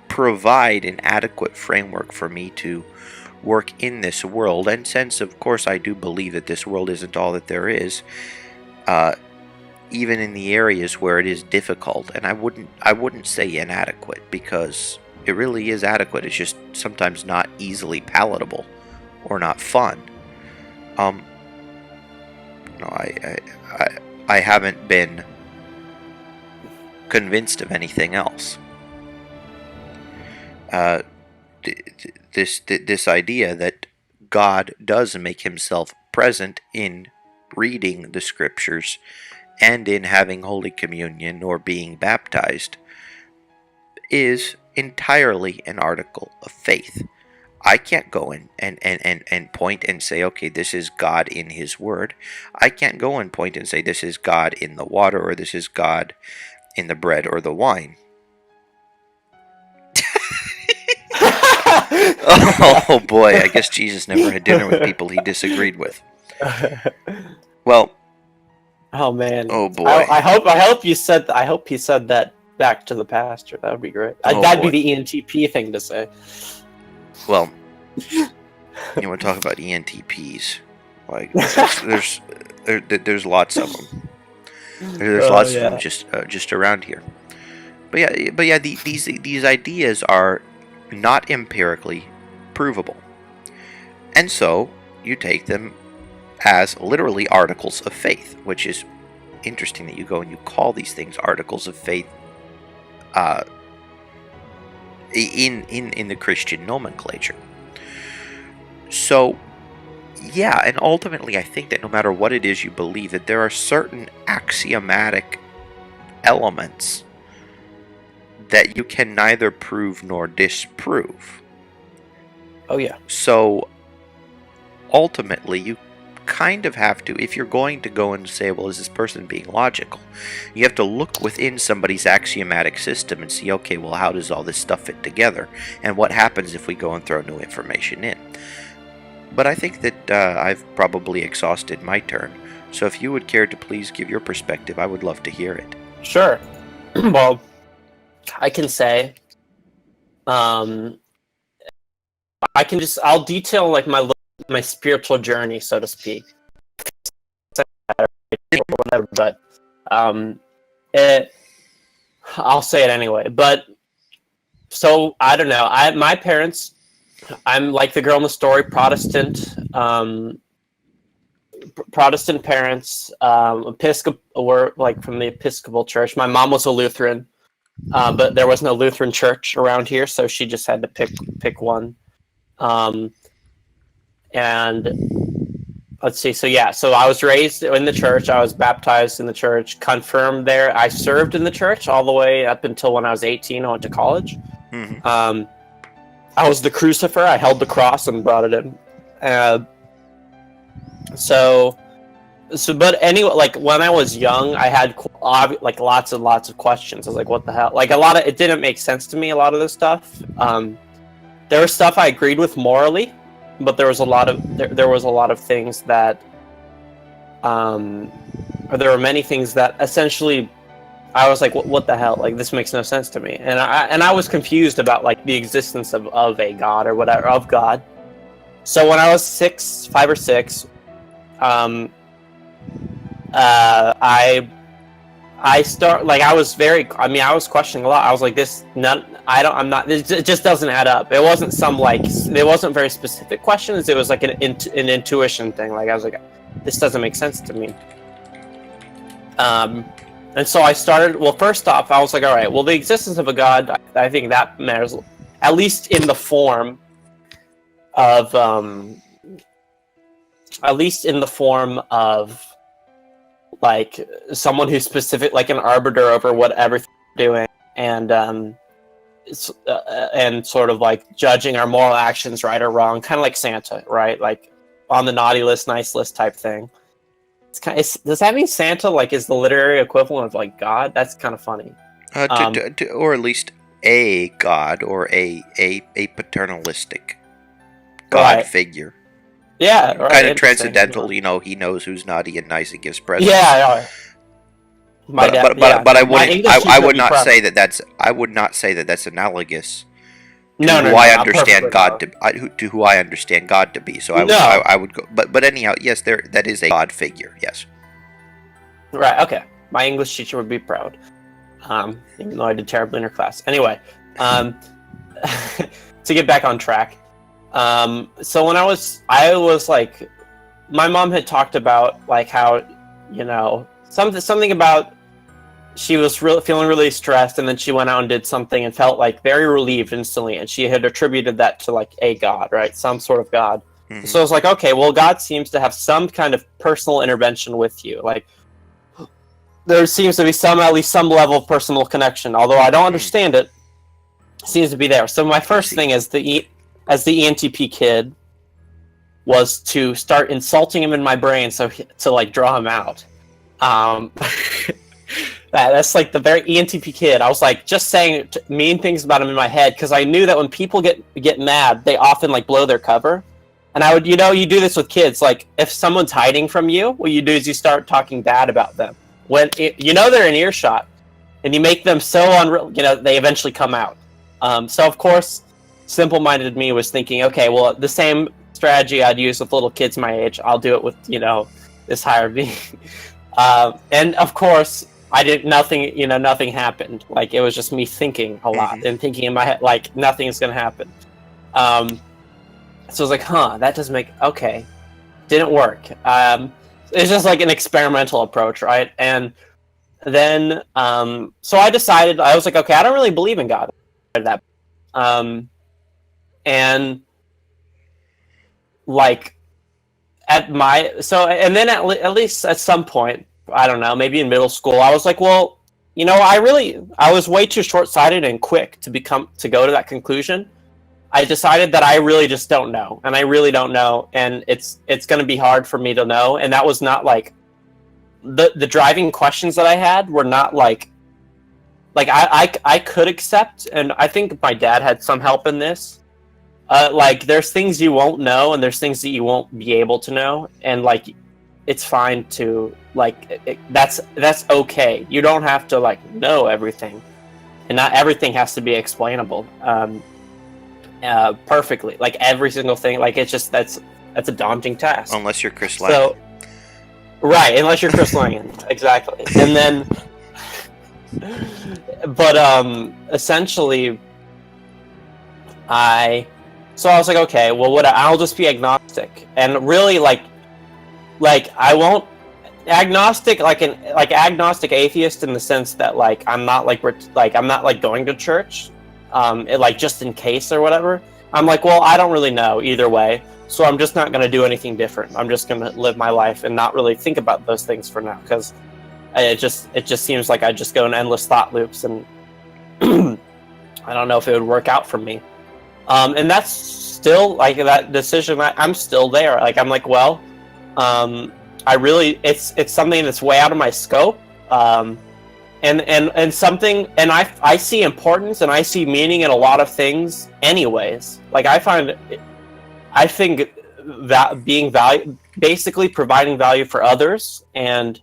provide an adequate framework for me to work in this world, and since of course I do believe that this world isn't all that there is, even in the areas where it is difficult, and I wouldn't say inadequate, because it really is adequate, it's just sometimes not easily palatable or not fun. I haven't been convinced of anything else. This idea that God does make himself present in reading the scriptures and in having Holy Communion or being baptized is entirely an article of faith. I can't go in and point and say, okay, this is God in his word. I can't go and point and say this is God in the water, or this is God in the bread or the wine. Oh boy, I guess Jesus never had dinner with people he disagreed with. Well, oh man. Oh boy. I hope he said that back to the pastor. That would be great. That'd be the ENTP thing to say. Well, you want to talk about ENTPs? Like there's lots of them. There's Oh lots of yeah. them just around here. But yeah, these ideas are not empirically provable, and so you take them as literally articles of faith, which is interesting that you go and you call these things articles of faith in the Christian nomenclature. So yeah, and ultimately I think that no matter what it is you believe, that there are certain axiomatic elements that you can neither prove nor disprove. Oh yeah. So ultimately you kind of have to, if you're going to go and say, well, is this person being logical, you have to look within somebody's axiomatic system and see, okay, well, how does all this stuff fit together, and what happens if we go and throw new information in. But I think that I've probably exhausted my turn, so if you would care to please give your perspective, I would love to hear it. Sure. Well, I can say, I'll detail like my spiritual journey, so to speak. Whatever, but I'll say it anyway. But so I don't know. My parents, I'm like the girl in the story, Protestant parents, Episcopal, were like from the Episcopal Church. My mom was a Lutheran, but there was no Lutheran church around here, so she just had to pick one. And let's see. So yeah, so I was raised in the church. I was baptized in the church, confirmed there. I served in the church all the way up until when I was 18. I went to college. Mm-hmm. I was the crucifer. I held the cross and brought it in. But anyway, like when I was young, I had like lots and lots of questions. I was like, what the hell? Like it didn't make sense to me, a lot of this stuff. There was stuff I agreed with morally, but there was a lot of things that, or there were many things that essentially I was like, what the hell? Like, this makes no sense to me. And I was confused about like the existence of a God or whatever, of God. So when I was 5 or 6, I was questioning a lot. I was like, it just doesn't add up. It wasn't it wasn't very specific questions. It was like an intuition thing. Like I was like, this doesn't make sense to me. And so I started, well, first off, I was like, all right, well, the existence of a God, I think that matters, at least in the form of, like someone who's specific, like an arbiter over what everything's doing, and sort of like judging our moral actions, right or wrong, kind of like Santa, right? Like on the naughty list, nice list type thing. Does that mean Santa like is the literary equivalent of like God? That's kind of funny. Or at least a God or a paternalistic God figure. Yeah, right. Kind of transcendental, you know. He knows who's naughty and nice and gives presents. Yeah. But I would not say that that's analogous to who I understand God to be. So I would go. But anyhow, yes, that is a God figure. Yes. Right. Okay. My English teacher would be proud. Even though I did terribly in her class. Anyway, to get back on track. So when I was like, my mom had talked about like how, you know, something about she was feeling really stressed, and then she went out and did something and felt like very relieved instantly, and she had attributed that to like a God, right? Some sort of God. Mm-hmm. So I was like, okay, well, God seems to have some kind of personal intervention with you. Like there seems to be at least some level of personal connection, although I don't understand it. Seems to be there. So my first thing as the ENTP kid was to start insulting him in my brain, to like draw him out. That's like the very ENTP kid. I was like just saying mean things about him in my head, because I knew that when people get mad, they often like blow their cover. And I would, you do this with kids. Like if someone's hiding from you, what you do is you start talking bad about them when they're in earshot, and you make them so unreal. They eventually come out. So of course, simple-minded me was thinking, okay, well, the same strategy I'd use with little kids my age, I'll do it with, this higher being. And of course, nothing happened. Like, it was just me thinking a lot and thinking in my head, like, nothing is going to happen. So I was like, that doesn't okay. Didn't work. It's just like an experimental approach, right? And then, so I decided, I was like, okay, I don't really believe in God. That, and like, and then at least at some point, I don't know, maybe in middle school, I was like, well, I was way too short-sighted and quick to go to that conclusion. I decided that I really just don't know, and I really don't know, and it's going to be hard for me to know. And that was not like the driving questions that I had were not like I could accept, and I think my dad had some help in this. Like, there's things you won't know, and there's things that you won't be able to know, and like, it's fine to that's okay. You don't have to like know everything, and not everything has to be explainable perfectly. Like, every single thing, like, it's just that's a daunting task. Unless you're Chris Lang. Right, unless you're Chris Lang, exactly. And then, but essentially, I was like, okay, well, I'll just be agnostic, and really like I won't agnostic agnostic atheist in the sense that like I'm not like going to church, just in case or whatever. I'm like, well, I don't really know either way, so I'm just not going to do anything different. I'm just going to live my life and not really think about those things for now, because it just seems like I just go in endless thought loops, and I don't know if it would work out for me. And that's still like that decision. I'm still there. Like, I'm like, well, I really, it's something that's way out of my scope. And something, and I see importance and I see meaning in a lot of things anyways. Like, I think that being basically providing value for others and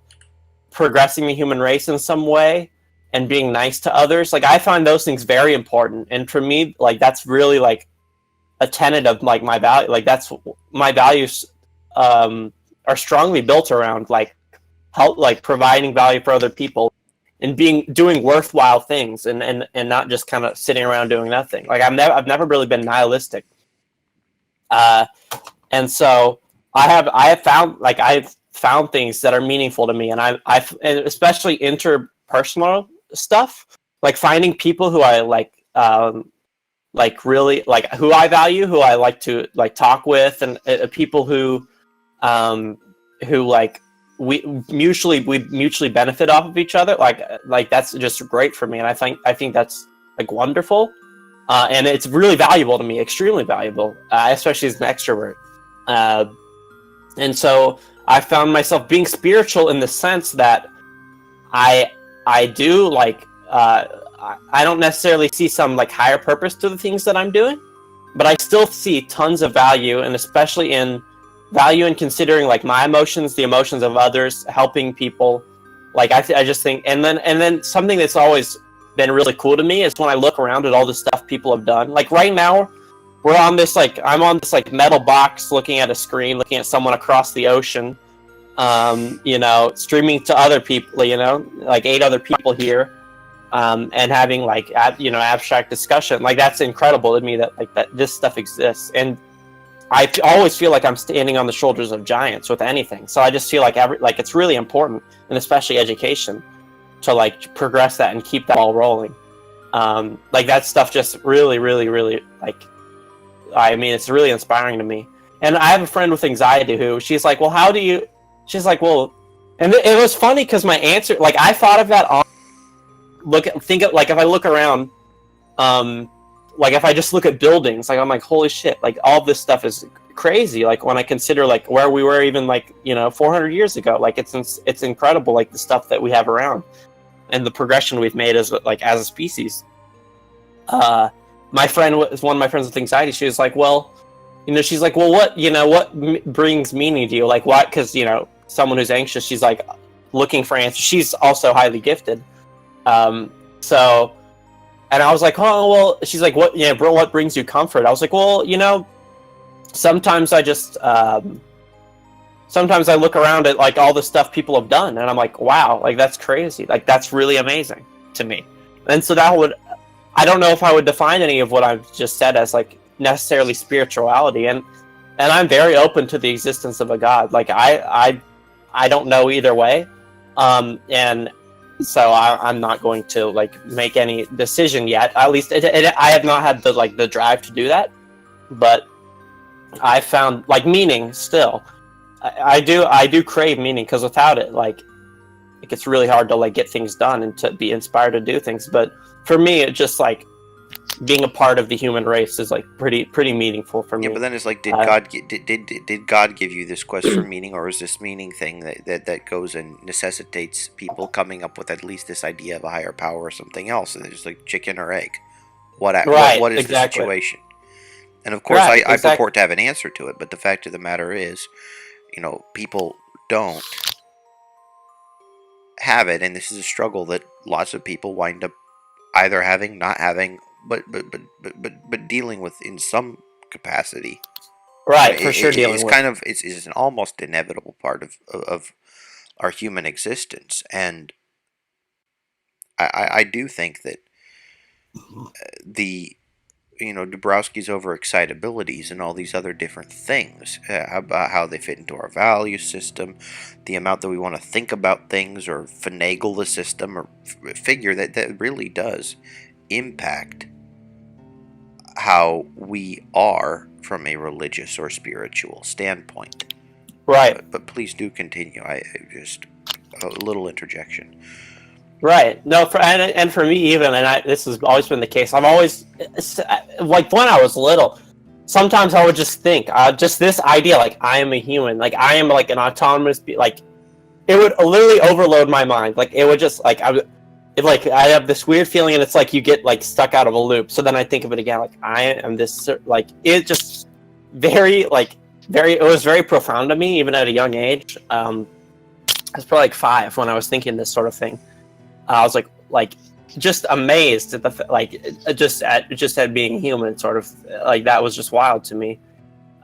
progressing the human race in some way and being nice to others, like, I find those things very important. And for me, like, that's really like a tenet of like my value. Like, that's my values are strongly built around like providing value for other people and doing worthwhile things and not just kind of sitting around doing nothing. Like, I've never really been nihilistic. And so I've found things that are meaningful to me, and and especially interpersonal stuff, like finding people who I really like, who I value, who I like to like talk with, and people who like we mutually benefit off of each other. Like that's just great for me, and I think that's like wonderful, and it's really valuable to me, extremely valuable, especially as an extrovert. And so I found myself being spiritual in the sense that I do like I don't necessarily see some like higher purpose to the things that I'm doing, but I still see tons of value, and especially in value in considering like my emotions, the emotions of others, helping people. Like I just think, and then something that's always been really cool to me is when I look around at all the stuff people have done. Like right now, I'm on this like metal box, looking at a screen, looking at someone across the ocean, streaming to other people, like 8 other people here, and having like abstract discussion. Like, that's incredible to me that this stuff exists, and I always feel like I'm standing on the shoulders of giants with anything. So I just feel like it's really important, and especially education, to like progress that and keep that ball rolling. Like, that stuff just really, really, really, like, I mean, it's really inspiring to me. And I have a friend with anxiety who she's like, well, she's like, well, and it was funny because my answer, like, I thought of that if I look around, like if I just look at buildings, like I'm like, holy shit, like all this stuff is crazy. Like when I consider like where we were even like 400 years ago, like it's incredible, like the stuff that we have around and the progression we've made as a species. My friend was one of my friends with anxiety. She was like, well, she's like, well, what brings meaning to you? Like, what? Because someone who's anxious, she's like looking for answers. She's also highly gifted. So, and I was like, oh, well, she's like, what brings you comfort? I was like, well, sometimes I just sometimes I look around at like all the stuff people have done, and I'm like, wow, like that's crazy, like that's really amazing to me. And so that would, I don't know if I would define any of what I've just said as like necessarily spirituality, and I'm very open to the existence of a God. Like I don't know either way, and so I'm not going to like make any decision yet. At least I have not had the drive to do that, but I found like meaning still. I do crave meaning, because without it, like it gets really hard to like get things done and to be inspired to do things. But for me, it just like being a part of the human race is like pretty meaningful for me. Yeah, but then it's like, did God give you this quest for meaning, or is this meaning thing that goes and necessitates people coming up with at least this idea of a higher power or something else, and it's just like chicken or egg? What is exactly. the situation? And of course, Right, I purport to have an answer to it, but the fact of the matter is, people don't have it, and this is a struggle that lots of people wind up either having, not having, but dealing with in some capacity. Right, for sure. It's kind of it's an almost inevitable part of our human existence, and I do think that the Dabrowski's overexcitabilities and all these other different things about how they fit into our value system, the amount that we want to think about things or finagle the system or figure that really does impact how we are from a religious or spiritual standpoint. Right. But please do continue. I just a little interjection. Right. No, and for me even, this has always been the case. I've always, like when I was little, sometimes I would just think, just this idea, like I am a human, like I am like an autonomous, like it would literally overload my mind. Like it would just like I have this weird feeling, and it's like you get like stuck out of a loop. So then I think of it again, like I am this, like it just it was very profound to me even at a young age. I was probably like 5 when I was thinking this sort of thing. I was like just amazed at at being human, sort of like that was just wild to me,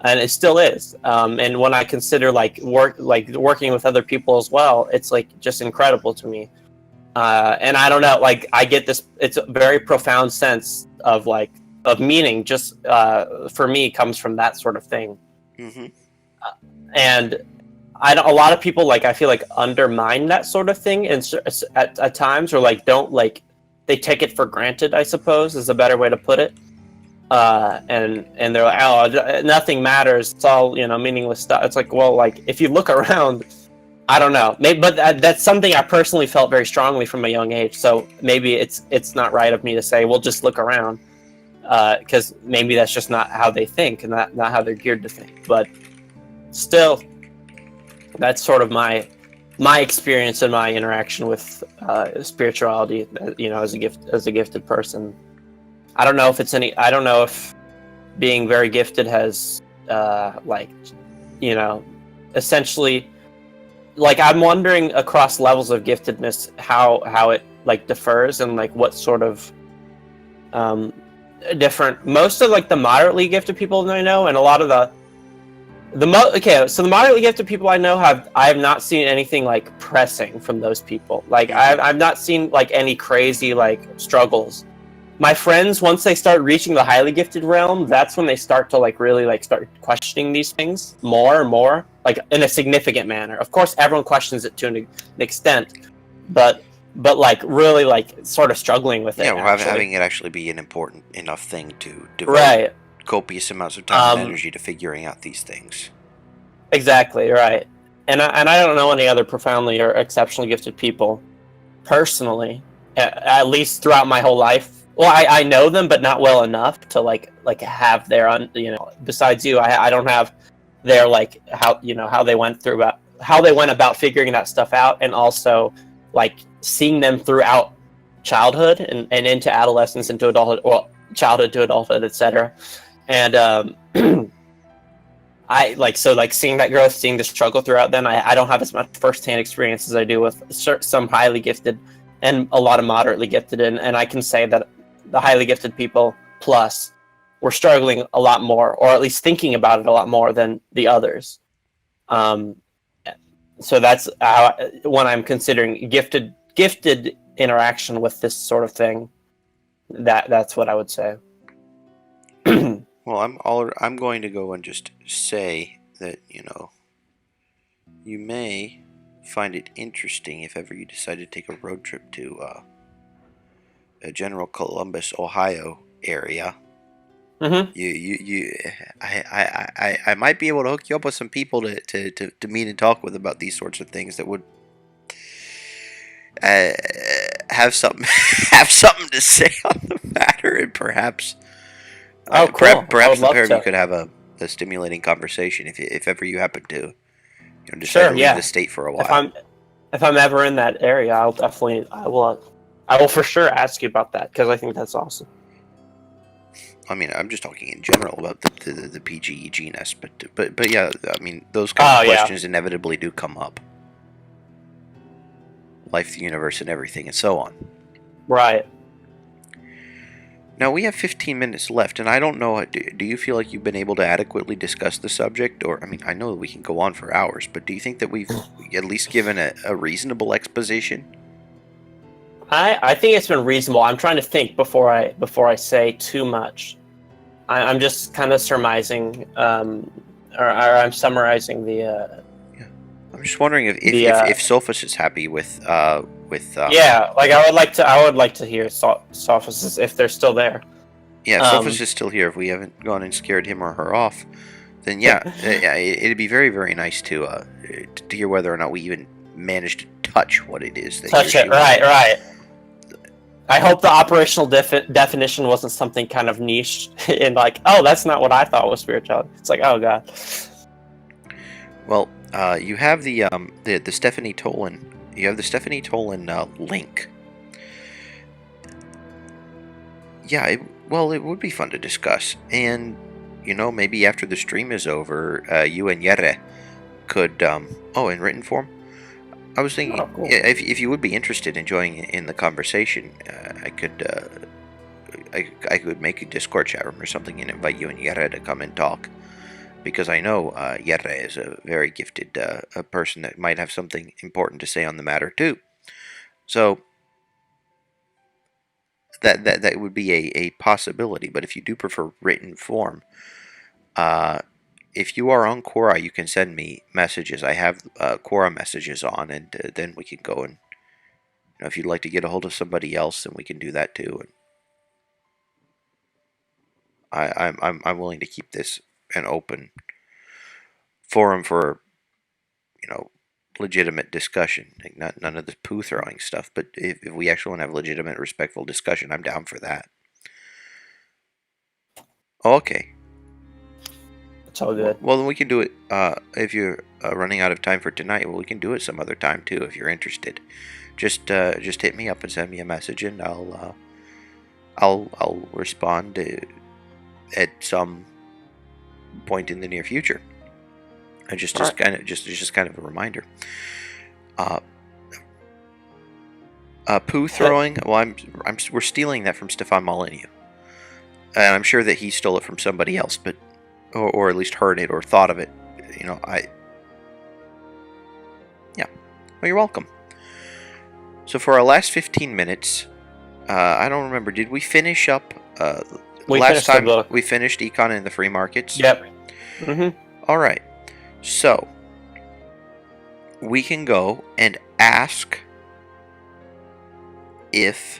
and it still is. And when I consider working with other people as well, it's like just incredible to me. And I don't know, like I get this. It's a very profound sense of meaning. Just for me, comes from that sort of thing. Mm-hmm. And a lot of people, like I feel like, undermine that sort of thing at times, or like don't like, they take it for granted, I suppose is a better way to put it. And they're like, oh, nothing matters, it's all meaningless stuff. It's like, well, like if you look around, I don't know, maybe, but that's something I personally felt very strongly from a young age. So maybe it's not right of me to say, well, just look around, because maybe that's just not how they think and not how they're geared to think. But still, that's sort of my experience and my interaction with spirituality, as a gifted person. I don't know if being very gifted has essentially, like I'm wondering across levels of giftedness how it like differs, and like what sort of different. Most of like the moderately gifted people that I know, and a lot of the moderately gifted people I know I have not seen anything like pressing from those people. Like I've not seen like any crazy like struggles. My friends, once they start reaching the highly gifted realm, that's when they start to like really like start questioning these things more and more, like in a significant manner. Of course, everyone questions it to an extent, but like really like sort of struggling with it. Yeah, well, having it actually be an important enough thing to devote copious amounts of time and energy to figuring out these things. Exactly, right. And I don't know any other profoundly or exceptionally gifted people personally, at least throughout my whole life. Well, I know them, but not well enough to like have their besides you, I don't have their like how they went about figuring that stuff out, and also like seeing them throughout childhood and into adolescence, into adulthood, well, childhood to adulthood, etc. And I seeing that growth, seeing the struggle throughout them. I don't have as much firsthand experience as I do with some highly gifted and a lot of moderately gifted, and I can say that the highly gifted people plus we're struggling a lot more, or at least thinking about it a lot more than the others. So that's when I'm considering gifted interaction with this sort of thing. That's what I would say. Well, I'm going to go and just say that, you may find it interesting if ever you decide to take a road trip to General Columbus, Ohio area. Mm-hmm. I might be able to hook you up with some people to meet and talk with about these sorts of things that would have something to say on the matter, and perhaps Cool. perhaps the pair of you could have a stimulating conversation if ever you happen to decide to leave the state for a while. If I'm ever in that area, I will for sure ask you about that, because I think that's awesome. I mean, I'm just talking in general about the PGE genus, but yeah, I mean, those kind of questions inevitably do come up. Life, the universe, and everything, and so on. Right. Now, we have 15 minutes left, and I don't know, do you feel like you've been able to adequately discuss the subject? Or, I mean, I know that we can go on for hours, but do you think that we've at least given a reasonable exposition? I think it's been reasonable. I'm trying to think before I say too much. I'm just kind of surmising, or I'm summarizing the. I'm just wondering if Sophus is happy with. Yeah, like I would like to hear Sophus if they're still there. Yeah, Sophus is still here. If we haven't gone and scared him or her off, then yeah, it'd be very, very nice to hear whether or not we even managed to touch what it is. Right. I hope the operational definition wasn't something kind of niche and like, oh, that's not what I thought was spirituality. It's like, oh god. Well, you have the Stephanie Tolan. You have the Stephanie Tolan link. Yeah, it would be fun to discuss, and maybe after the stream is over, you and Yere could in written form. I was thinking, cool. if you would be interested in joining in the conversation, I could make a Discord chat room or something and invite you and Yere to come and talk, because I know Yere is a very gifted a person that might have something important to say on the matter too. So that would be a possibility. But if you do prefer written form, if you are on Quora, you can send me messages. I have Quora messages on, and then we can go and, if you'd like to get a hold of somebody else, then we can do that too. And I'm willing to keep this an open forum for, legitimate discussion. Like none of the poo throwing stuff. But if we actually want to have legitimate, respectful discussion, I'm down for that. Okay. It's all good. Well, then we can do it. If you're running out of time for tonight, we can do it some other time too. If you're interested, just hit me up and send me a message, and I'll respond at some point in the near future. And just kind of a reminder. Poo throwing. Well, we're stealing that from Stefan Molyneux, and I'm sure that he stole it from somebody else, but. Or at least heard it or thought of it, Yeah. Well, you're welcome. So for our last 15 minutes, I don't remember. Did we finish up? Last time we finished Econ in the free markets. Yep. Mm-hmm. All right. So we can go and ask if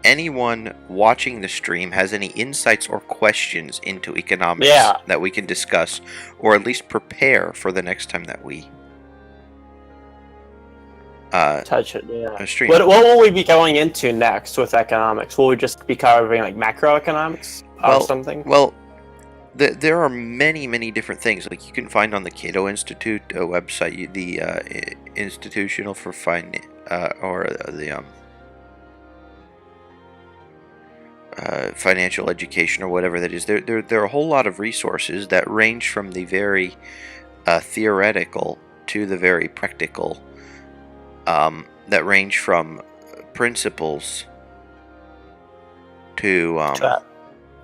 anyone watching the stream has any insights or questions into economics that we can discuss, or at least prepare for the next time that we touch it. Yeah. Stream. What will we be going into next with economics? Will we just be covering like macroeconomics or something? Well, there are many, many different things. Like you can find on the Cato Institute website, the Institutional for Finance, or the financial education, or whatever that is. There are a whole lot of resources that range from the very theoretical to the very practical, that range from principles to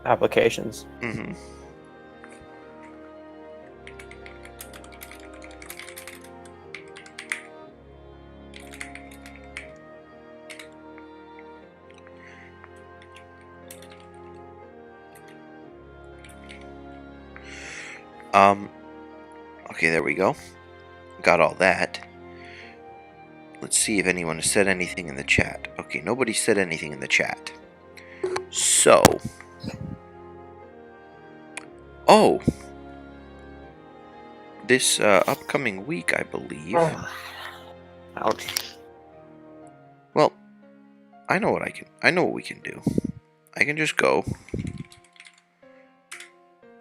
applications. Mm-hmm. Okay, there we go. Got all that. Let's see if anyone has said anything in the chat. Okay, nobody said anything in the chat. So. Oh. This upcoming week, I believe. Ouch. Well, I know what we can do. I can just go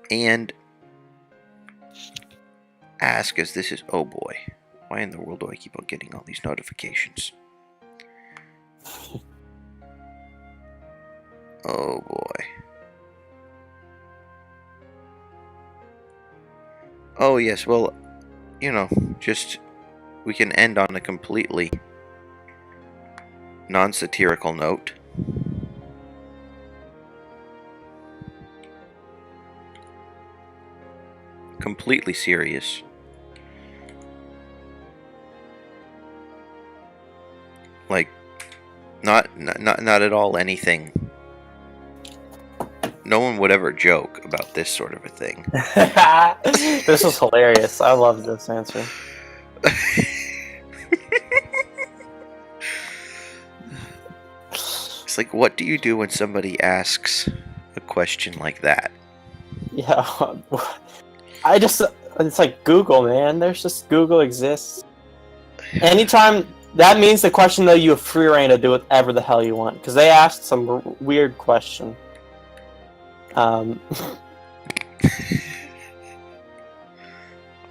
and ask, as this is, oh boy, why in the world do I keep on getting all these notifications? Oh boy. Oh yes, well, you know, just, we can end on a completely non-satirical note. Completely serious. Like, not at all anything. No one would ever joke about this sort of a thing. This was hilarious. I love this answer. It's like, what do you do when somebody asks a question like that? Yeah, it's like Google, man. There's just, Google exists. Anytime, that means the question, though, you have free reign to do whatever the hell you want. Because they asked some weird question.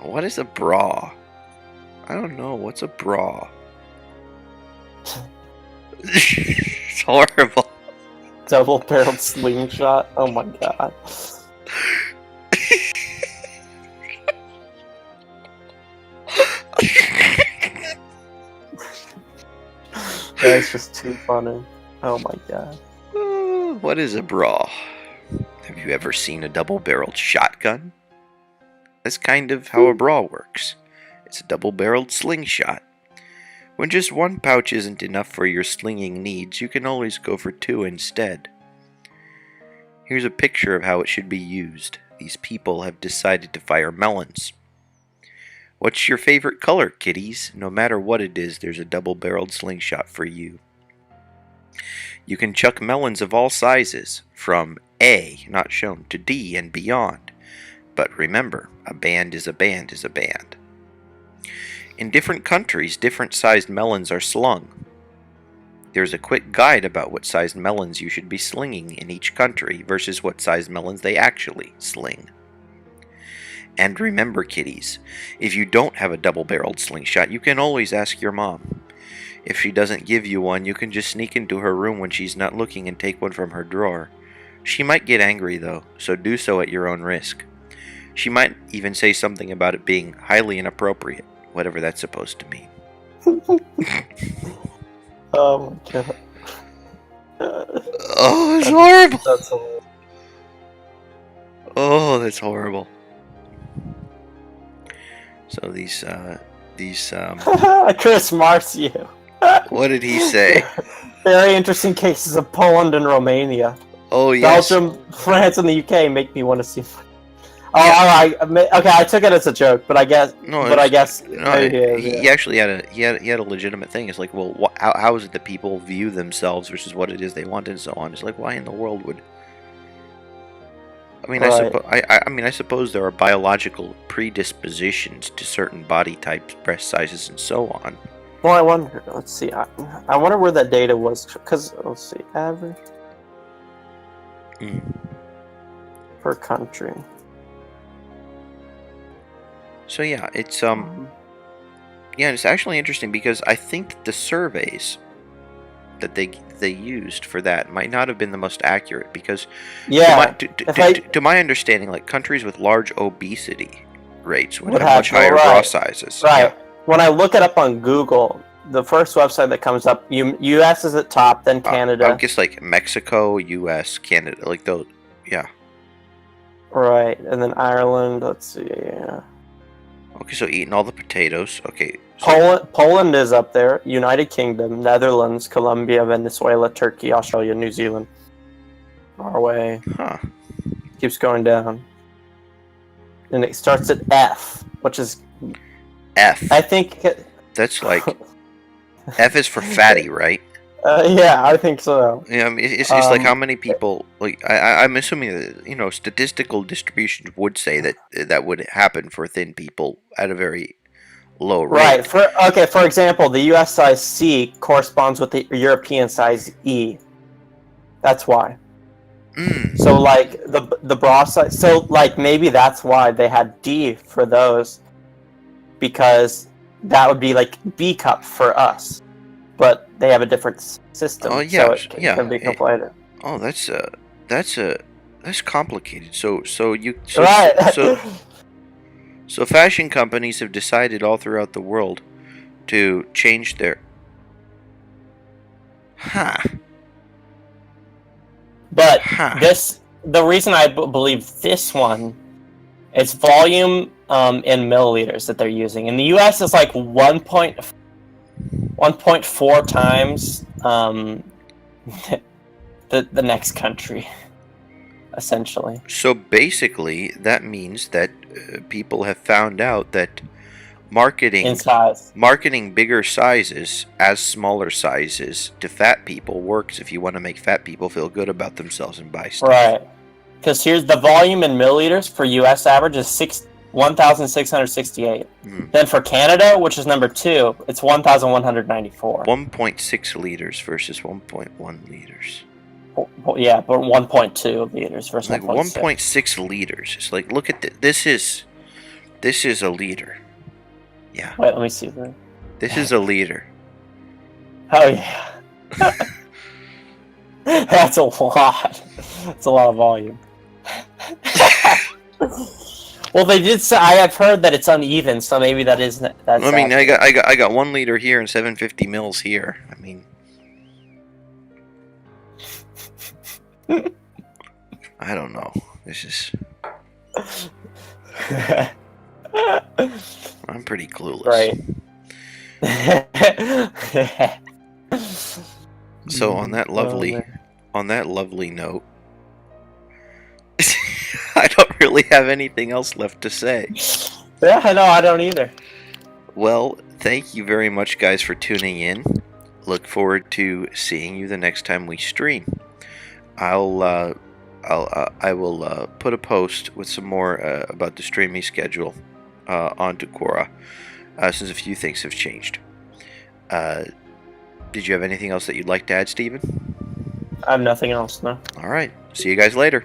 What is a bra? I don't know. What's a bra? It's horrible. Double-barreled slingshot? Oh my god. That's just too funny. Oh my god. What is a bra? Have you ever seen a double-barreled shotgun? That's kind of how a bra works. It's a double-barreled slingshot. When just one pouch isn't enough for your slinging needs, you can always go for two instead. Here's a picture of how it should be used. These people have decided to fire melons. What's your favorite color, kiddies? No matter what it is, there's a double-barreled slingshot for you. You can chuck melons of all sizes, from A, not shown, to D and beyond. But remember, a band is a band is a band. In different countries, different sized melons are slung. There's a quick guide about what sized melons you should be slinging in each country versus what sized melons they actually sling. And remember, kiddies, if you don't have a double-barreled slingshot, you can always ask your mom. If she doesn't give you one, you can just sneak into her room when she's not looking and take one from her drawer. She might get angry, though, so do so at your own risk. She might even say something about it being highly inappropriate, whatever that's supposed to mean. Oh my god. Oh, it's horrible! That's hilarious. Oh, that's horrible. So Chris Marcio. what did he say? Very interesting cases of Poland and Romania. Oh, yes. Belgium, France, and the UK make me want to see. Oh, Yeah. alright. Okay, I took it as a joke, but I guess. No, He actually had a legitimate thing. It's like, well, how is it that people view themselves versus what it is they want and so on? It's like, why in the world would? I mean, Right. I suppose there are biological predispositions to certain body types, breast sizes, and so on. Well, I wonder. Let's see. I wonder where that data was. Because let's see, average per country. So yeah, it's it's actually interesting because I think that the surveys that they used for that might not have been the most accurate because to my understanding, like countries with large obesity rates would have much higher bra sizes. Right. Yeah. When I look it up on Google, the first website that comes up, U.S. is at top, then Canada. I would guess like Mexico, U.S., Canada, like those. Yeah. Right, and then Ireland. Let's see. Yeah. Okay, so eating all the potatoes. Okay. So, Poland is up there. United Kingdom, Netherlands, Colombia, Venezuela, Turkey, Australia, New Zealand, Norway. huh. Keeps going down, and it starts at F, which is F. I think. That's like F is for fatty, right? Yeah, I think so. Yeah, I mean, it's like how many people. Like I'm assuming that statistical distributions would say that that would happen for thin people at a very low rate. Right. For example, the U.S. size C corresponds with the European size E. That's why. So like the bra size. So like maybe that's why they had D for those, because that would be like B cup for us, but they have a different system. Oh yeah, so it can be conflated. Oh, that's complicated. So Right. So fashion companies have decided all throughout the world to change their. Huh. But the reason I believe this one, it's volume in milliliters that they're using. In the U.S., it's like 1.4 times the next country, essentially. So basically, that means that people have found out that marketing bigger sizes as smaller sizes to fat people works if you want to make fat people feel good about themselves and buy stuff. Right. Because here's the volume in milliliters for U.S. average is 1,668. Then for Canada, which is number 2, it's 1,194. 1.6 liters versus 1.1 liters. Yeah, but 1.2 liters versus like 1.6. 1.6 liters. It's like, look at this is a liter. Yeah. Wait, let me see that. This is a liter. Oh yeah. That's a lot. That's a lot of volume. Well, they did say, I have heard that it's uneven, so maybe that's. I mean, I got 1 liter here and 750 mils here. I mean, I don't know. This is. I'm pretty clueless. Right. So on that lovely note, I don't really have anything else left to say. Yeah, no, I don't either. Well, thank you very much, guys, for tuning in. Look forward to seeing you the next time we stream. I will put a post with some more about the streaming schedule onto Quora, since a few things have changed. Did you have anything else that you'd like to add, Steven? I have nothing else, no. All right. See you guys later.